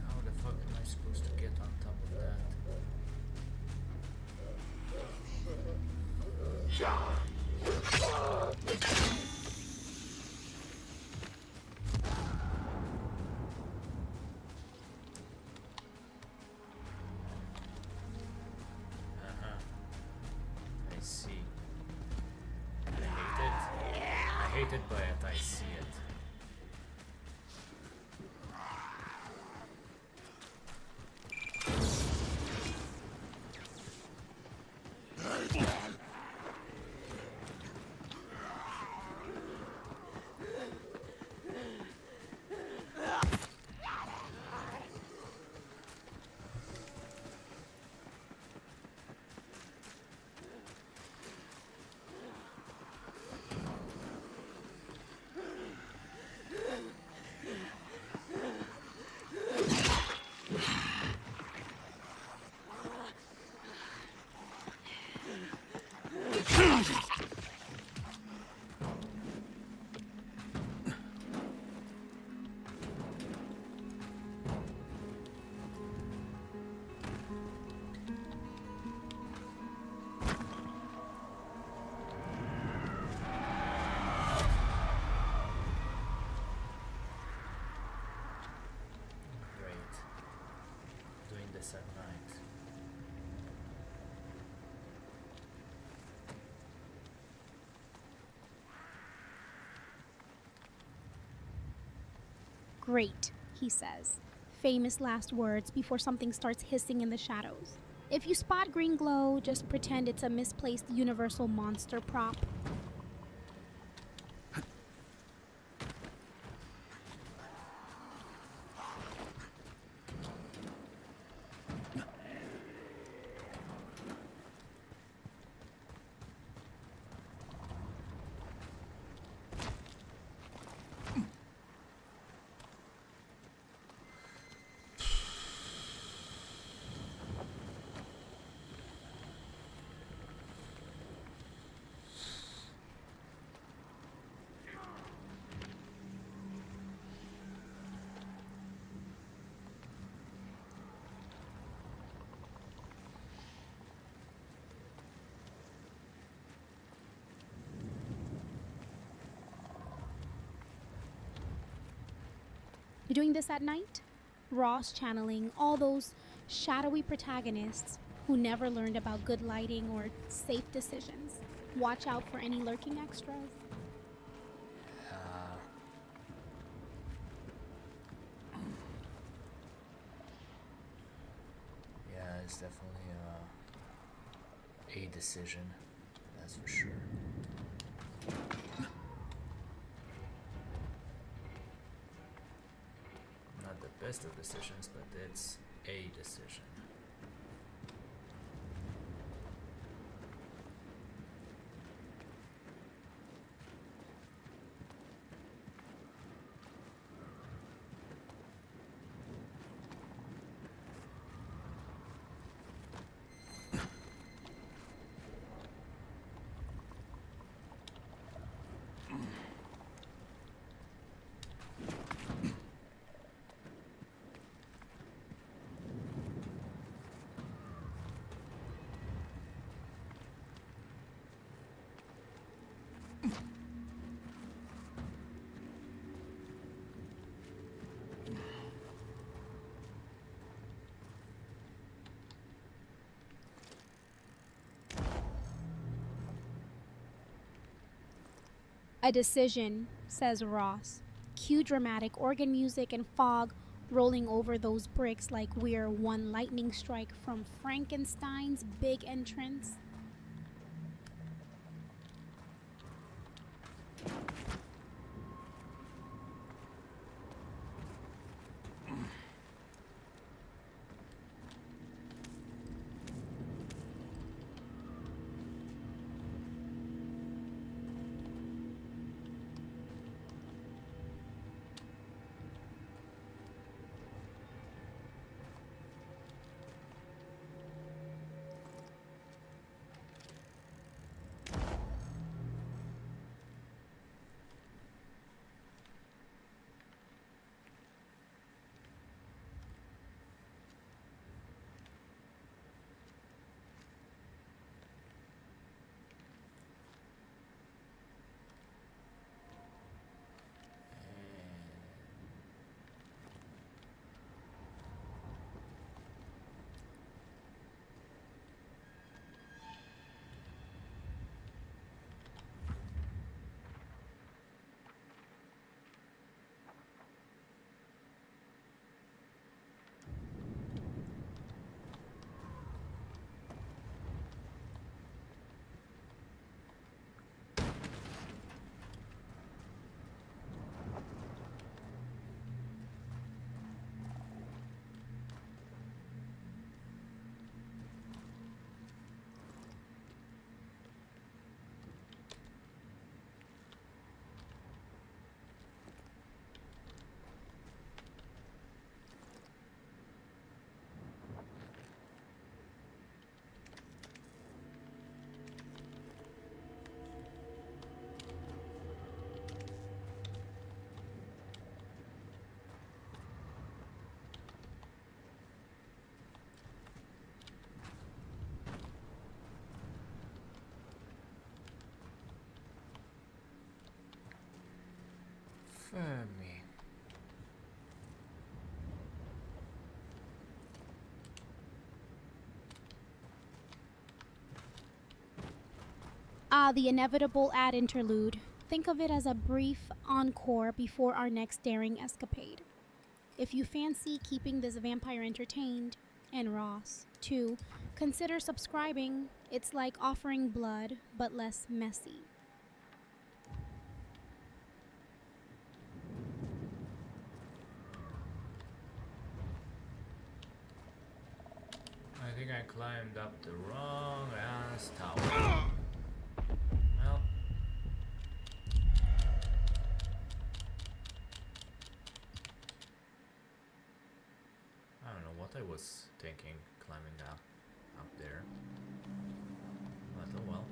how the fuck am I supposed to get on top of that? I see. I hate it, but I see it. Great. Doing this at night. Great, he says. Famous last words before something starts hissing in the shadows. If you spot green glow, just pretend it's a misplaced Universal monster prop. You're doing this at night? Ross channeling all those shadowy protagonists who never learned about good lighting or safe decisions. Watch out for any lurking extras. Yeah, it's definitely a decision, that's for sure. Not the best of decisions, but it's a decision. A decision, says Ross. Cue dramatic organ music and fog rolling over those bricks like we're one lightning strike from Frankenstein's big entrance. Fermi. The inevitable ad interlude. Think of it as a brief encore before our next daring escapade. If you fancy keeping this vampire entertained, and Ross, too, consider subscribing. It's like offering blood, but less messy. I think I climbed up the wrong ass tower. Well. I don't know what I was thinking climbing up there. But oh well.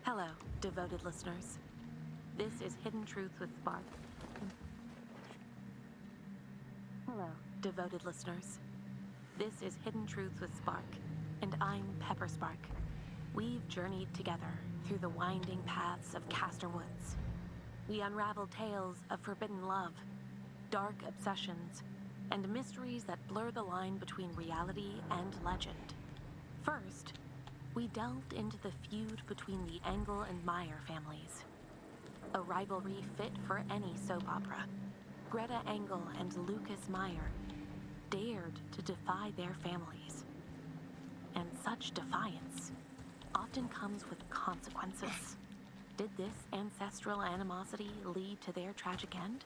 Hello, devoted listeners. This is Hidden Truth with Spark. Hello, devoted listeners. This is Hidden Truth with Spark, and I'm Pepper Spark. We've journeyed together through the winding paths of Castor Woods. We unravel tales of forbidden love, dark obsessions, and mysteries that blur the line between reality and legend. First, we delved into the feud between the Engel and Meyer families. A rivalry fit for any soap opera. Greta Engel and Lucas Meyer dared to defy their families. And such defiance often comes with consequences. Did this ancestral animosity lead to their tragic end?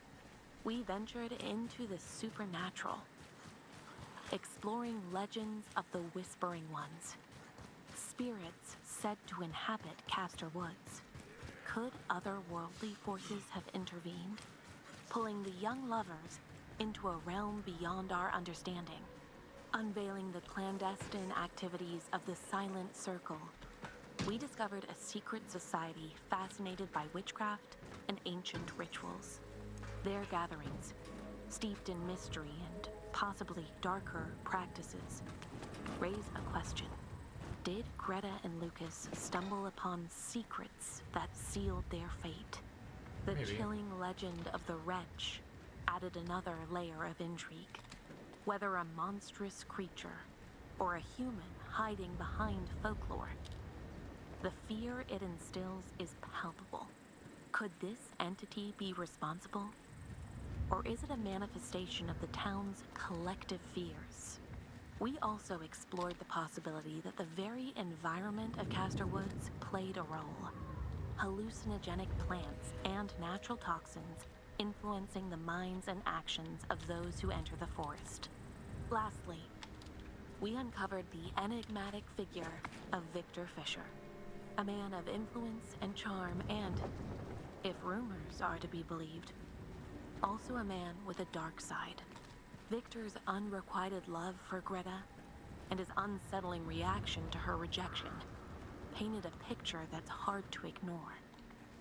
We ventured into the supernatural, exploring legends of the Whispering Ones, spirits said to inhabit Castor Woods. Could otherworldly forces have intervened, pulling the young lovers into a realm beyond our understanding, unveiling the clandestine activities of the Silent Circle? We discovered a secret society fascinated by witchcraft and ancient rituals. Their gatherings, steeped in mystery and possibly darker practices, raise a question. Did Greta and Lucas stumble upon secrets that sealed their fate? The chilling legend of the Wretch added another layer of intrigue. Whether a monstrous creature or a human hiding behind folklore, the fear it instills is palpable. Could this entity be responsible? Or is it a manifestation of the town's collective fears? We also explored the possibility that the very environment of Castor Woods played a role. Hallucinogenic plants and natural toxins influencing the minds and actions of those who enter the forest. Lastly, we uncovered the enigmatic figure of Victor Fisher, a man of influence and charm and, if rumors are to be believed, also a man with a dark side. Victor's unrequited love for Greta and his unsettling reaction to her rejection painted a picture that's hard to ignore.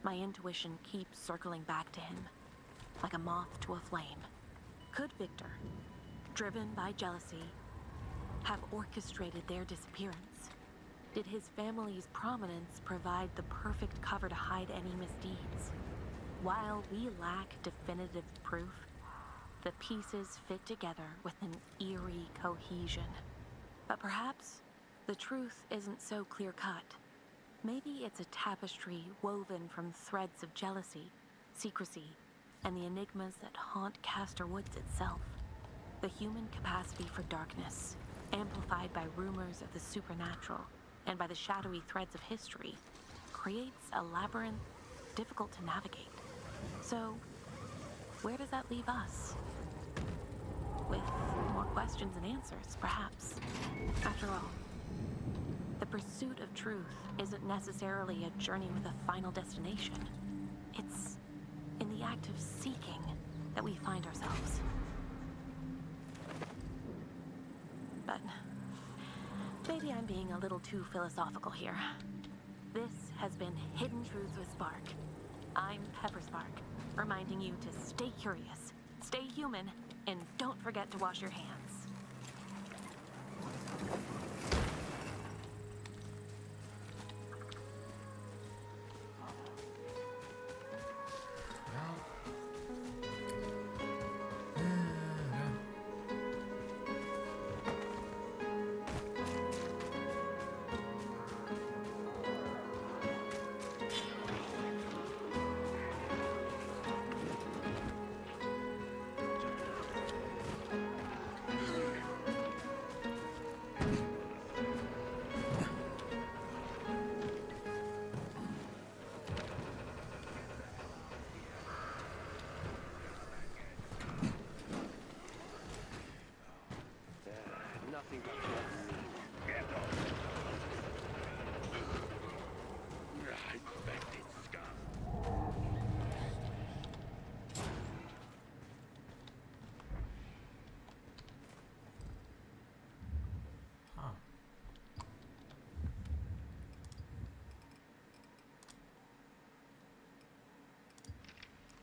My intuition keeps circling back to him, like a moth to a flame. Could Victor, driven by jealousy, have orchestrated their disappearance? Did his family's prominence provide the perfect cover to hide any misdeeds? While we lack definitive proof, the pieces fit together with an eerie cohesion. But perhaps the truth isn't so clear-cut. Maybe it's a tapestry woven from threads of jealousy, secrecy, and the enigmas that haunt Castor Woods itself. The human capacity for darkness, amplified by rumors of the supernatural and by the shadowy threads of history, creates a labyrinth difficult to navigate. So, where does that leave us? With more questions and answers, perhaps. After all, the pursuit of truth isn't necessarily a journey with a final destination. It's in the act of seeking that we find ourselves. But maybe I'm being a little too philosophical here. This has been Hidden Truths with Spark. I'm Pepper Spark, reminding you to stay curious, stay human, and don't forget to wash your hands.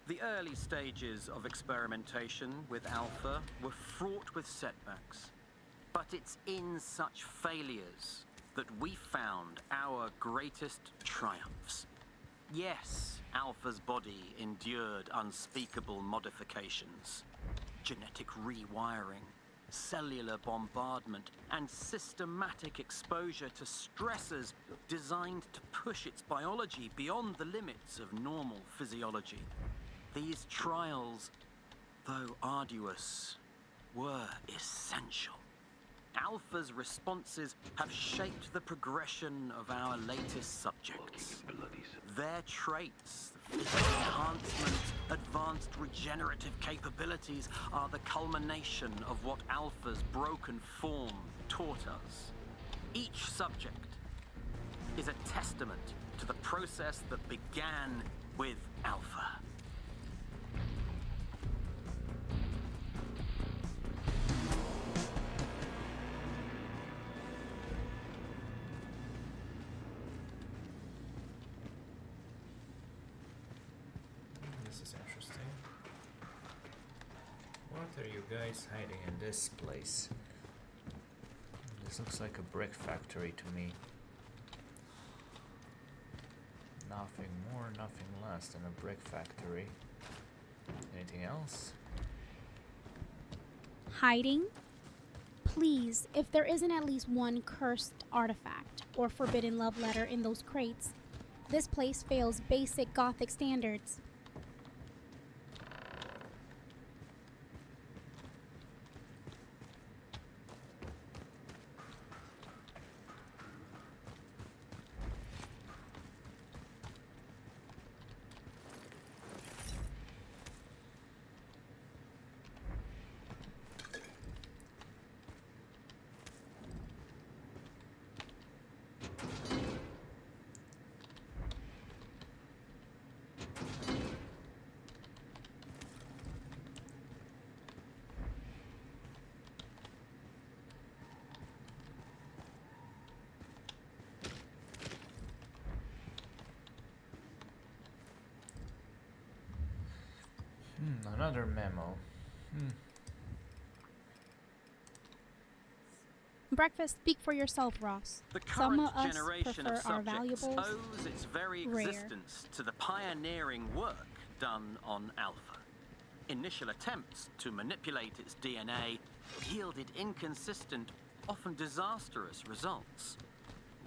The early stages of experimentation with Alpha were fraught with setbacks. But it's in such failures that we found our greatest triumphs. Yes, Alpha's body endured unspeakable modifications. Genetic rewiring, cellular bombardment, and systematic exposure to stressors designed to push its biology beyond the limits of normal physiology. These trials, though arduous, were essential. Alpha's responses have shaped the progression of our latest subjects. Their traits, enhancement, advanced regenerative capabilities are the culmination of what Alpha's broken form taught us. Each subject is a testament to the process that began with Alpha. This is interesting. What are you guys hiding in this place? This looks like a brick factory to me. Nothing more, nothing less than a brick factory. Anything else? Hiding? Please, if there isn't at least one cursed artifact or forbidden love letter in those crates, this place fails basic Gothic standards. Another memo. Breakfast, speak for yourself, Ross. The Some current of us generation prefer of our subjects valuables owes its very rare. existence to the pioneering work done on Alpha. Initial attempts to manipulate its DNA yielded inconsistent, often disastrous results.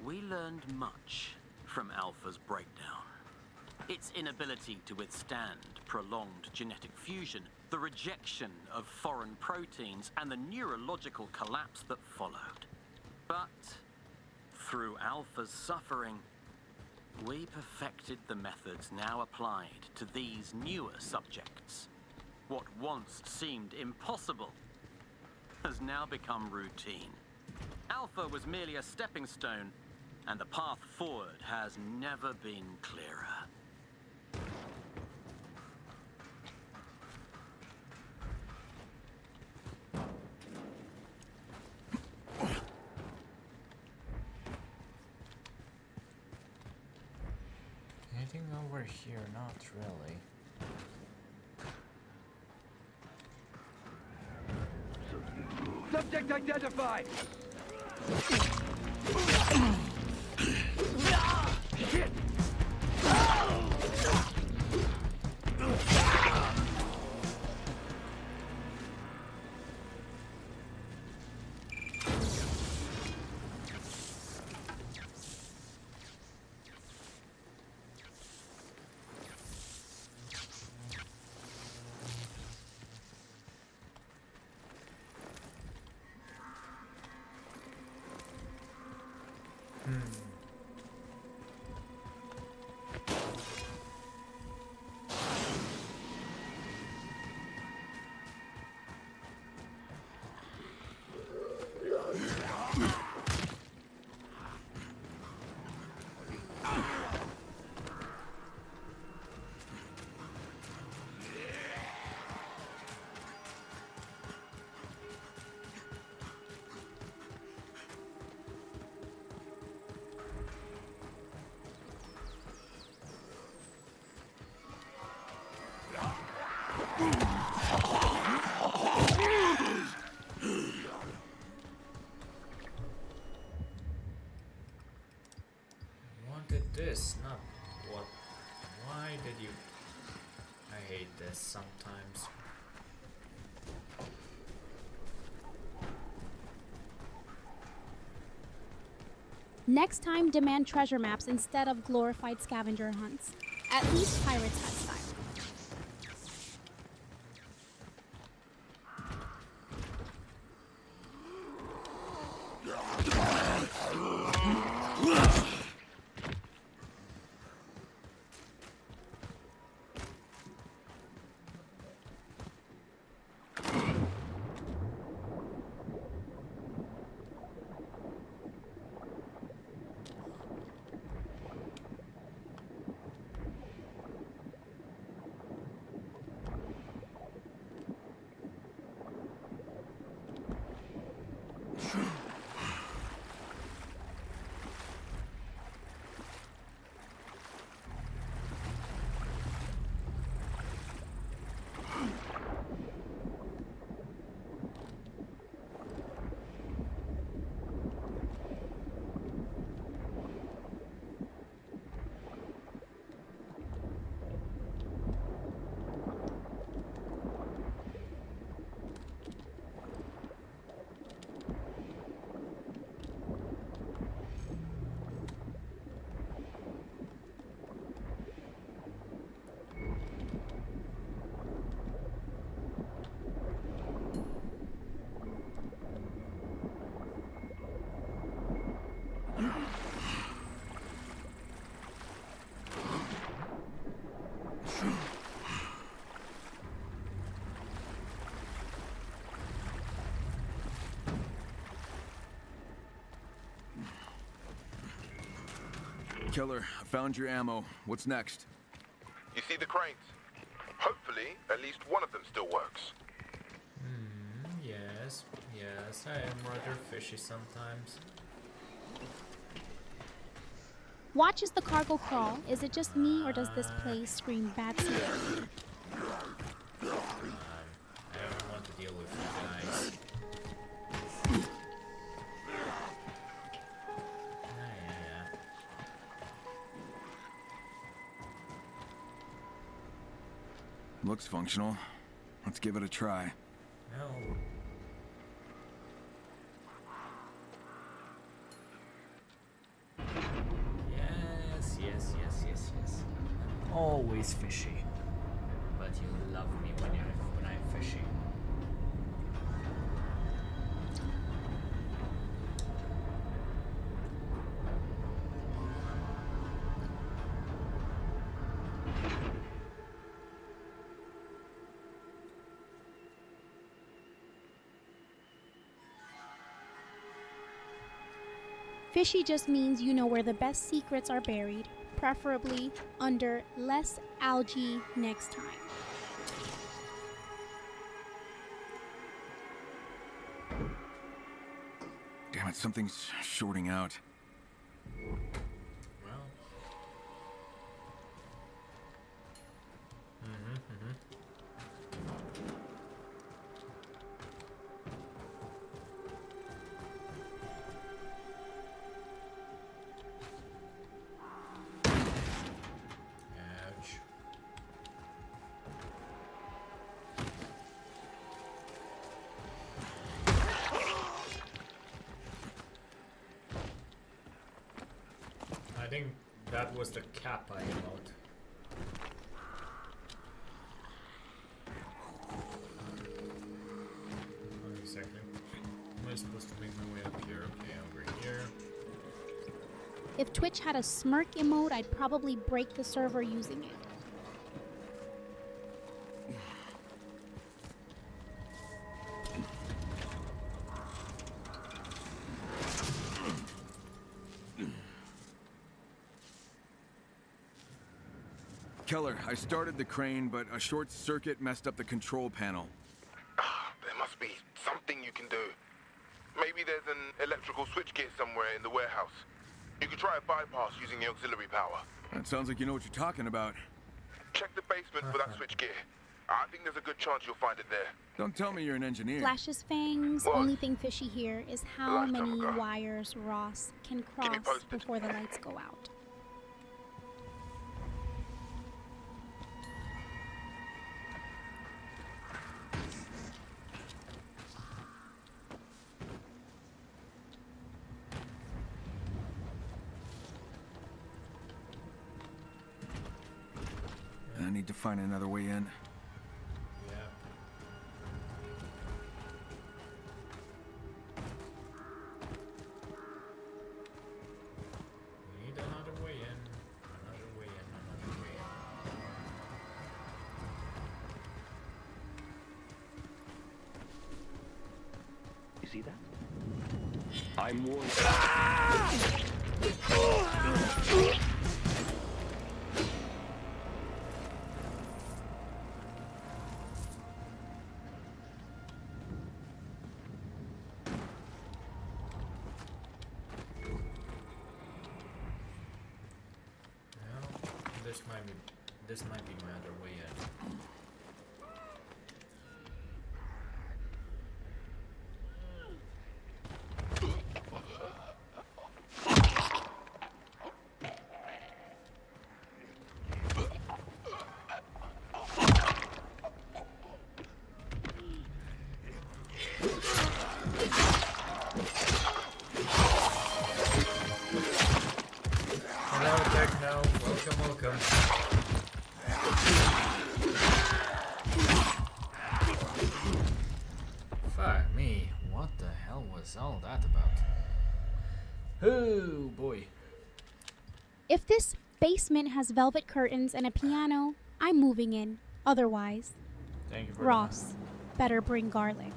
We learned much from Alpha's breakdown. Its inability to withstand prolonged genetic fusion, the rejection of foreign proteins, and the neurological collapse that followed. But through Alpha's suffering, we perfected the methods now applied to these newer subjects. What once seemed impossible has now become routine. Alpha was merely a stepping stone, and the path forward has never been clearer. Anything over here? Not really. Subject identified! Shit! Wanted this, not what. Why did you? I hate this sometimes. Next time, demand treasure maps instead of glorified scavenger hunts. At least Pirates had style. Killer, I found your ammo. What's next? You see the cranes? Hopefully, at least one of them still works. Yes, I am rather fishy sometimes. Watch as the cargo crawl. Is it just me, or does this place scream bad security? I don't want to deal with you guys. Looks functional. Let's give it a try. No. Yes. I'm always fishy. But you love me when I'm fishy. Fishy just means you know where the best secrets are buried, preferably under less algae next time. Damn it, something's shorting out. Well. Ouch. I think that was the Kappa emote. Wait a second. Am I supposed to make my way up here? Okay, over here. If Twitch had a smirk emote, I'd probably break the server using it. Keller, I started the crane, but a short circuit messed up the control panel. There must be something you can do. Maybe there's an electrical switchgear somewhere in the warehouse. You could try a bypass using the auxiliary power. That sounds like you know what you're talking about. Check the basement for that switchgear. I think there's a good chance you'll find it there. Don't tell me you're an engineer. Flash's fangs. What? Only thing fishy here is how Last time many ago. wires Ross can me cross posted. before the lights go out. I need to find another way in. Yeah. We need another way in. Another way in. Another way in. You see that? I'm warned. Well, this might be my other way in. Hello, Techno. Welcome. Fuck me. What the hell was all that about? Oh boy. If this basement has velvet curtains and a piano, I'm moving in. Otherwise, Thank you for Ross, better bring garlic.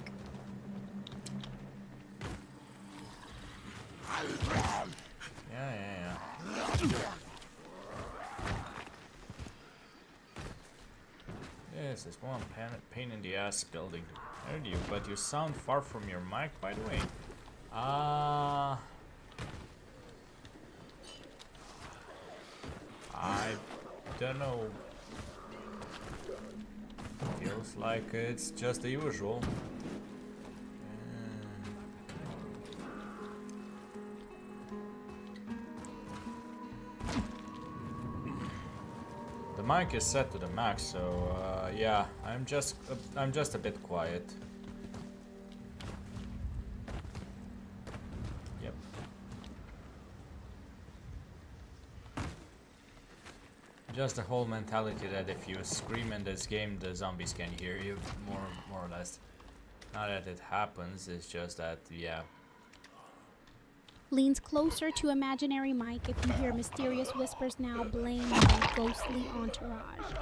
Yeah. Yes, it's one pain in the ass building. Heard you, but you sound far from your mic, by the way. I don't know. Feels like it's just the usual. The mic is set to the max, so yeah, I'm just a bit quiet. Yep. Just the whole mentality that if you scream in this game, the zombies can hear you, more or less. Not that it happens, it's just that, yeah. Leans closer to imaginary mic. If you hear mysterious whispers now, blame my ghostly entourage.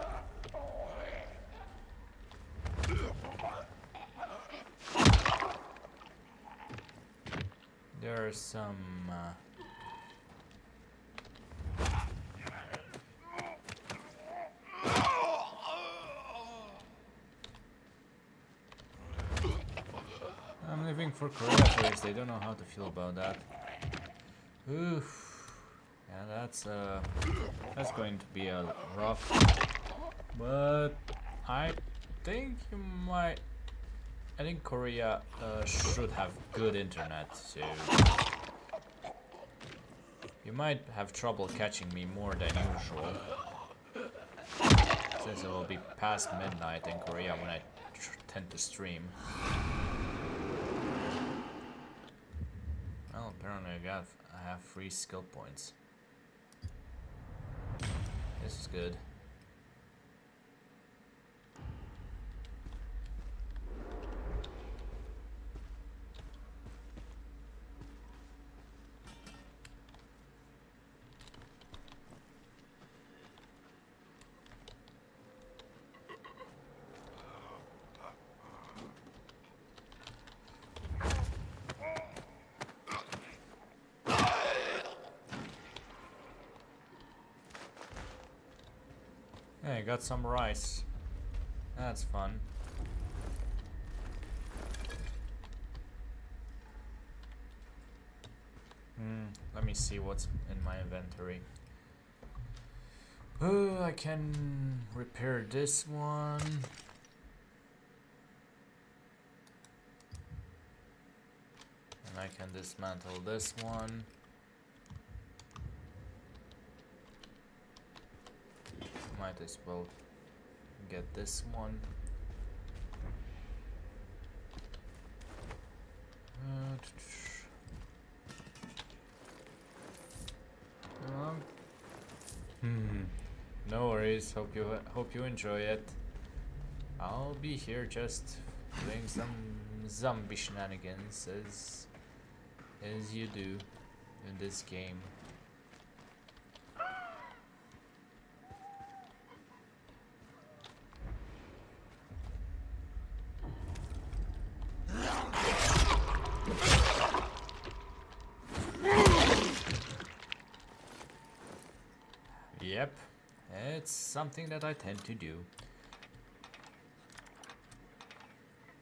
There are some I'm living for Korea players, they don't know how to feel about that. Oof. Yeah, that's going to be a rough. But I think Korea should have good internet, so you might have trouble catching me more than usual, since it will be past midnight in Korea when I tend to stream. Well, apparently I have 3 skill points. This is good. Hey, got some rice. That's fun. Let me see what's in my inventory. Oh, I can repair this one. I can dismantle this one. Might as well get this one. No worries. Hope you enjoy it. I'll be here just doing some zombie shenanigans as you do in this game. Yep, it's something that I tend to do.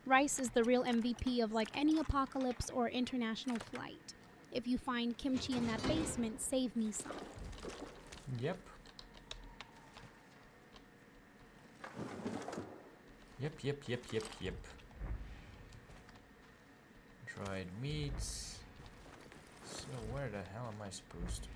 Rice is the real MVP of like any apocalypse or international flight. If you find kimchi in that basement, save me some. Yep. Yep. Dried meats. So where the hell am I supposed to?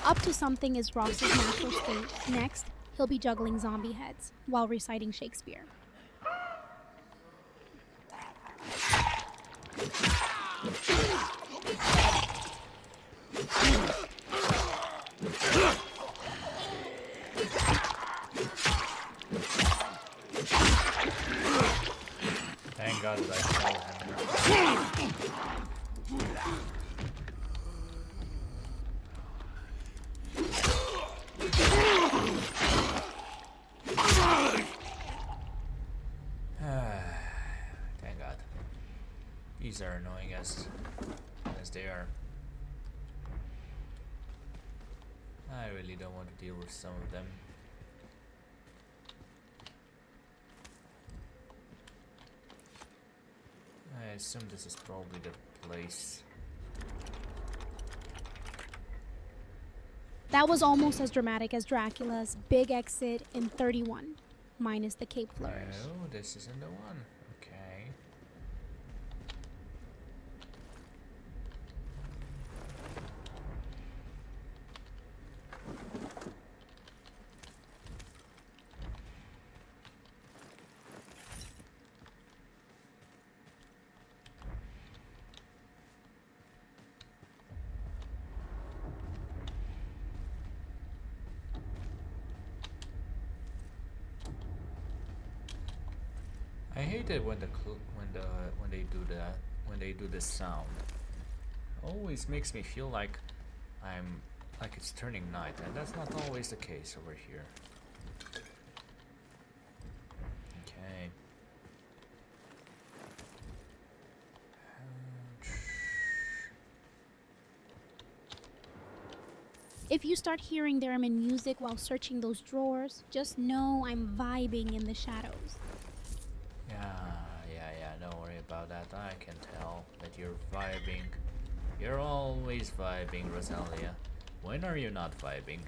Up to something is Ross's natural state. Next, he'll be juggling zombie heads while reciting Shakespeare. Thank God that I killed him. Thank God. These are annoying as they are. I really don't want to deal with some of them. I assume this is probably the place. That was almost as dramatic as Dracula's big exit in 31, minus the Cape Flourish. No, this isn't the one. Okay. I hate it when they do this sound. Always makes me feel like it's turning night, and that's not always the case over here. Okay. If you start hearing theremin music while searching those drawers, just know I'm vibing in the shadows. Yeah, don't worry about that. I can tell that you're vibing. You're always vibing, Rosalia. When are you not vibing?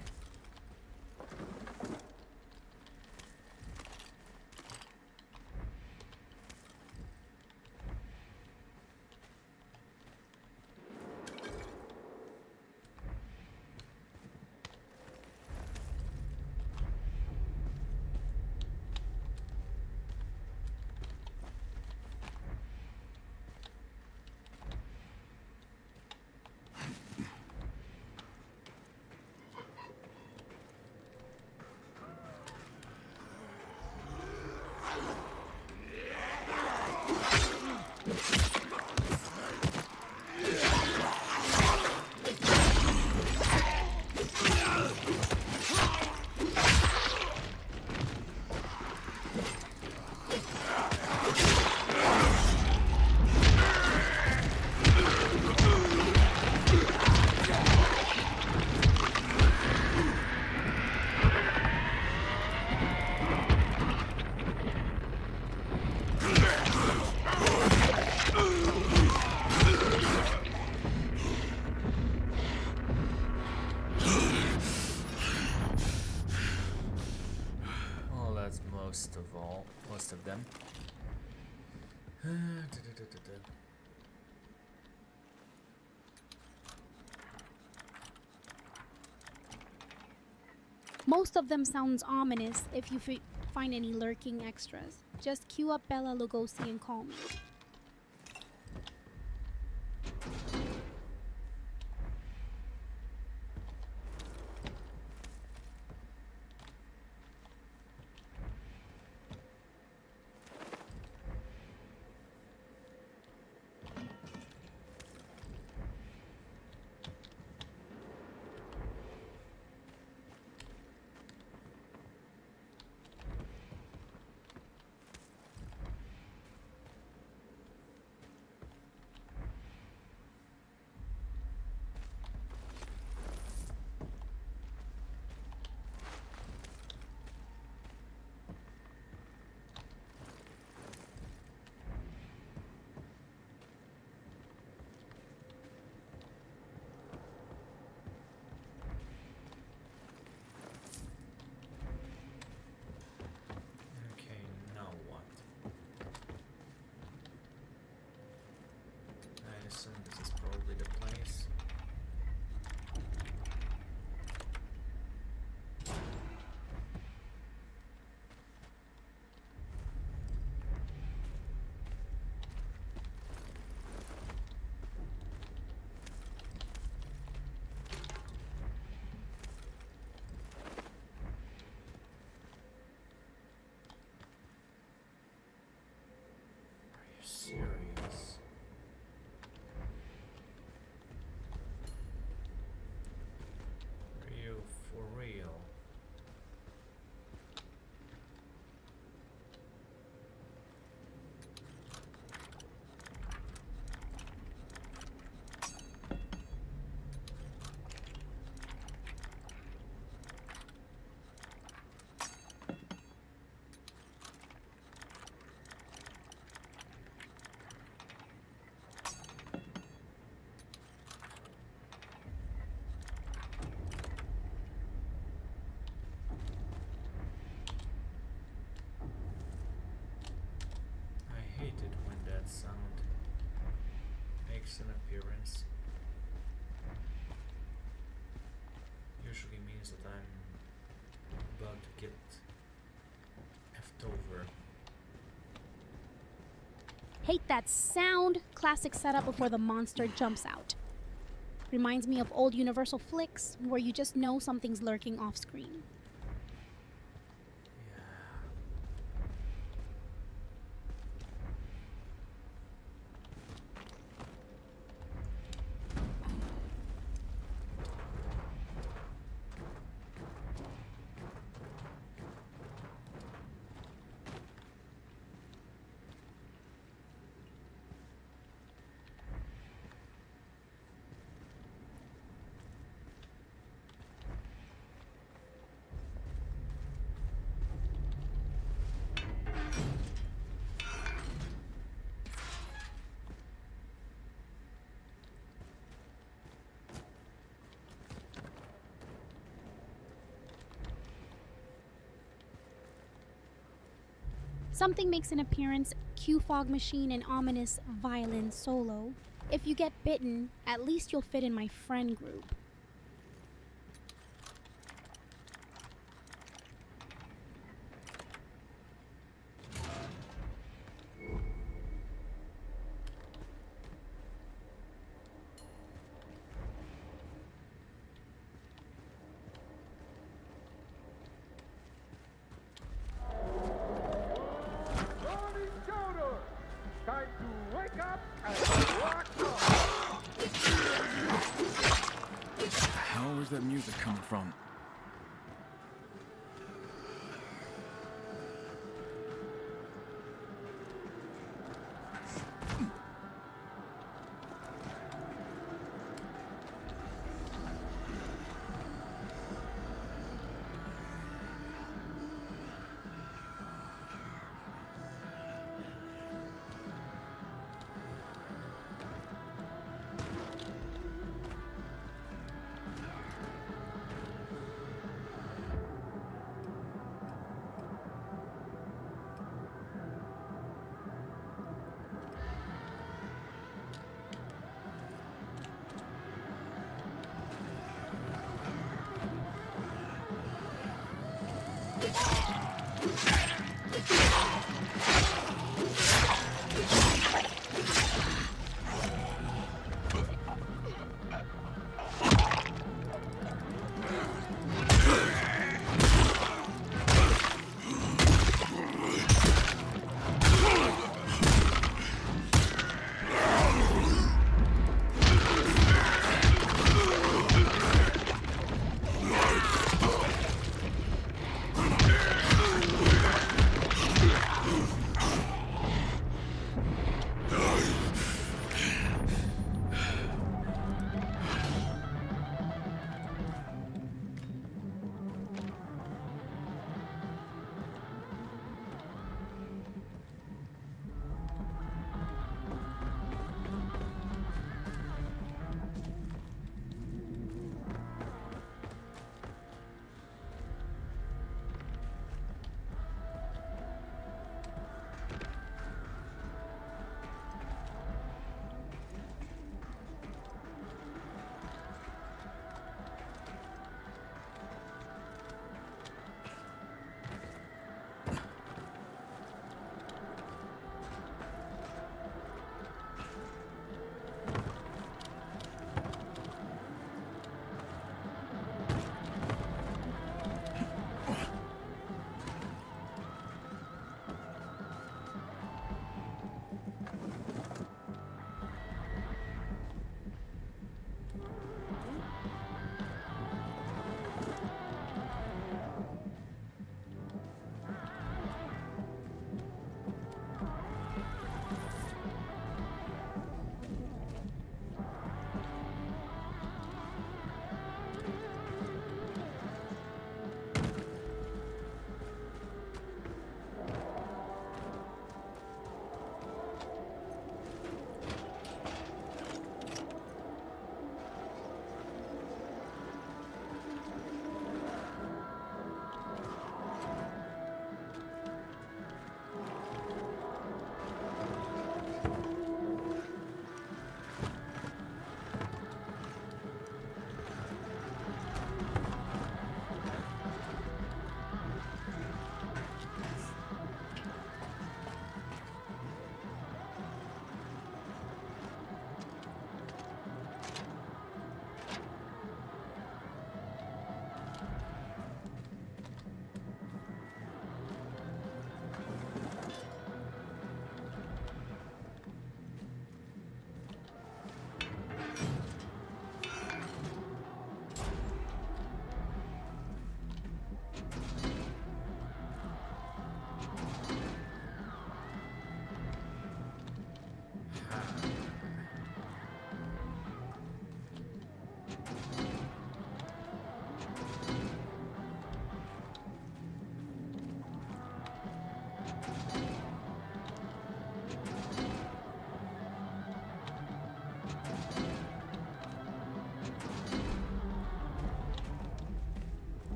most of them. Most of them sounds ominous if you find any lurking extras. Just queue up Bella Lugosi and call me. Okay, now what? I assume this is probably the place. Are you serious? Are you for real? I hate it when that sound makes an appearance. Usually means that I'm about to get effed over. Hate that sound. Classic setup before the monster jumps out. Reminds me of old Universal flicks where you just know something's lurking off screen. Something makes an appearance, cue fog machine and ominous violin solo. If you get bitten, at least you'll fit in my friend group. Time to wake up and rock on! Where the hell is that music coming from?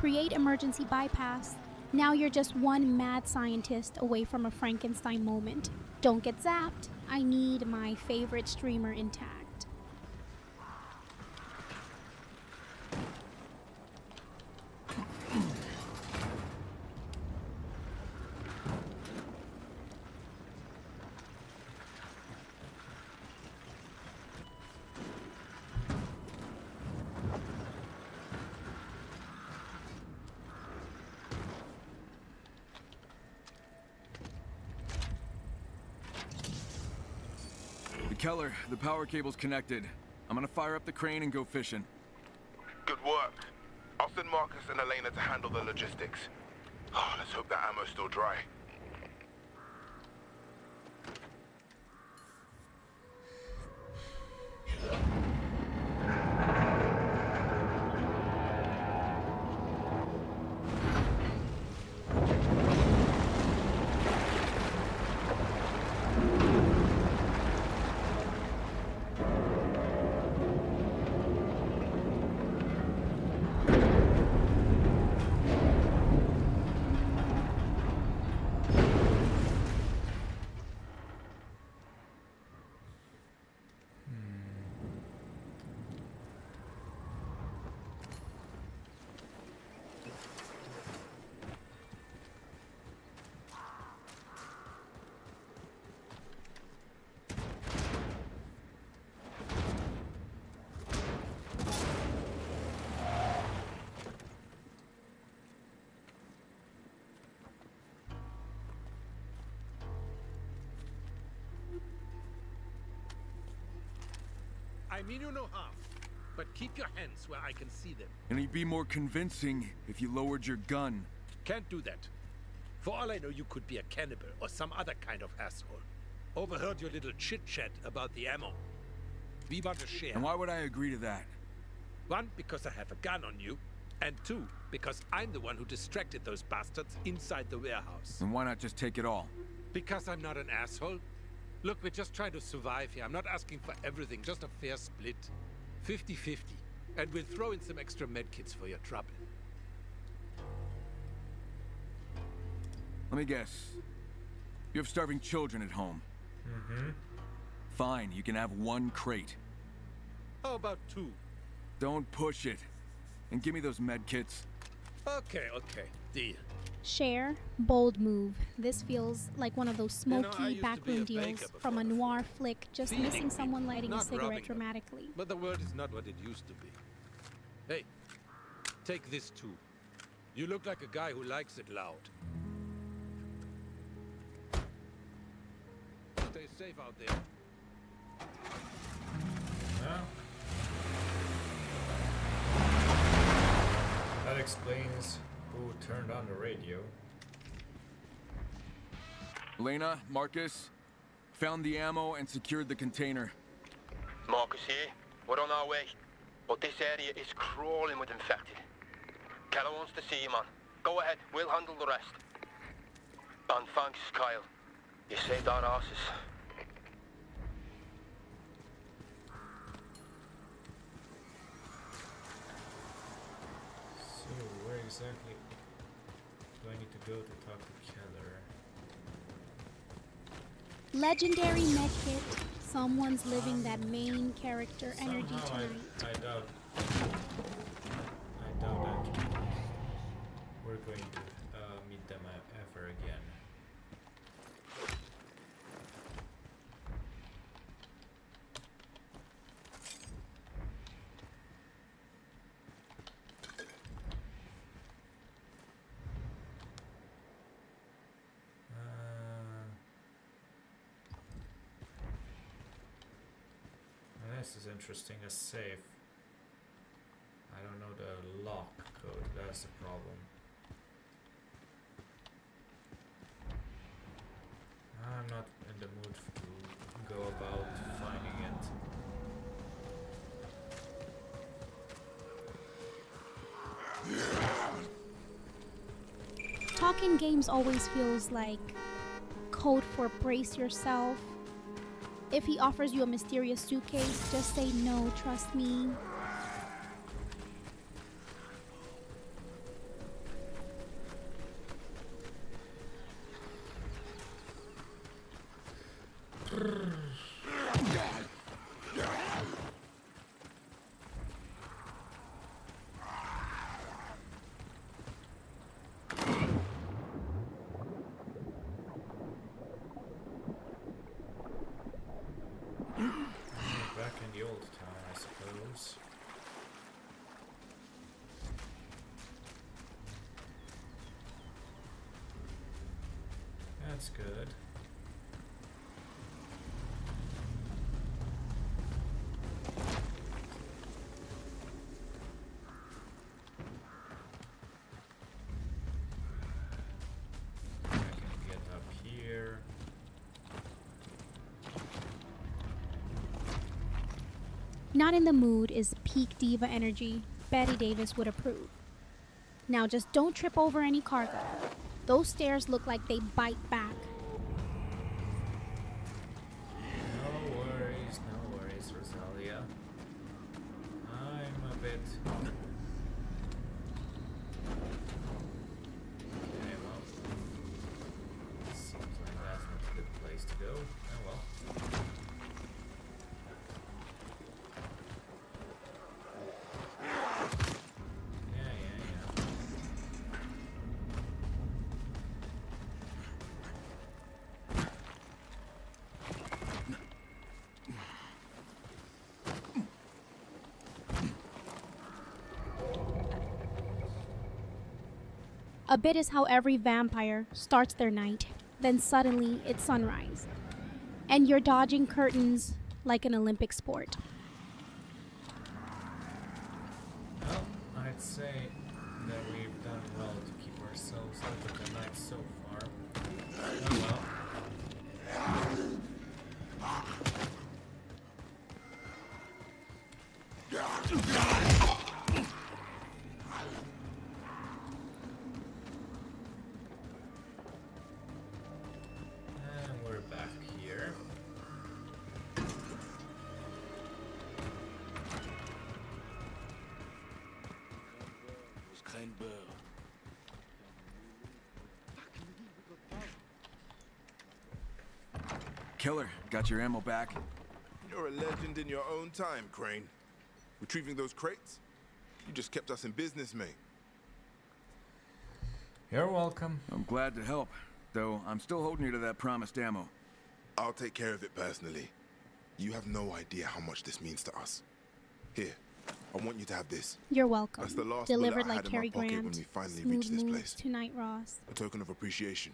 create emergency bypass. Now you're just one mad scientist away from a Frankenstein moment. Don't get zapped. I need my favorite streamer intact. Keller, the power cable's connected. I'm gonna fire up the crane and go fishing. Good work. I'll send Marcus and Elena to handle the logistics. Oh, let's hope that ammo's still dry. I mean you no harm, but keep your hands where I can see them. And you'd be more convincing if you lowered your gun. Can't do that. For all I know, you could be a cannibal or some other kind of asshole. Overheard your little chit-chat about the ammo. We want to share. And why would I agree to that? One, because I have a gun on you. And two, because I'm the one who distracted those bastards inside the warehouse. And why not just take it all? Because I'm not an asshole. Look, we're just trying to survive here. I'm not asking for everything, just a fair split. 50-50. And we'll throw in some extra medkits for your trouble. Let me guess. You have starving children at home. Mm-hmm. Fine, you can have one crate. How about two? Don't push it. And give me those medkits. Okay, deal. Share, bold move. This feels like one of those You know, I smoky used to be backroom a deals baker from a noir flick, just Feeding missing someone people, lighting a not cigarette robbing them. dramatically. But the world is not what it used to be. Hey, take this too. You look like a guy who likes it loud. Stay safe out there. Yeah. That explains who turned on the radio. Elena, Marcus, found the ammo and secured the container. Marcus here. We're on our way. But this area is crawling with infected. Keller wants to see you, man. Go ahead. We'll handle the rest. And thanks, Kyle. You saved our asses. So, where exactly do I need to go to talk to Keller? Legendary medkit. Someone's living that main character energy Somehow tonight. I doubt that we're going to meet them ever again. This is interesting, a safe. I don't know the lock code, that's the problem. I'm not in the mood to go about finding it. Talking games always feels like code for brace yourself. If he offers you a mysterious suitcase, just say no, trust me. Back in the old town, I suppose. That's good. I can get up here. Not in the mood is peak diva energy. Betty Davis would approve. Now just don't trip over any cargo. Those stairs look like they bite back. No worries, Rosalia. I'm a bit... Okay, well... Seems like that's not a good place to go. Oh well. Yeah. A bit is how every vampire starts their night, then suddenly it's sunrise. And you're dodging curtains like an Olympic sport. Well, I'd say that we've done well to keep ourselves out of the night so far. Oh well. And we're back here. Killer, got your ammo back? You're a legend in your own time, Crane. Retrieving those crates? You just kept us in business, mate. You're welcome. I'm glad to help, though I'm still holding you to that promised ammo. I'll take care of it personally. You have no idea how much this means to us. Here, I want you to have this. You're welcome. That's the last Delivered bullet I like had in my Cary pocket Grant. when we finally Smooth reached this moves place. tonight, Ross. A token of appreciation.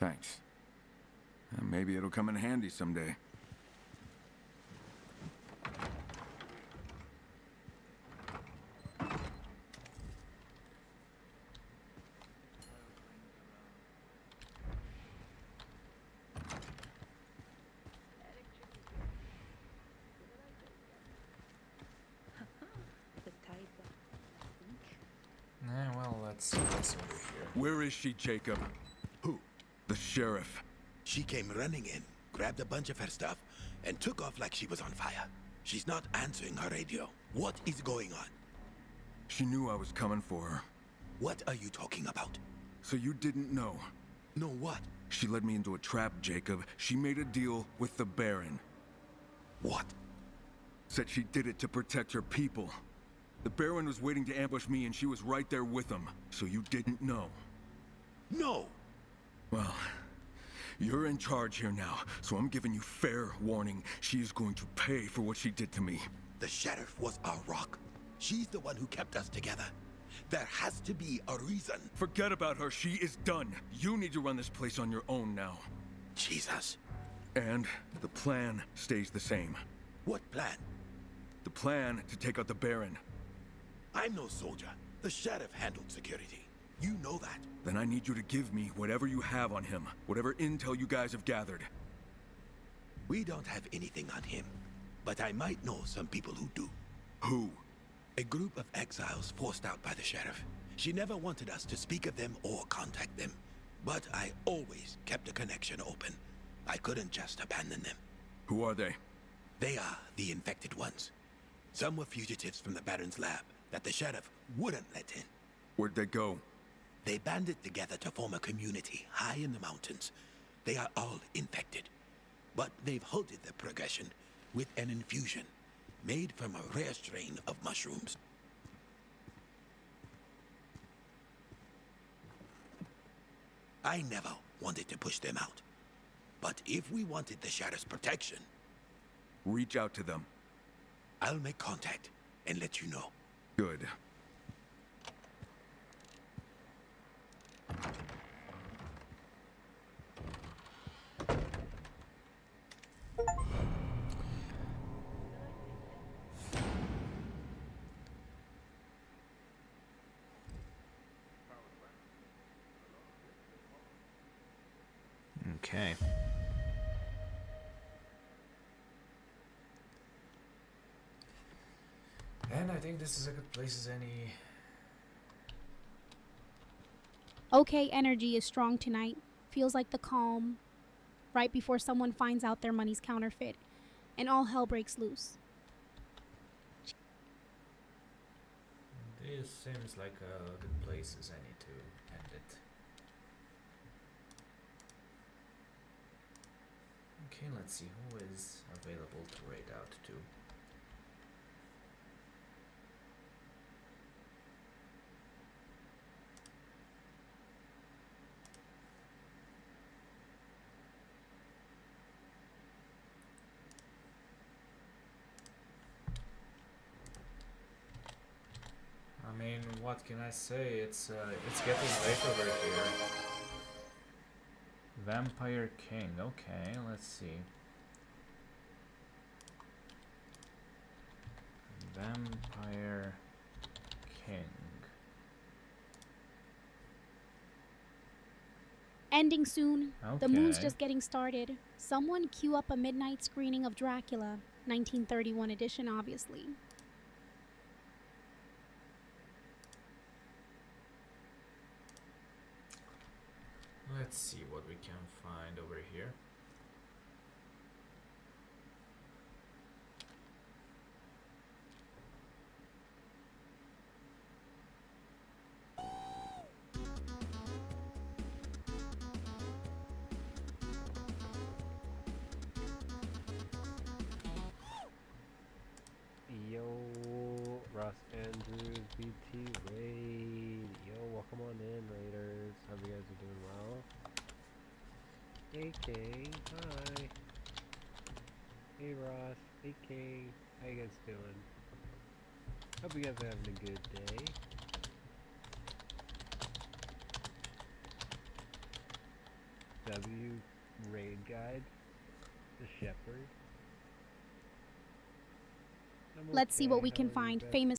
Thanks. Maybe it'll come in handy someday. Well, let's see what's over here. Where is she, Jacob? Who? The sheriff. She came running in, grabbed a bunch of her stuff, and took off like she was on fire. She's not answering her radio. What is going on? She knew I was coming for her. What are you talking about? So you didn't know? Know what? She led me into a trap, Jacob. She made a deal with the Baron. What? Said she did it to protect her people. The Baron was waiting to ambush me and she was right there with him. So you didn't know? No! Well, you're in charge here now, so I'm giving you fair warning. She is going to pay for what she did to me. The sheriff was our rock. She's the one who kept us together. There has to be a reason. Forget about her. She is done. You need to run this place on your own now. Jesus. And the plan stays the same. What plan? The plan to take out the Baron. I'm no soldier. The sheriff handled security. You know that. Then I need you to give me whatever you have on him. Whatever intel you guys have gathered. We don't have anything on him. But I might know some people who do. Who? A group of exiles forced out by the sheriff. She never wanted us to speak of them or contact them. But I always kept a connection open. I couldn't just abandon them. Who are they? They are the infected ones. Some were fugitives from the Baron's lab that the sheriff wouldn't let in. Where'd they go? They banded together to form a community high in the mountains. They are all infected. but they've halted the progression with an infusion made from a rare strain of mushrooms. I never wanted to push them out, but if we wanted the Shadow's protection... Reach out to them. I'll make contact and let you know. Good. Okay. And I think this is a good place as any. Okay, energy is strong tonight. Feels like the calm right before someone finds out their money's counterfeit and all hell breaks loose. This seems like a good place as any to end it. Okay, let's see who is available to raid out to. I mean, what can I say? It's getting late over here. Vampire King. Okay, let's see. Vampire King. Ending soon. The moon's Okay. just getting started. Someone cue up a midnight screening of Dracula, 1931 edition, obviously. Let's see what we can find over here. Yo, Ross Andrews, BT Raid. Yo, welcome on in, Raiders. Hope you guys are doing well. Hey, King. Hi. Hey, Ross. Hey, King. How you guys doing? Hope you guys are having a good day. W Raid Guide. The Shepherd. Let's see what we can find. Famous